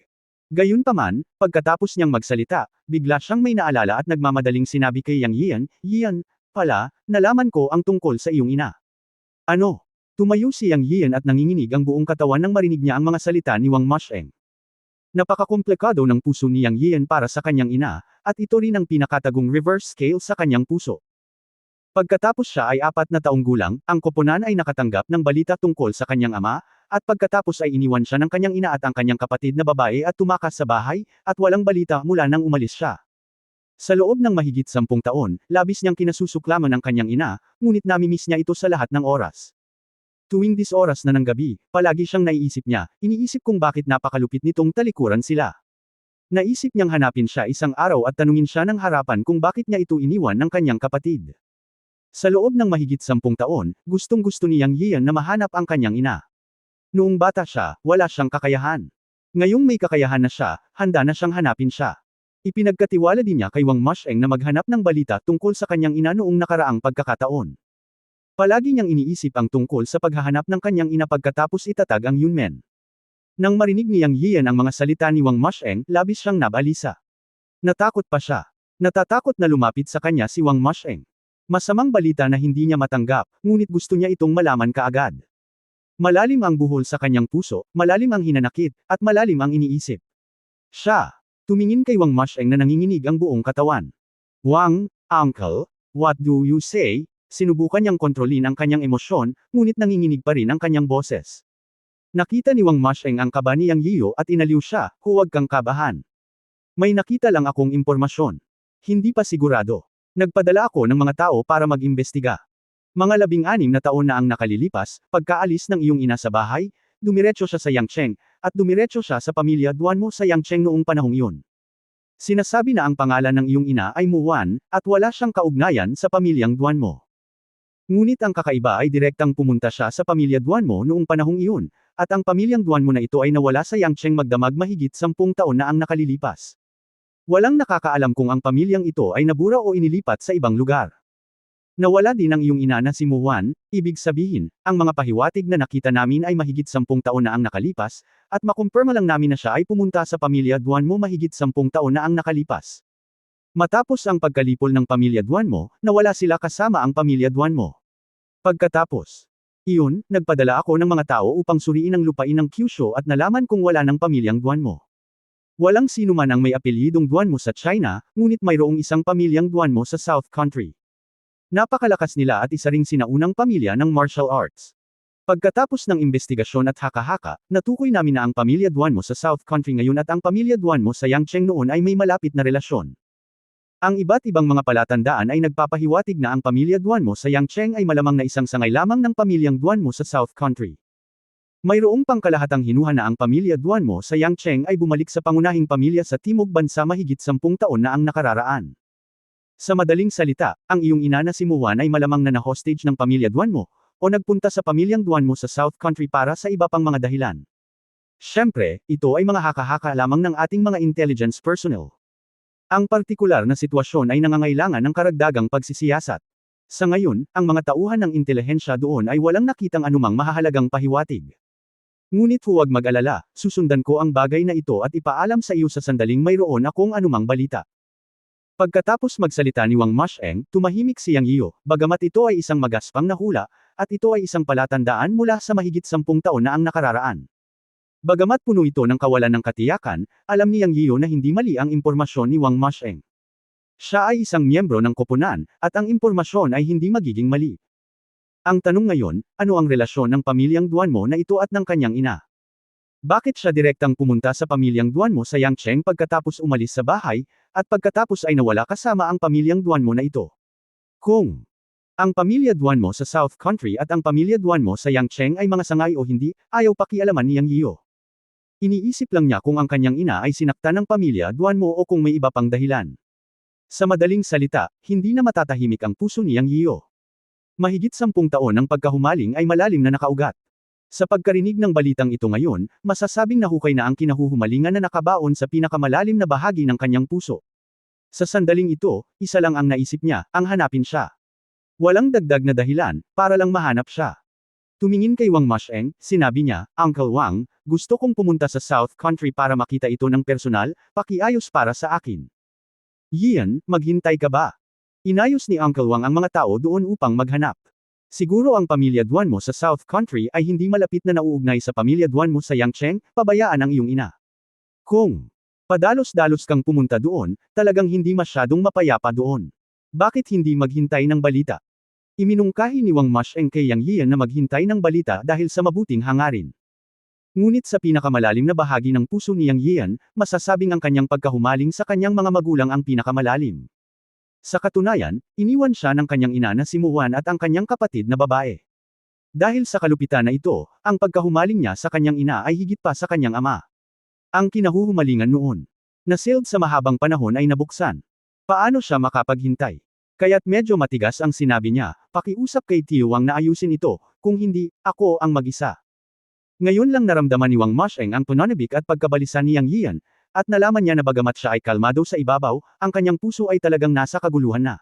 Gayunpaman, pagkatapos niyang magsalita, bigla siyang may naalala at nagmamadaling sinabi kay Yang Yian, "Yian, pala, nalaman ko ang tungkol sa iyong ina." Ano? Tumayo si Yang Yian at nanginginig ang buong katawan nang marinig niya ang mga salita ni Wang Masheng. Napakakomplikado ng puso ni Yang Yian para sa kanyang ina, at ito rin ang pinakatagong reverse scale sa kanyang puso. Pagkatapos siya ay 4 na taong gulang, ang koponan ay nakatanggap ng balita tungkol sa kanyang ama, at pagkatapos ay iniwan siya ng kanyang ina at ang kanyang kapatid na babae at tumakas sa bahay, at walang balita mula nang umalis siya. Sa loob ng mahigit 10 taon, labis niyang kinasusuklaman ang kanyang ina, ngunit namimiss niya ito sa lahat ng oras. Tuwing oras na ng gabi, palagi siyang naiisip niya, iniisip kung bakit napakalupit nitong talikuran sila. Naisip niyang hanapin siya isang araw at tanungin siya ng harapan kung bakit niya ito iniwan ng kanyang kapatid. Sa loob ng mahigit 10 taon, gustong-gusto ni Yang Yian na mahanap ang kanyang ina. Noong bata siya, wala siyang kakayahan. Ngayong may kakayahan na siya, handa na siyang hanapin siya. Ipinagkatiwala din niya kay Wang Masheng na maghanap ng balita tungkol sa kanyang ina noong nakaraang pagkakataon. Palagi niyang iniisip ang tungkol sa paghahanap ng kanyang ina pagkatapos itatag ang Yunmen. Nang marinig ni Yang Yian ang mga salita ni Wang Masheng, labis siyang nabalisa. Natakot pa siya. Natatakot na lumapit sa kanya si Wang Masheng. Masamang balita na hindi niya matanggap, ngunit gusto niya itong malaman kaagad. Malalim ang buhol sa kanyang puso, malalim ang hinanakit, at malalim ang iniisip. Siya. Tumingin kay Wang Masheng na nanginginig ang buong katawan. Wang, Uncle, what do you say? Sinubukan niyang kontrolin ang kanyang emosyon, ngunit nanginginig pa rin ang kanyang boses. Nakita ni Wang Masheng ang kaba ni Yang Yiyo at inaliw siya, huwag kang kabahan. May nakita lang akong impormasyon. Hindi pa sigurado. Nagpadala ako ng mga tao para mag-imbestiga. Mga 16 na taon na ang nakalilipas, pagkaalis ng iyong ina sa bahay, dumiretso siya sa Yangcheng, at dumiretso siya sa pamilya Duanmo sa Yangcheng noong panahong iyon. Sinasabi na ang pangalan ng iyong ina ay Muwan, at wala siyang kaugnayan sa pamilyang Duanmo. Ngunit ang kakaiba ay direktang pumunta siya sa pamilya Duanmo noong panahong iyon, at ang pamilyang Duanmo na ito ay nawala sa Yangcheng magdamag mahigit 10 taon na ang nakalilipas. Walang nakakaalam kung ang pamilyang ito ay nabura o inilipat sa ibang lugar. Nawala din ang iyong ina na si Muwan, ibig sabihin, ang mga pahiwatig na nakita namin ay mahigit 10 taon na ang nakalipas, at makumpirma lang namin na siya ay pumunta sa pamilya Duanmo mahigit 10 taon na ang nakalipas. Matapos ang pagkalipol ng pamilya Duanmo, nawala sila kasama ang pamilya Duanmo. Pagkatapos iyon, nagpadala ako ng mga tao upang suriin ang lupain ng Kyushu at nalaman kung wala ng pamilyang Duanmo. Walang sino man ang may apelyidong Duanmo sa China, ngunit mayroong isang pamilyang Duanmo sa South Country. Napakalakas nila at isa ring sinaunang pamilya ng martial arts. Pagkatapos ng investigasyon at haka-haka, natukoy namin na ang pamilya Duanmo sa South Country ngayon at ang pamilya Duanmo sa Yangcheng noon ay may malapit na relasyon. Ang iba't ibang mga palatandaan ay nagpapahiwatig na ang pamilya Duanmo sa Yangcheng ay malamang na isang sangay lamang ng pamilyang Duanmo sa South Country. Mayroong pangkalahatang hinuha na ang pamilya Duanmo sa Yangcheng ay bumalik sa pangunahing pamilya sa Timog Bansa mahigit 10 taon na ang nakararaan. Sa madaling salita, ang iyong ina na si Muwan ay malamang na na-hostage ng pamilya Duanmo, o nagpunta sa pamilyang Duanmo sa South Country para sa iba pang mga dahilan. Siyempre, ito ay mga haka-haka lamang ng ating mga intelligence personnel. Ang partikular na sitwasyon ay nangangailangan ng karagdagang pagsisiyasat. Sa ngayon, ang mga tauhan ng intelihensya doon ay walang nakitang anumang mahahalagang pahiwatig. Ngunit huwag mag-alala, susundan ko ang bagay na ito at ipaalam sa iyo sa sandaling mayroon akong anumang balita. Pagkatapos magsalita ni Wang Masheng, tumahimik si Yang Yiyo, bagamat ito ay isang magaspang na hula, at ito ay isang palatandaan mula sa mahigit 10 taon na ang nakararaan. Bagamat puno ito ng kawalan ng katiyakan, alam ni Yang Yiyo na hindi mali ang impormasyon ni Wang Masheng. Siya ay isang miyembro ng koponan, at ang impormasyon ay hindi magiging mali. Ang tanong ngayon, ano ang relasyon ng pamilyang Duanmo na ito at ng kanyang ina? Bakit siya direktang pumunta sa pamilyang Duanmo sa Yangcheng pagkatapos umalis sa bahay, at pagkatapos ay nawala kasama ang pamilyang Duanmo na ito? Kung ang pamilya Duanmo sa South Country at ang pamilya Duanmo sa Yangcheng ay mga sangay o hindi, ayaw pakialaman ni Yang Yiyo. Iniisip lang niya kung ang kanyang ina ay sinaktan ng pamilya Duanmo o kung may iba pang dahilan. Sa madaling salita, hindi na matatahimik ang puso ni Yang Yiyo. Mahigit 10 taon ng pagkahumaling ay malalim na nakaugat. Sa pagkarinig ng balitang ito ngayon, masasabing nahukay na ang kinahuhumalingan na nakabaon sa pinakamalalim na bahagi ng kanyang puso. Sa sandaling ito, isa lang ang naisip niya, ang hanapin siya. Walang dagdag na dahilan, para lang mahanap siya. Tumingin kay Wang Masheng, sinabi niya, Uncle Wang, gusto kong pumunta sa South Country para makita ito ng personal, pakiayos para sa akin. Yian, maghintay ka ba? Inayos ni Uncle Wang ang mga tao doon upang maghanap. Siguro ang pamilya Duanmo sa South Country ay hindi malapit na nauugnay sa pamilya Duanmo sa Yangcheng, pabayaan ang iyong ina. Kung padalos-dalos kang pumunta doon, talagang hindi masyadong mapayapa doon. Bakit hindi maghintay ng balita? Iminungkahi ni Wang Masheng kay Yang Yian na maghintay ng balita dahil sa mabuting hangarin. Ngunit sa pinakamalalim na bahagi ng puso ni Yang Yian, masasabing ang kanyang pagkahumaling sa kanyang mga magulang ang pinakamalalim. Sa katunayan, iniwan siya ng kanyang ina na si Muwan at ang kanyang kapatid na babae. Dahil sa kalupitan na ito, ang pagkahumaling niya sa kanyang ina ay higit pa sa kanyang ama. Ang kinahuhumalingan noon na sealed sa mahabang panahon ay nabuksan. Paano siya makapaghintay? Kaya't medyo matigas ang sinabi niya, pakiusap kay Tio Wang na ayusin ito, kung hindi, ako ang mag-isa. Ngayon lang naramdaman ni Wang Masheng ang pananabik at pagkabalisa ni Yang Yian, at nalaman niya na bagamat siya ay kalmado sa ibabaw, ang kanyang puso ay talagang nasa kaguluhan na.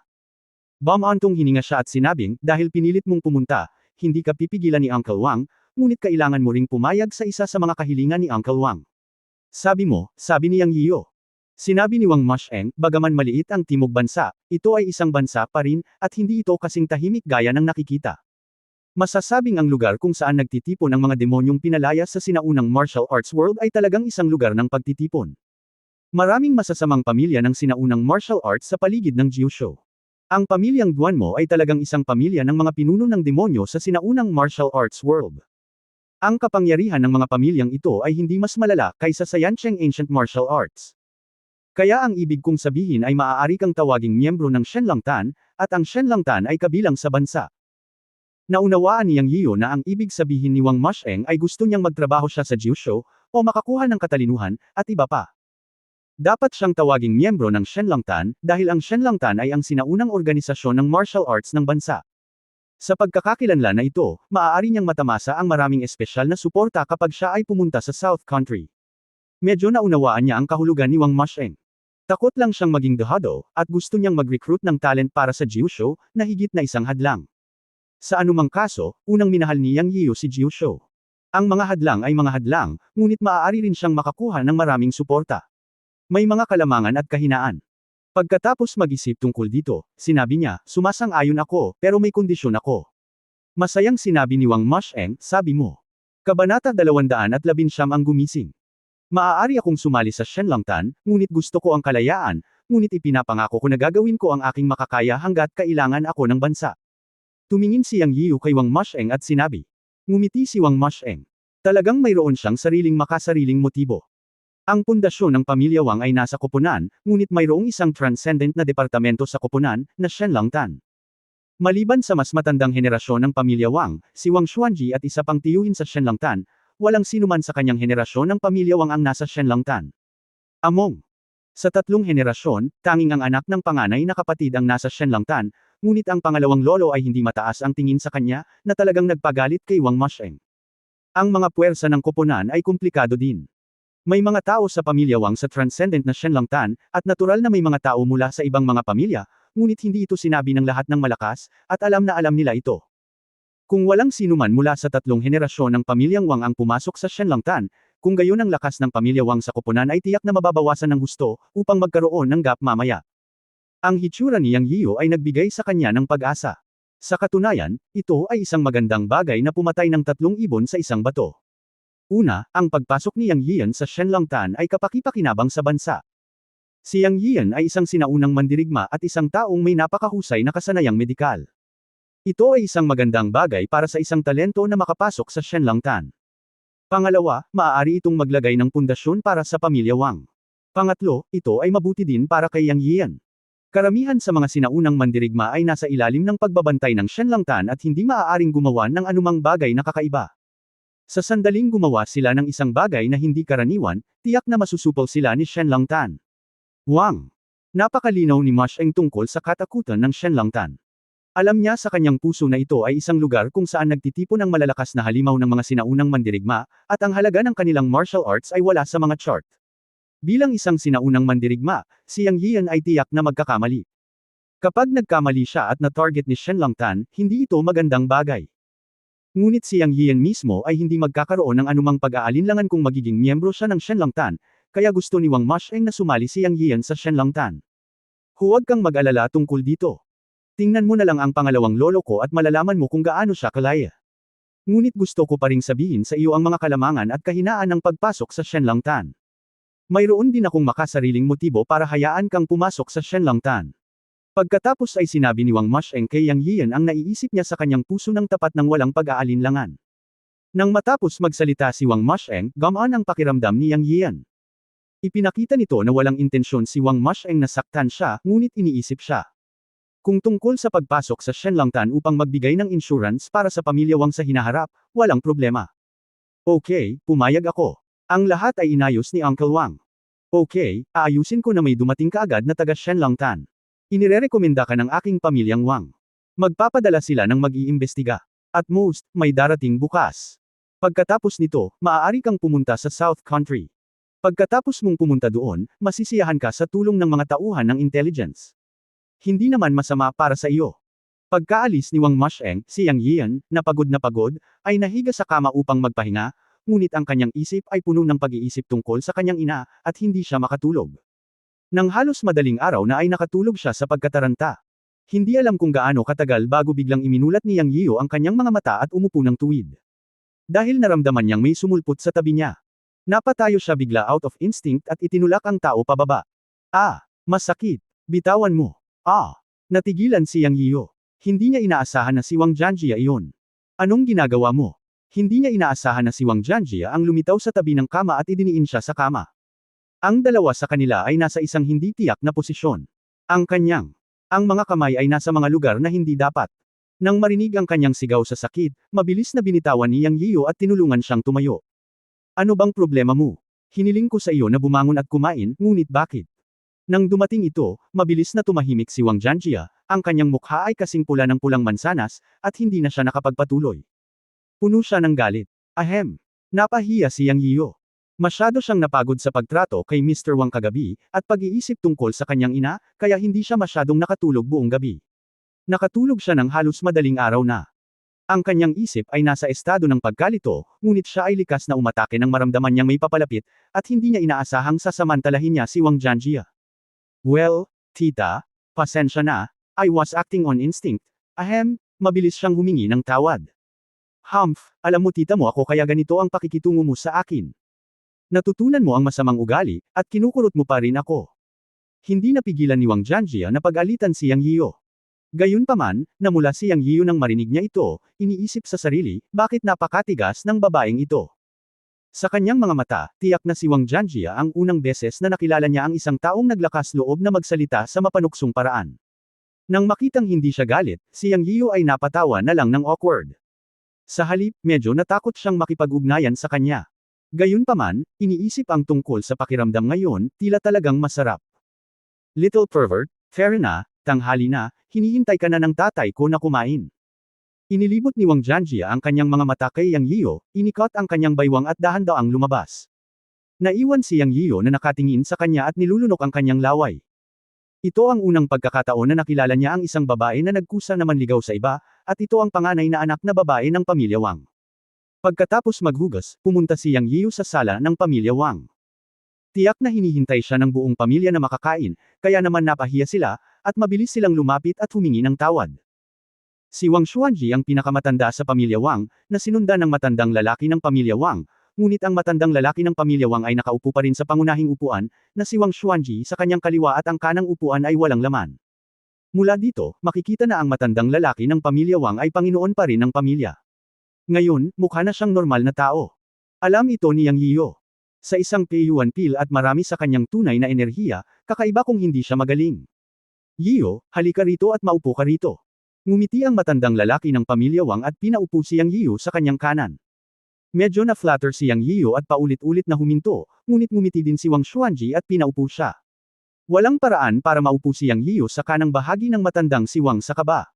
Bumantong hininga siya at sinabing, dahil pinilit mong pumunta, hindi ka pipigilan ni Uncle Wang, ngunit kailangan mo ring pumayag sa isa sa mga kahilingan ni Uncle Wang. Sabi mo, sabi ni Yang Yiyo. Sinabi ni Wang Masheng, bagaman maliit ang timog bansa, ito ay isang bansa pa rin, at hindi ito kasing tahimik gaya ng nakikita. Masasabing ang lugar kung saan nagtitipon ang mga demonyong pinalaya sa sinaunang martial arts world ay talagang isang lugar ng pagtitipon. Maraming masasamang pamilya ng sinaunang martial arts sa paligid ng Jiushou. Ang pamilyang Duanmo ay talagang isang pamilya ng mga pinuno ng demonyo sa sinaunang martial arts world. Ang kapangyarihan ng mga pamilyang ito ay hindi mas malala kaysa sa Yancheng Ancient Martial Arts. Kaya ang ibig kong sabihin ay maaari kang tawaging miyembro ng Shenlongtan, at ang Shenlongtan ay kabilang sa bansa. Naunawaan ni Yang Yiyo na ang ibig sabihin ni Wang Masheng ay gusto niyang magtrabaho siya sa Jiushou, o makakuha ng katalinuhan, at iba pa. Dapat siyang tawaging miyembro ng Shenlongtan, dahil ang Shenlongtan ay ang sinaunang organisasyon ng martial arts ng bansa. Sa pagkakakilanlan na ito, maaari niyang matamasa ang maraming espesyal na suporta kapag siya ay pumunta sa South Country. Medyo naunawaan niya ang kahulugan ni Wang Masheng. Takot lang siyang maging dehado, at gusto niyang mag-recruit ng talent para sa Jiushou, na higit na isang hadlang. Sa anumang kaso, unang minahal ni Yang Yiyo si Jiushou. Ang mga hadlang ay mga hadlang, ngunit maaari rin siyang makakuha ng maraming suporta. May mga kalamangan at kahinaan. Pagkatapos mag-isip tungkol dito, sinabi niya, sumasang-ayon ako, pero may kondisyon ako. Masayang sinabi ni Wang Masheng, sabi mo. Kabanata 219 ang gumising. Maaari akong sumali sa Shenlongtan, ngunit gusto ko ang kalayaan, ngunit ipinapangako ko na gagawin ko ang aking makakaya hanggat kailangan ako ng bansa. Tumingin si Yang Yiyo kay Wang Masheng at sinabi. Ngumiti si Wang Masheng. Talagang mayroon siyang sariling makasariling motibo. Ang pundasyon ng pamilya Wang ay nasa koponan, ngunit mayroong isang transcendent na departamento sa koponan, na Shenlongtan. Maliban sa mas matandang henerasyon ng pamilya Wang, si Wang Xuanji at isa pang tiyuhin sa Shenlongtan, walang sinuman sa kanyang henerasyon ng pamilya Wang ang nasa Shenlongtan. Among. Sa tatlong henerasyon, tanging ang anak ng panganay na kapatid ang nasa Shenlongtan, ngunit ang pangalawang lolo ay hindi mataas ang tingin sa kanya, na talagang nagpagalit kay Wang Masheng. Ang mga puwersa ng koponan ay komplikado din. May mga tao sa pamilya Wang sa transcendent na Shenlongtan, at natural na may mga tao mula sa ibang mga pamilya, ngunit hindi ito sinabi ng lahat ng malakas, at alam na alam nila ito. Kung walang sinuman mula sa tatlong henerasyon ng pamilyang Wang ang pumasok sa Shenlongtan, kung gayon ang lakas ng pamilya Wang sa koponan ay tiyak na mababawasan ng husto, upang magkaroon ng gap mamaya. Ang hitsura ni Yang Yiyo ay nagbigay sa kanya ng pag-asa. Sa katunayan, ito ay isang magandang bagay na pumatay ng 3 ibon sa isang bato. Una, ang pagpasok ni Yang Yian sa Shenlongtan ay kapakipakinabang sa bansa. Si Yang Yian ay isang sinaunang mandirigma at isang taong may napakahusay na kasanayang medikal. Ito ay isang magandang bagay para sa isang talento na makapasok sa Shenlongtan. Pangalawa, maaari itong maglagay ng pundasyon para sa pamilya Wang. Pangatlo, ito ay mabuti din para kay Yang Yian. Karamihan sa mga sinaunang mandirigma ay nasa ilalim ng pagbabantay ng Shenlongtan at hindi maaaring gumawa ng anumang bagay na kakaiba. Sa sandaling gumawa sila ng isang bagay na hindi karaniwan, tiyak na masusupol sila ni Shenlongtan. Wang. Napakalinaw ni Masheng tungkol sa katakutan ng Shenlongtan. Alam niya sa kanyang puso na ito ay isang lugar kung saan nagtitipon ang malalakas na halimaw ng mga sinaunang mandirigma, at ang halaga ng kanilang martial arts ay wala sa mga chart. Bilang isang sinaunang mandirigma, si Yang Yian ay tiyak na magkakamali. Kapag nagkamali siya at na-target ni Shenlongtan, hindi ito magandang bagay. Ngunit si Yang Yian mismo ay hindi magkakaroon ng anumang pag-aalinlangan kung magiging miyembro siya ng Shenlongtan, kaya gusto ni Wang Masheng na sumali si Yang Yian sa Shenlongtan. Huwag kang mag-alala tungkol dito. Tingnan mo na lang ang pangalawang lolo ko at malalaman mo kung gaano siya kalaya. Ngunit gusto ko pa ring sabihin sa iyo ang mga kalamangan at kahinaan ng pagpasok sa Shenlongtan. Mayroon din akong makasariling motibo para hayaan kang pumasok sa Shenlongtan. Pagkatapos ay sinabi ni Wang Masheng kay Yang Yian ang naiisip niya sa kanyang puso ng tapat ng walang pag-aalinlangan. Nang matapos magsalita si Wang Masheng, gamaan ang pakiramdam ni Yang Yian. Ipinakita nito na walang intensyon si Wang Masheng na saktan siya, ngunit iniisip siya. Kung tungkol sa pagpasok sa Shenlongtan upang magbigay ng insurance para sa pamilya Wang sa hinaharap, walang problema. Okay, pumayag ako. Ang lahat ay inayos ni Uncle Wang. Okay, aayusin ko na may dumating kaagad na taga Shenlongtan. Inirerekomenda ka ng aking pamilyang Wang. Magpapadala sila ng mag-iimbestiga. At most, may darating bukas. Pagkatapos nito, maaari kang pumunta sa South Country. Pagkatapos mong pumunta doon, masisiyahan ka sa tulong ng mga tauhan ng intelligence. Hindi naman masama para sa iyo. Pagkaalis ni Wang Masheng, si Yang Yian, na pagod, ay nahiga sa kama upang magpahinga, ngunit ang kanyang isip ay puno ng pag-iisip tungkol sa kanyang ina, at hindi siya makatulog. Nang halos madaling araw na ay nakatulog siya sa pagkataranta. Hindi alam kung gaano katagal bago biglang iminulat ni Yang Yiu ang kanyang mga mata at umupo ng tuwid. Dahil naramdaman niyang may sumulpot sa tabi niya. Napatayo siya bigla out of instinct at itinulak ang tao pababa. Ah! Masakit! Bitawan mo! Ah! Natigilan si Yang Yiu. Hindi niya inaasahan na si Wang Jianjia iyon. Anong ginagawa mo? Hindi niya inaasahan na si Wang Jianjia ang lumitaw sa tabi ng kama at idiniin siya sa kama. Ang dalawa sa kanila ay nasa isang hindi tiyak na posisyon. Ang mga kamay ay nasa mga lugar na hindi dapat. Nang marinig ang kanyang sigaw sa sakit, mabilis na binitawan ni Yang Yiu at tinulungan siyang tumayo. Ano bang problema mo? Hiniling ko sa iyo na bumangon at kumain, ngunit bakit? Nang dumating ito, mabilis na tumahimik si Wang Jianjia, ang kanyang mukha ay kasing pula ng pulang mansanas, at hindi na siya nakapagpatuloy. Puno siya ng galit. Ahem! Napahiya si Yang Yiu. Masyado siyang napagod sa pagtrato kay Mr. Wang kagabi, at pag-iisip tungkol sa kanyang ina, kaya hindi siya masyadong nakatulog buong gabi. Nakatulog siya ng halos madaling araw na. Ang kanyang isip ay nasa estado ng pagkalito, ngunit siya ay likas na umatake nang maramdaman niyang may papalapit, at hindi niya inaasahang sasamantalahin niya si Wang Jianjia. Well, tita, pasensya na, I was acting on instinct. Ahem, mabilis siyang humingi ng tawad. Humph, alam mo tita mo ako kaya ganito ang pakikitungo mo sa akin. Natutunan mo ang masamang ugali, at kinukurot mo pa rin ako. Hindi napigilan ni Wang Jianjia na pag-alitan si Yang Yiu. Gayunpaman, namula si Yang Yiu nang marinig niya ito, iniisip sa sarili, bakit napakatigas ng babaeng ito. Sa kanyang mga mata, tiyak na si Wang Jianjia ang unang beses na nakilala niya ang isang taong naglakas loob na magsalita sa mapanuksong paraan. Nang makitang hindi siya galit, si Yang Yiu ay napatawa na lang ng awkward. Sa halip, medyo natakot siyang makipag-ugnayan sa kanya. Gayunpaman, iniisip ang tungkol sa pakiramdam ngayon, tila talagang masarap. Little pervert, fair na, tanghali na, hinihintay ka na ng tatay ko na kumain. Inilibot ni Wang Jianjia ang kanyang mga mata kay Yang Yiu, inikot ang kanyang baywang at dahan-daang lumabas. Naiwan si Yang Yiu na nakatingin sa kanya at nilulunok ang kanyang laway. Ito ang unang pagkakataon na nakilala niya ang isang babae na nagkusa na manligaw sa iba, at ito ang panganay na anak na babae ng pamilya Wang. Pagkatapos maghugas, pumunta si Yang Yiu sa sala ng pamilya Wang. Tiyak na hinihintay siya ng buong pamilya na makakain, kaya naman napahiya sila, at mabilis silang lumapit at humingi ng tawad. Si Wang Xuanji ang pinakamatanda sa pamilya Wang, na sinundan ng matandang lalaki ng pamilya Wang, ngunit ang matandang lalaki ng pamilya Wang ay nakaupo pa rin sa pangunahing upuan, na si Wang Xuanji sa kanyang kaliwa at ang kanang upuan ay walang laman. Mula dito, makikita na ang matandang lalaki ng pamilya Wang ay Panginoon pa rin ng pamilya. Ngayon, mukha na siyang normal na tao. Alam ito ni Yang Yiu. Sa isang payuan pil at marami sa kanyang tunay na enerhiya, kakaiba kung hindi siya magaling. Yiu, halika rito at maupo ka rito. Ngumiti ang matandang lalaki ng pamilya Wang at pinaupo si Yang Yiu sa kanyang kanan. Medyo na-flatter si Yang Yiu at paulit-ulit na huminto, ngunit ngumiti din si Wang Xuanji at pinaupo siya. Walang paraan para maupo si Yang Yiu sa kanang bahagi ng matandang si Wang sa kaba.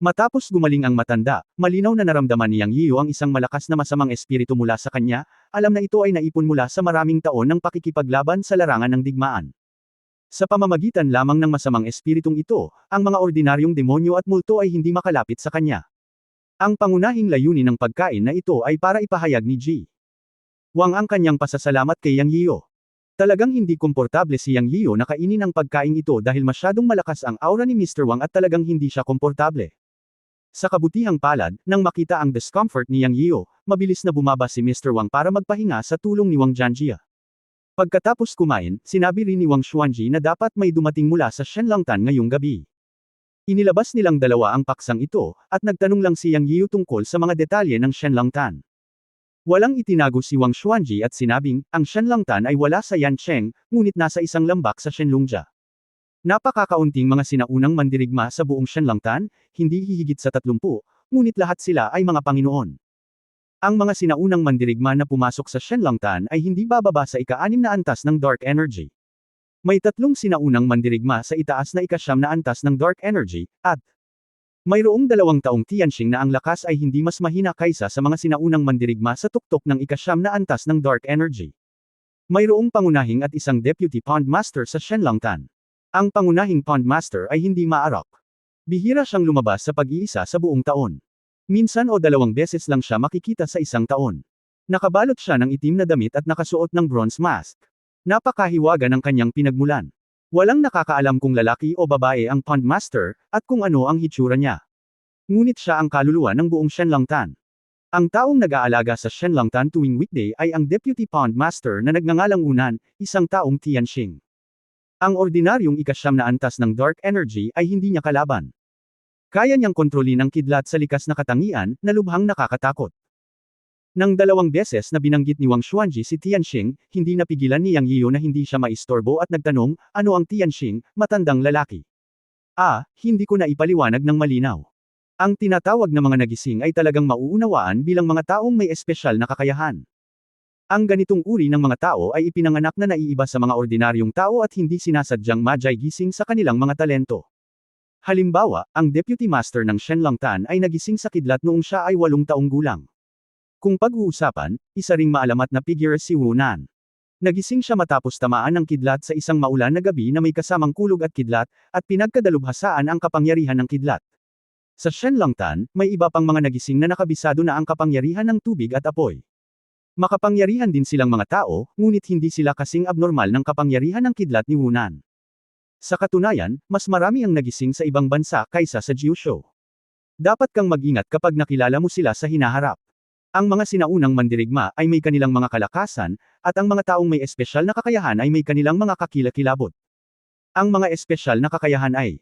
Matapos gumaling ang matanda, malinaw na naramdaman ni Yang Yiu ang isang malakas na masamang espiritu mula sa kanya, alam na ito ay naipon mula sa maraming taon ng pakikipaglaban sa larangan ng digmaan. Sa pamamagitan lamang ng masamang espiritong ito, ang mga ordinaryong demonyo at multo ay hindi makalapit sa kanya. Ang pangunahing layunin ng pagkain na ito ay para ipahayag ni Ji Wang ang kanyang pasasalamat kay Yang Yiu. Talagang hindi komportable si Yang Yiu na kainin ang pagkain ito dahil masyadong malakas ang aura ni Mr. Wang at talagang hindi siya komportable. Sa kabutihang palad, nang makita ang discomfort ni Yang Yiu, mabilis na bumaba si Mr. Wang para magpahinga sa tulong ni Wang Jianjia. Pagkatapos kumain, sinabi rin ni Wang Xuanji na dapat may dumating mula sa Shenlongtan ngayong gabi. Inilabas nilang dalawa ang paksang ito, at nagtanong lang si Yang Yiu tungkol sa mga detalye ng Shenlongtan. Walang itinago si Wang Xuanji at sinabing, ang Shenlongtan ay wala sa Yancheng, ngunit nasa isang lambak sa Shenlongja. Napakakaunting mga sinaunang mandirigma sa buong Shenlongtan, hindi hihigit sa 30, ngunit lahat sila ay mga Panginoon. Ang mga sinaunang mandirigma na pumasok sa Shenlongtan ay hindi bababa sa ika-6 na antas ng Dark Energy. May 3 sinaunang mandirigma sa itaas na ika-9 na antas ng Dark Energy, at Mayroong 2 taong Tianqing na ang lakas ay hindi mas mahina kaysa sa mga sinaunang mandirigma sa tuktok ng ika-9 na antas ng Dark Energy. Mayroong pangunahing at isang Deputy Pond Master sa Shenlongtan. Ang pangunahing Pond Master ay hindi maarok. Bihira siyang lumabas sa pag-iisa sa buong taon. Minsan o 2 beses lang siya makikita sa isang taon. Nakabalot siya ng itim na damit at nakasuot ng bronze mask. Napakahiwaga ng kanyang pinagmulan. Walang nakakaalam kung lalaki o babae ang Pond Master, at kung ano ang hitsura niya. Ngunit siya ang kaluluwa ng buong Shenlongtan. Ang taong nag-aalaga sa Shenlongtan tuwing weekday ay ang Deputy Pond Master na nagngangalang Unan, isang taong Tianqing. Ang ordinaryong ika-9 na antas ng Dark Energy ay hindi niya kalaban. Kaya niyang kontrolin ang kidlat sa likas na katangian, na lubhang nakakatakot. Nang 2 beses na binanggit ni Wang Xuanji si Tianqing, hindi napigilan ni Yang Yiyo na hindi siya maistorbo at nagtanong, ano ang Tianqing, matandang lalaki? Hindi ko na ipaliwanag ng malinaw. Ang tinatawag na mga nagising ay talagang mauunawaan bilang mga taong may espesyal na kakayahan. Ang ganitong uri ng mga tao ay ipinanganak na naiiba sa mga ordinaryong tao at hindi sinasadyang madyay gising sa kanilang mga talento. Halimbawa, ang Deputy Master ng Shenlongtan ay nagising sa kidlat noong siya ay 8 taong gulang. Kung pag-uusapan, isa ring maalamat na figure si Wu Nan. Nagising siya matapos tamaan ng kidlat sa isang maulan na gabi na may kasamang kulog at kidlat, at pinagkadalubhasaan ang kapangyarihan ng kidlat. Sa Shenlongtan, may iba pang mga nagising na nakabisado na ang kapangyarihan ng tubig at apoy. Makapangyarihan din silang mga tao, ngunit hindi sila kasing abnormal ng kapangyarihan ng kidlat ni Wu Nan. Sa katunayan, mas marami ang nagising sa ibang bansa kaysa sa Jiushou. Dapat kang mag-ingat kapag nakilala mo sila sa hinaharap. Ang mga sinaunang mandirigma ay may kanilang mga kalakasan, at ang mga taong may espesyal na kakayahan ay may kanilang mga kakilakilabot. Ang mga espesyal na kakayahan ay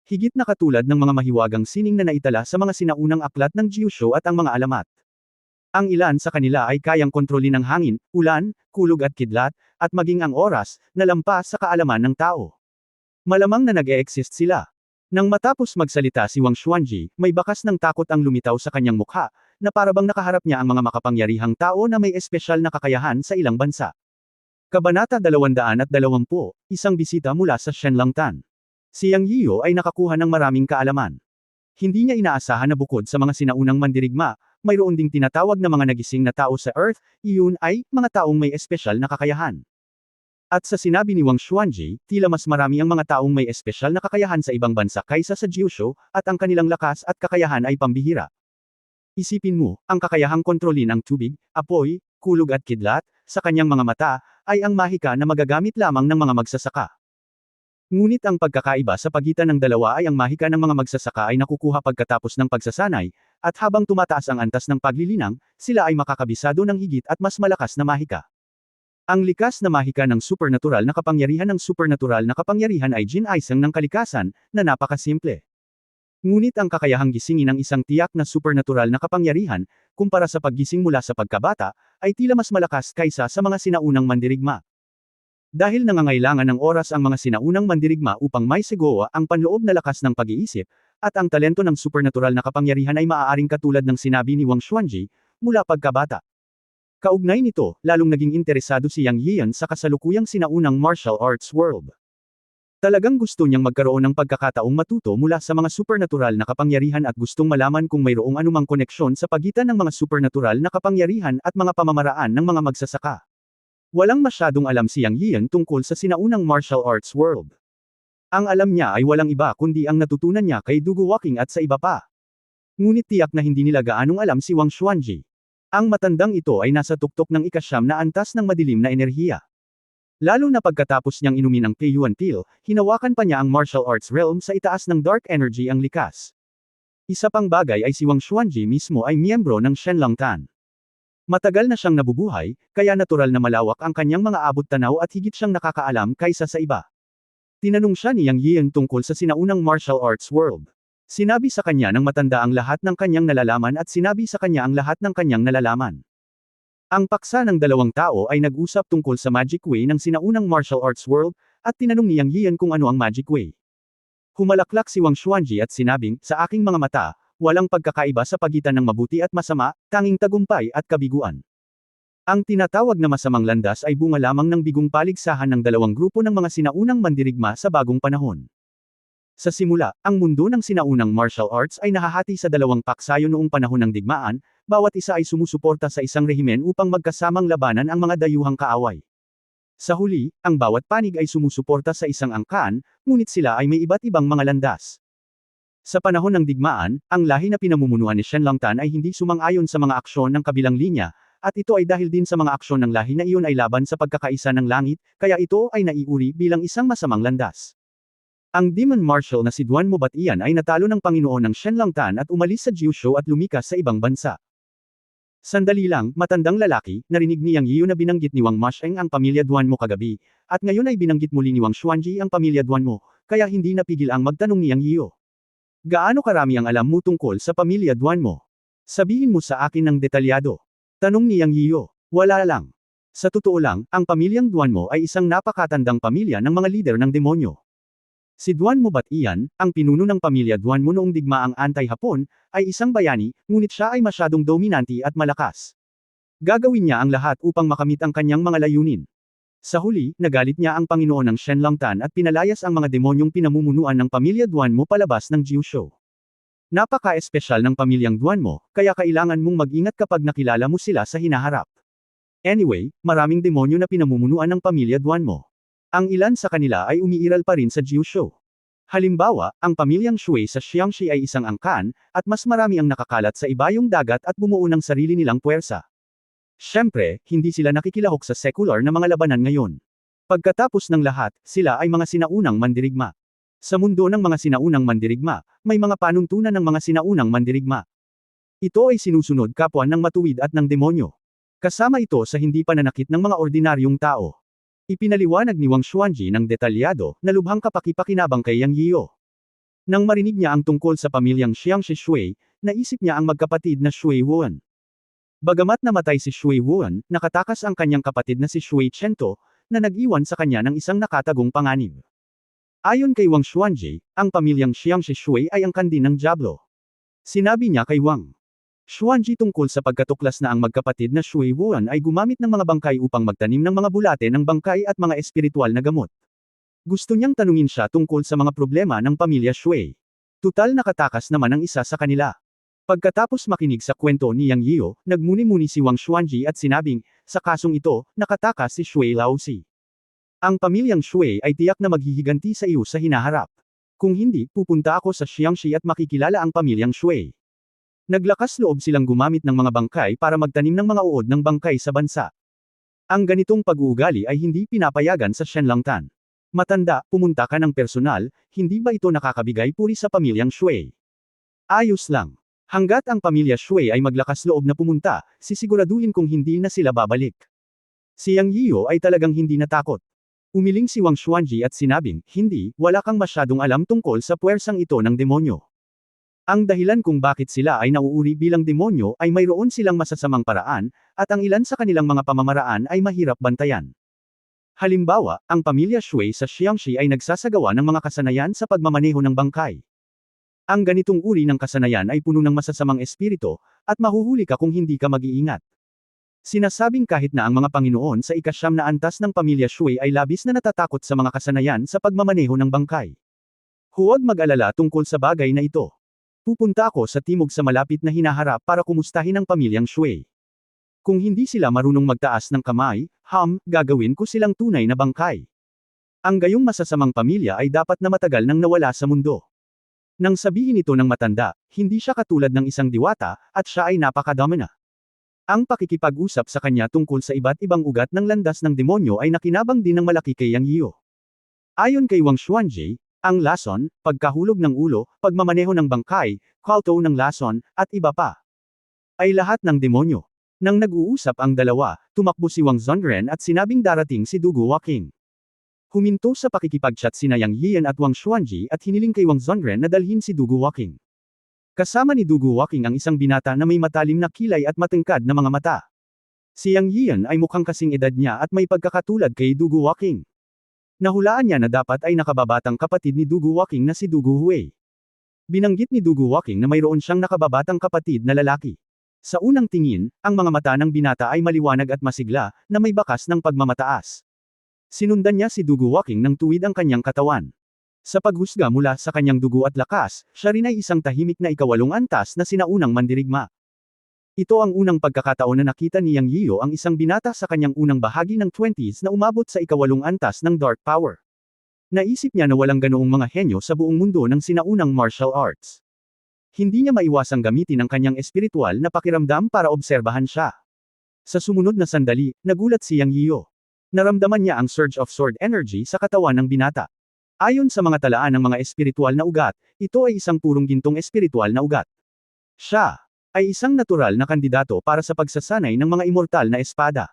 higit na katulad ng mga mahiwagang sining na naitala sa mga sinaunang aklat ng Jiushou at ang mga alamat. Ang ilan sa kanila ay kayang kontrolin ang hangin, ulan, kulog at kidlat, at maging ang oras, na lampas sa kaalaman ng tao. Malamang na nag-e-exist sila. Nang matapos magsalita si Wang Xuanji, may bakas ng takot ang lumitaw sa kanyang mukha, na parabang nakaharap niya ang mga makapangyarihang tao na may espesyal na kakayahan sa ilang bansa. Kabanata 220, isang bisita mula sa Shenlongtan. Si Yang Yiyo ay nakakuha ng maraming kaalaman. Hindi niya inaasahan na bukod sa mga sinaunang mandirigma, mayroon ding tinatawag na mga nagising na tao sa Earth, iyon ay, mga taong may espesyal na kakayahan. At sa sinabi ni Wang Xuanji, tila mas marami ang mga taong may espesyal na kakayahan sa ibang bansa kaysa sa Jiushou, at ang kanilang lakas at kakayahan ay pambihira. Isipin mo, ang kakayahang kontrolin ang tubig, apoy, kulog at kidlat, sa kanyang mga mata, ay ang mahika na magagamit lamang ng mga magsasaka. Ngunit ang pagkakaiba sa pagitan ng dalawa ay ang mahika ng mga magsasaka ay nakukuha pagkatapos ng pagsasanay, at habang tumataas ang antas ng paglilinang, sila ay makakabisado ng higit at mas malakas na mahika. Ang likas na mahika ng supernatural na kapangyarihan ng supernatural na kapangyarihan ay Jin Aisang ng kalikasan, na napakasimple. Ngunit ang kakayahang gisingin ng isang tiyak na supernatural na kapangyarihan, kumpara sa paggising mula sa pagkabata, ay tila mas malakas kaysa sa mga sinaunang mandirigma. Dahil nangangailangan ng oras ang mga sinaunang mandirigma upang may sigawa ang panloob na lakas ng pag-iisip, at ang talento ng supernatural na kapangyarihan ay maaaring katulad ng sinabi ni Wang Xuanji, mula pagkabata. Kaugnay nito, lalong naging interesado si Yang Yiyan sa kasalukuyang sinaunang martial arts world. Talagang gusto niyang magkaroon ng pagkakataong matuto mula sa mga supernatural na kapangyarihan at gustong malaman kung mayroong anumang koneksyon sa pagitan ng mga supernatural na kapangyarihan at mga pamamaraan ng mga magsasaka. Walang masyadong alam si Yang Yiyan tungkol sa sinaunang martial arts world. Ang alam niya ay walang iba kundi ang natutunan niya kay Dugu Walking at sa iba pa. Ngunit tiyak na hindi nila gaanong alam si Wang Xuanji. Ang matandang ito ay nasa tuktok ng ika-9 na antas ng madilim na enerhiya. Lalo na pagkatapos niyang inumin ang Peiyuan Pill, hinawakan pa niya ang martial arts realm sa itaas ng dark energy ang likas. Isa pang bagay ay si Wang Xuanji mismo ay miyembro ng Shenlongtan. Matagal na siyang nabubuhay, kaya natural na malawak ang kanyang mga abot-tanaw at higit siyang nakakaalam kaysa sa iba. Tinanong siya ni Yang Yiyan tungkol sa sinaunang martial arts world. Sinabi sa kanya ng matanda ang lahat ng kanyang nalalaman at sinabi sa kanya ang lahat ng kanyang nalalaman. Ang paksa ng dalawang tao ay nag-usap tungkol sa Magic Way ng sinaunang martial arts world, at tinanong ni Yang Yiyan kung ano ang Magic Way. Humalaklak si Wang Xuanji at sinabing, sa aking mga mata, walang pagkakaiba sa pagitan ng mabuti at masama, tanging tagumpay at kabiguan. Ang tinatawag na masamang landas ay bunga lamang ng bigong paligsahan ng dalawang grupo ng mga sinaunang mandirigma sa bagong panahon. Sa simula, ang mundo ng sinaunang martial arts ay nahahati sa dalawang paksayo noong panahon ng digmaan, bawat isa ay sumusuporta sa isang rehimen upang magkasamang labanan ang mga dayuhang kaaway. Sa huli, ang bawat panig ay sumusuporta sa isang angkan, ngunit sila ay may iba't ibang mga landas. Sa panahon ng digmaan, ang lahi na pinamumunuan ni Shenlongtan ay hindi sumang-ayon sa mga aksyon ng kabilang linya, at ito ay dahil din sa mga aksyon ng lahi na iyon ay laban sa pagkakaisa ng langit, kaya ito ay naiuri bilang isang masamang landas. Ang demon martial na si Duan Mobatian ay natalo ng Panginoon ng Shenlongtan at umalis sa Jiushu at lumikas sa ibang bansa. Sandali lang, matandang lalaki, narinig ni Yang Yiu na binanggit ni Wang Masheng ang pamilya Duan mo kagabi, at ngayon ay binanggit muli ni Wang Xuanji ang pamilya Duan mo, kaya hindi napigil ang magtanong ni Yang Yiu. Gaano karami ang alam mo tungkol sa pamilya Duan mo? Sabihin mo sa akin ng detalyado. Tanong ni Yang Yiu. Wala lang. Sa totoo lang, ang pamilyang Duan mo ay isang napakatandang pamilya ng mga lider ng demonyo. Si Duan Mobatian, ang pinuno ng pamilya Duan mo noong digmaang anti-Hapon, ay isang bayani, ngunit siya ay masyadong dominante at malakas. Gagawin niya ang lahat upang makamit ang kanyang mga layunin. Sa huli, nagalit niya ang Panginoon ng Shenlongtan at pinalayas ang mga demonyong pinamumunuan ng pamilya Duan mo palabas ng Jiushu. Napaka-espesyal ng pamilyang Duan mo, kaya kailangan mong mag-ingat kapag nakilala mo sila sa hinaharap. Anyway, maraming demonyo na pinamumunuan ng pamilya Duan mo. Ang ilan sa kanila ay umiiral pa rin sa Jiushu. Halimbawa, ang pamilyang Shui sa Xiangxi ay isang angkan, at mas marami ang nakakalat sa ibayong dagat at bumuo ng sarili nilang puwersa. Siyempre, hindi sila nakikilahok sa secular na mga labanan ngayon. Pagkatapos ng lahat, sila ay mga sinaunang mandirigma. Sa mundo ng mga sinaunang mandirigma, may mga panuntunan ng mga sinaunang mandirigma. Ito ay sinusunod kapwa ng matuwid at ng demonyo. Kasama ito sa hindi pananakit ng mga ordinaryong tao. Ipinaliwanag ni Wang Xuanji ng detalyado, na lubhang kapaki-pakinabang kay Yang Yiu. Nang marinig niya ang tungkol sa pamilyang Xiangxi Shui, naisip niya ang magkapatid na Shui Wuan. Bagamat namatay si Shui Wuan, nakatakas ang kanyang kapatid na si Shui Chento, na nag-iwan sa kanya ng isang nakatagong panganib. Ayon kay Wang Xuanji, ang pamilyang Xiangxi Shui ay angkan din ng Diablo. Sinabi niya kay Wang Xuanji tungkol sa pagkatuklas na ang magkapatid na Shui Wuan ay gumamit ng mga bangkay upang magtanim ng mga bulate ng bangkay at mga espiritual na gamot. Gusto niyang tanungin siya tungkol sa mga problema ng pamilya Shui. Tutal nakatakas naman ang isa sa kanila. Pagkatapos makinig sa kwento ni Yang Yiu, nagmuni-muni si Wang Xuanji at sinabing, sa kasong ito, nakatakas si Shui Laozi. Ang pamilyang Shui ay tiyak na maghihiganti sa iyo sa hinaharap. Kung hindi, pupunta ako sa Xiangxi at makikilala ang pamilyang Shui. Naglakas loob silang gumamit ng mga bangkay para magtanim ng mga uod ng bangkay sa bansa. Ang ganitong pag-uugali ay hindi pinapayagan sa Shenlongtan. Matanda, pumunta ka ng personal, hindi ba ito nakakabigay puri sa pamilyang Shui? Ayos lang. Hanggat ang pamilya Shui ay maglakas loob na pumunta, sisiguraduhin kong hindi na sila babalik. Si Yang Yiu ay talagang hindi natakot. Umiling si Wang Xuanji at sinabing, hindi, wala kang masyadong alam tungkol sa puwersang ito ng demonyo. Ang dahilan kung bakit sila ay nauuri bilang demonyo ay mayroon silang masasamang paraan, at ang ilan sa kanilang mga pamamaraan ay mahirap bantayan. Halimbawa, ang pamilya Shui sa Xiangxi ay nagsasagawa ng mga kasanayan sa pagmamaneho ng bangkay. Ang ganitong uri ng kasanayan ay puno ng masasamang espiritu, at mahuhuli ka kung hindi ka mag-iingat. Sinasabing kahit na ang mga Panginoon sa ikasyam na antas ng pamilya Shui ay labis na natatakot sa mga kasanayan sa pagmamaneho ng bangkay. Huwag mag-alala tungkol sa bagay na ito. Pupunta ako sa timog sa malapit na hinaharap para kumustahin ang pamilyang Shui. Kung hindi sila marunong magtaas ng kamay, gagawin ko silang tunay na bangkay. Ang gayong masasamang pamilya ay dapat na matagal nang nawala sa mundo. Nang sabihin ito ng matanda, hindi siya katulad ng isang diwata, at siya ay napakadami na. Ang pakikipag-usap sa kanya tungkol sa iba't ibang ugat ng landas ng demonyo ay nakinabang din ng malaki kay Yang Yiu. Ayon kay Wang Xuanji, ang lason, pagkahulog ng ulo, pagmamaneho ng bangkay, kalto ng lason, at iba pa, ay lahat ng demonyo. Nang nag-uusap ang dalawa, tumakbo si Wang Zongren at sinabing darating si Dugu Waking. Huminto sa pakikipag-chat sina Yang Yian at Wang Xuanji at hiniling kay Wang Zongren na dalhin si Dugu Waking. Kasama ni Dugu Waking ang isang binata na may matalim na kilay at matangkad na mga mata. Si Yang Yian ay mukhang kasing edad niya at may pagkakatulad kay Dugu Waking. Nahulaan niya na dapat ay nakababatang kapatid ni Dugu Waking na si Dugu Hui. Binanggit ni Dugu Waking na mayroon siyang nakababatang kapatid na lalaki. Sa unang tingin, ang mga mata ng binata ay maliwanag at masigla, na may bakas ng pagmamataas. Sinundan niya si Dugu Waking nang tuwid ang kanyang katawan. Sa paghusga mula sa kanyang dugo at lakas, siya rin ay isang tahimik na ikawalong antas na sinaunang mandirigma. Ito ang unang pagkakataon na nakita ni Yang Yiyo ang isang binata sa kanyang unang bahagi ng 20s na umabot sa ikawalong antas ng Dark Power. Naisip niya na walang ganoong mga henyo sa buong mundo ng sinaunang martial arts. Hindi niya maiwasang gamitin ang kanyang espiritual na pakiramdam para obserbahan siya. Sa sumunod na sandali, nagulat si Yang Yiyo. Naramdaman niya ang surge of sword energy sa katawan ng binata. Ayon sa mga talaan ng mga espiritual na ugat, ito ay isang purong gintong espiritual na ugat. Siya ay isang natural na kandidato para sa pagsasanay ng mga immortal na espada.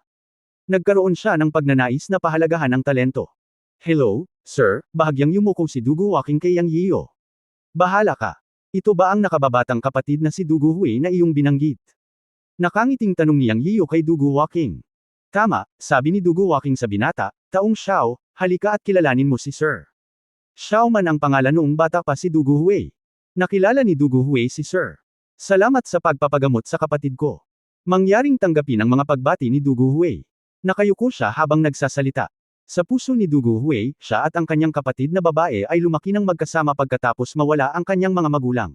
Nagkaroon siya ng pagnanais na pahalagahan ang talento. Hello, sir, bahagyang yumuko si Dugu Walking kay Yang Yiyo. Bahala ka. Ito ba ang nakababatang kapatid na si Dugu Hui na iyong binanggit? Nakangiting tanong ni Yang Yiyo kay Dugu Walking. Tama, sabi ni Dugu Walking sa binata, taong Xiao, halika at kilalanin mo si Sir. Xiao man ang pangalan noong bata pa si Dugu Hui. Nakilala ni Dugu Hui si Sir. Salamat sa pagpapagamot sa kapatid ko. Mangyaring tanggapin ang mga pagbati ni Dugu Hui. Nakayuko siya habang nagsasalita. Sa puso ni Dugu Hui, siya at ang kanyang kapatid na babae ay lumaki ng magkasama pagkatapos mawala ang kanyang mga magulang.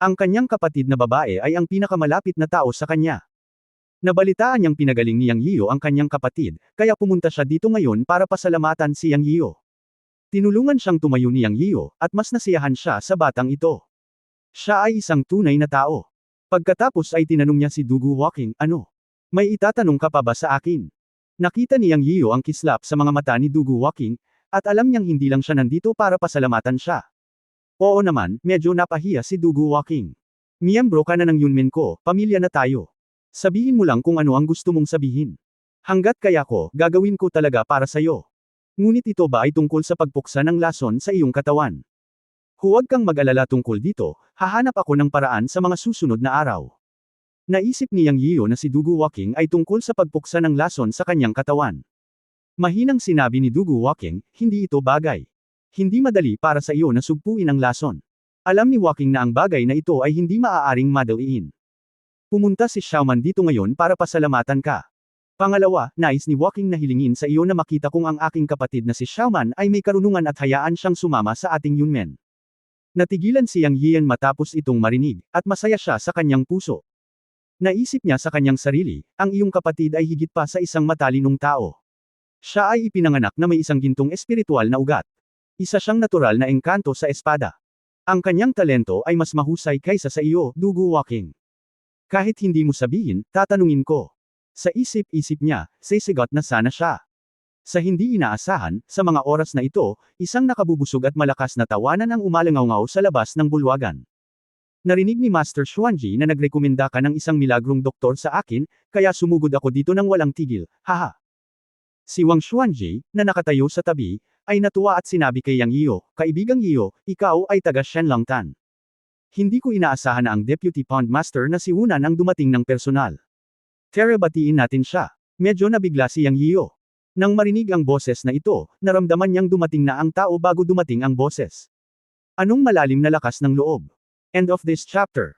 Ang kanyang kapatid na babae ay ang pinakamalapit na tao sa kanya. Nabalitaan niyang pinagaling ni Yang Yiyo ang kanyang kapatid, kaya pumunta siya dito ngayon para pasalamatan si Yang Yiyo. Tinulungan siyang tumayo ni Yang Yiyo, at mas nasiyahan siya sa batang ito. Siya ay isang tunay na tao. Pagkatapos ay tinanong niya si Dugu Walking, ano? May itatanong ka pa ba sa akin? Nakita ni Yang Yiyo ang kislap sa mga mata ni Dugu Walking, at alam niyang hindi lang siya nandito para pasalamatan siya. Oo naman, medyo napahiya si Dugu Walking. Miyembro ka na ng Yunmen ko, pamilya na tayo. Sabihin mo lang kung ano ang gusto mong sabihin. Hanggat kaya ko, gagawin ko talaga para sa'yo. Ngunit ito ba ay tungkol sa pagpuksa ng lason sa iyong katawan? Huwag kang mag-alala tungkol dito, hahanap ako ng paraan sa mga susunod na araw. Naisip ni Yang Yiyo na si Dugu Walking ay tungkol sa pagpuksa ng lason sa kanyang katawan. Mahinang sinabi ni Dugu Walking, hindi ito bagay. Hindi madali para sa iyo na sugpuin ang lason. Alam ni Walking na ang bagay na ito ay hindi maaaring madaliin. Pumunta si Xiaoman dito ngayon para pasalamatan ka. Pangalawa, nais ni Walking na hilingin sa iyo na makita kung ang aking kapatid na si Xiaoman ay may karunungan at hayaan siyang sumama sa ating Yunmen. Natigilan si Yang Yiyan matapos itong marinig, at masaya siya sa kanyang puso. Naisip niya sa kanyang sarili, ang iyong kapatid ay higit pa sa isang matalinong tao. Siya ay ipinanganak na may isang gintong espiritual na ugat. Isa siyang natural na engkanto sa espada. Ang kanyang talento ay mas mahusay kaysa sa iyo, Dugu Walking. Kahit hindi mo sabihin, tatanungin ko. Sa isip-isip niya, sisigot na sana siya. Sa hindi inaasahan, sa mga oras na ito, isang nakabubusog at malakas na tawanan ang umalangaw-ngaw sa labas ng bulwagan. Narinig ni Master Xuanji na nagrekomenda ka ng isang milagrong doktor sa akin, kaya sumugod ako dito ng walang tigil, haha. Si Wang Xuanji, na nakatayo sa tabi, ay natuwa at sinabi kay Yang Yiyo, kaibigang Yiyo, ikaw ay taga Shenlongtan. Hindi ko inaasahan na ang Deputy Pond Master na si Wunan ang dumating ng personal. Tara batiin natin siya. Medyo nabigla si Yang Yiyo. Nang marinig ang boses na ito, naramdaman niyang dumating na ang tao bago dumating ang boses. Anong malalim na lakas ng loob? End of this chapter.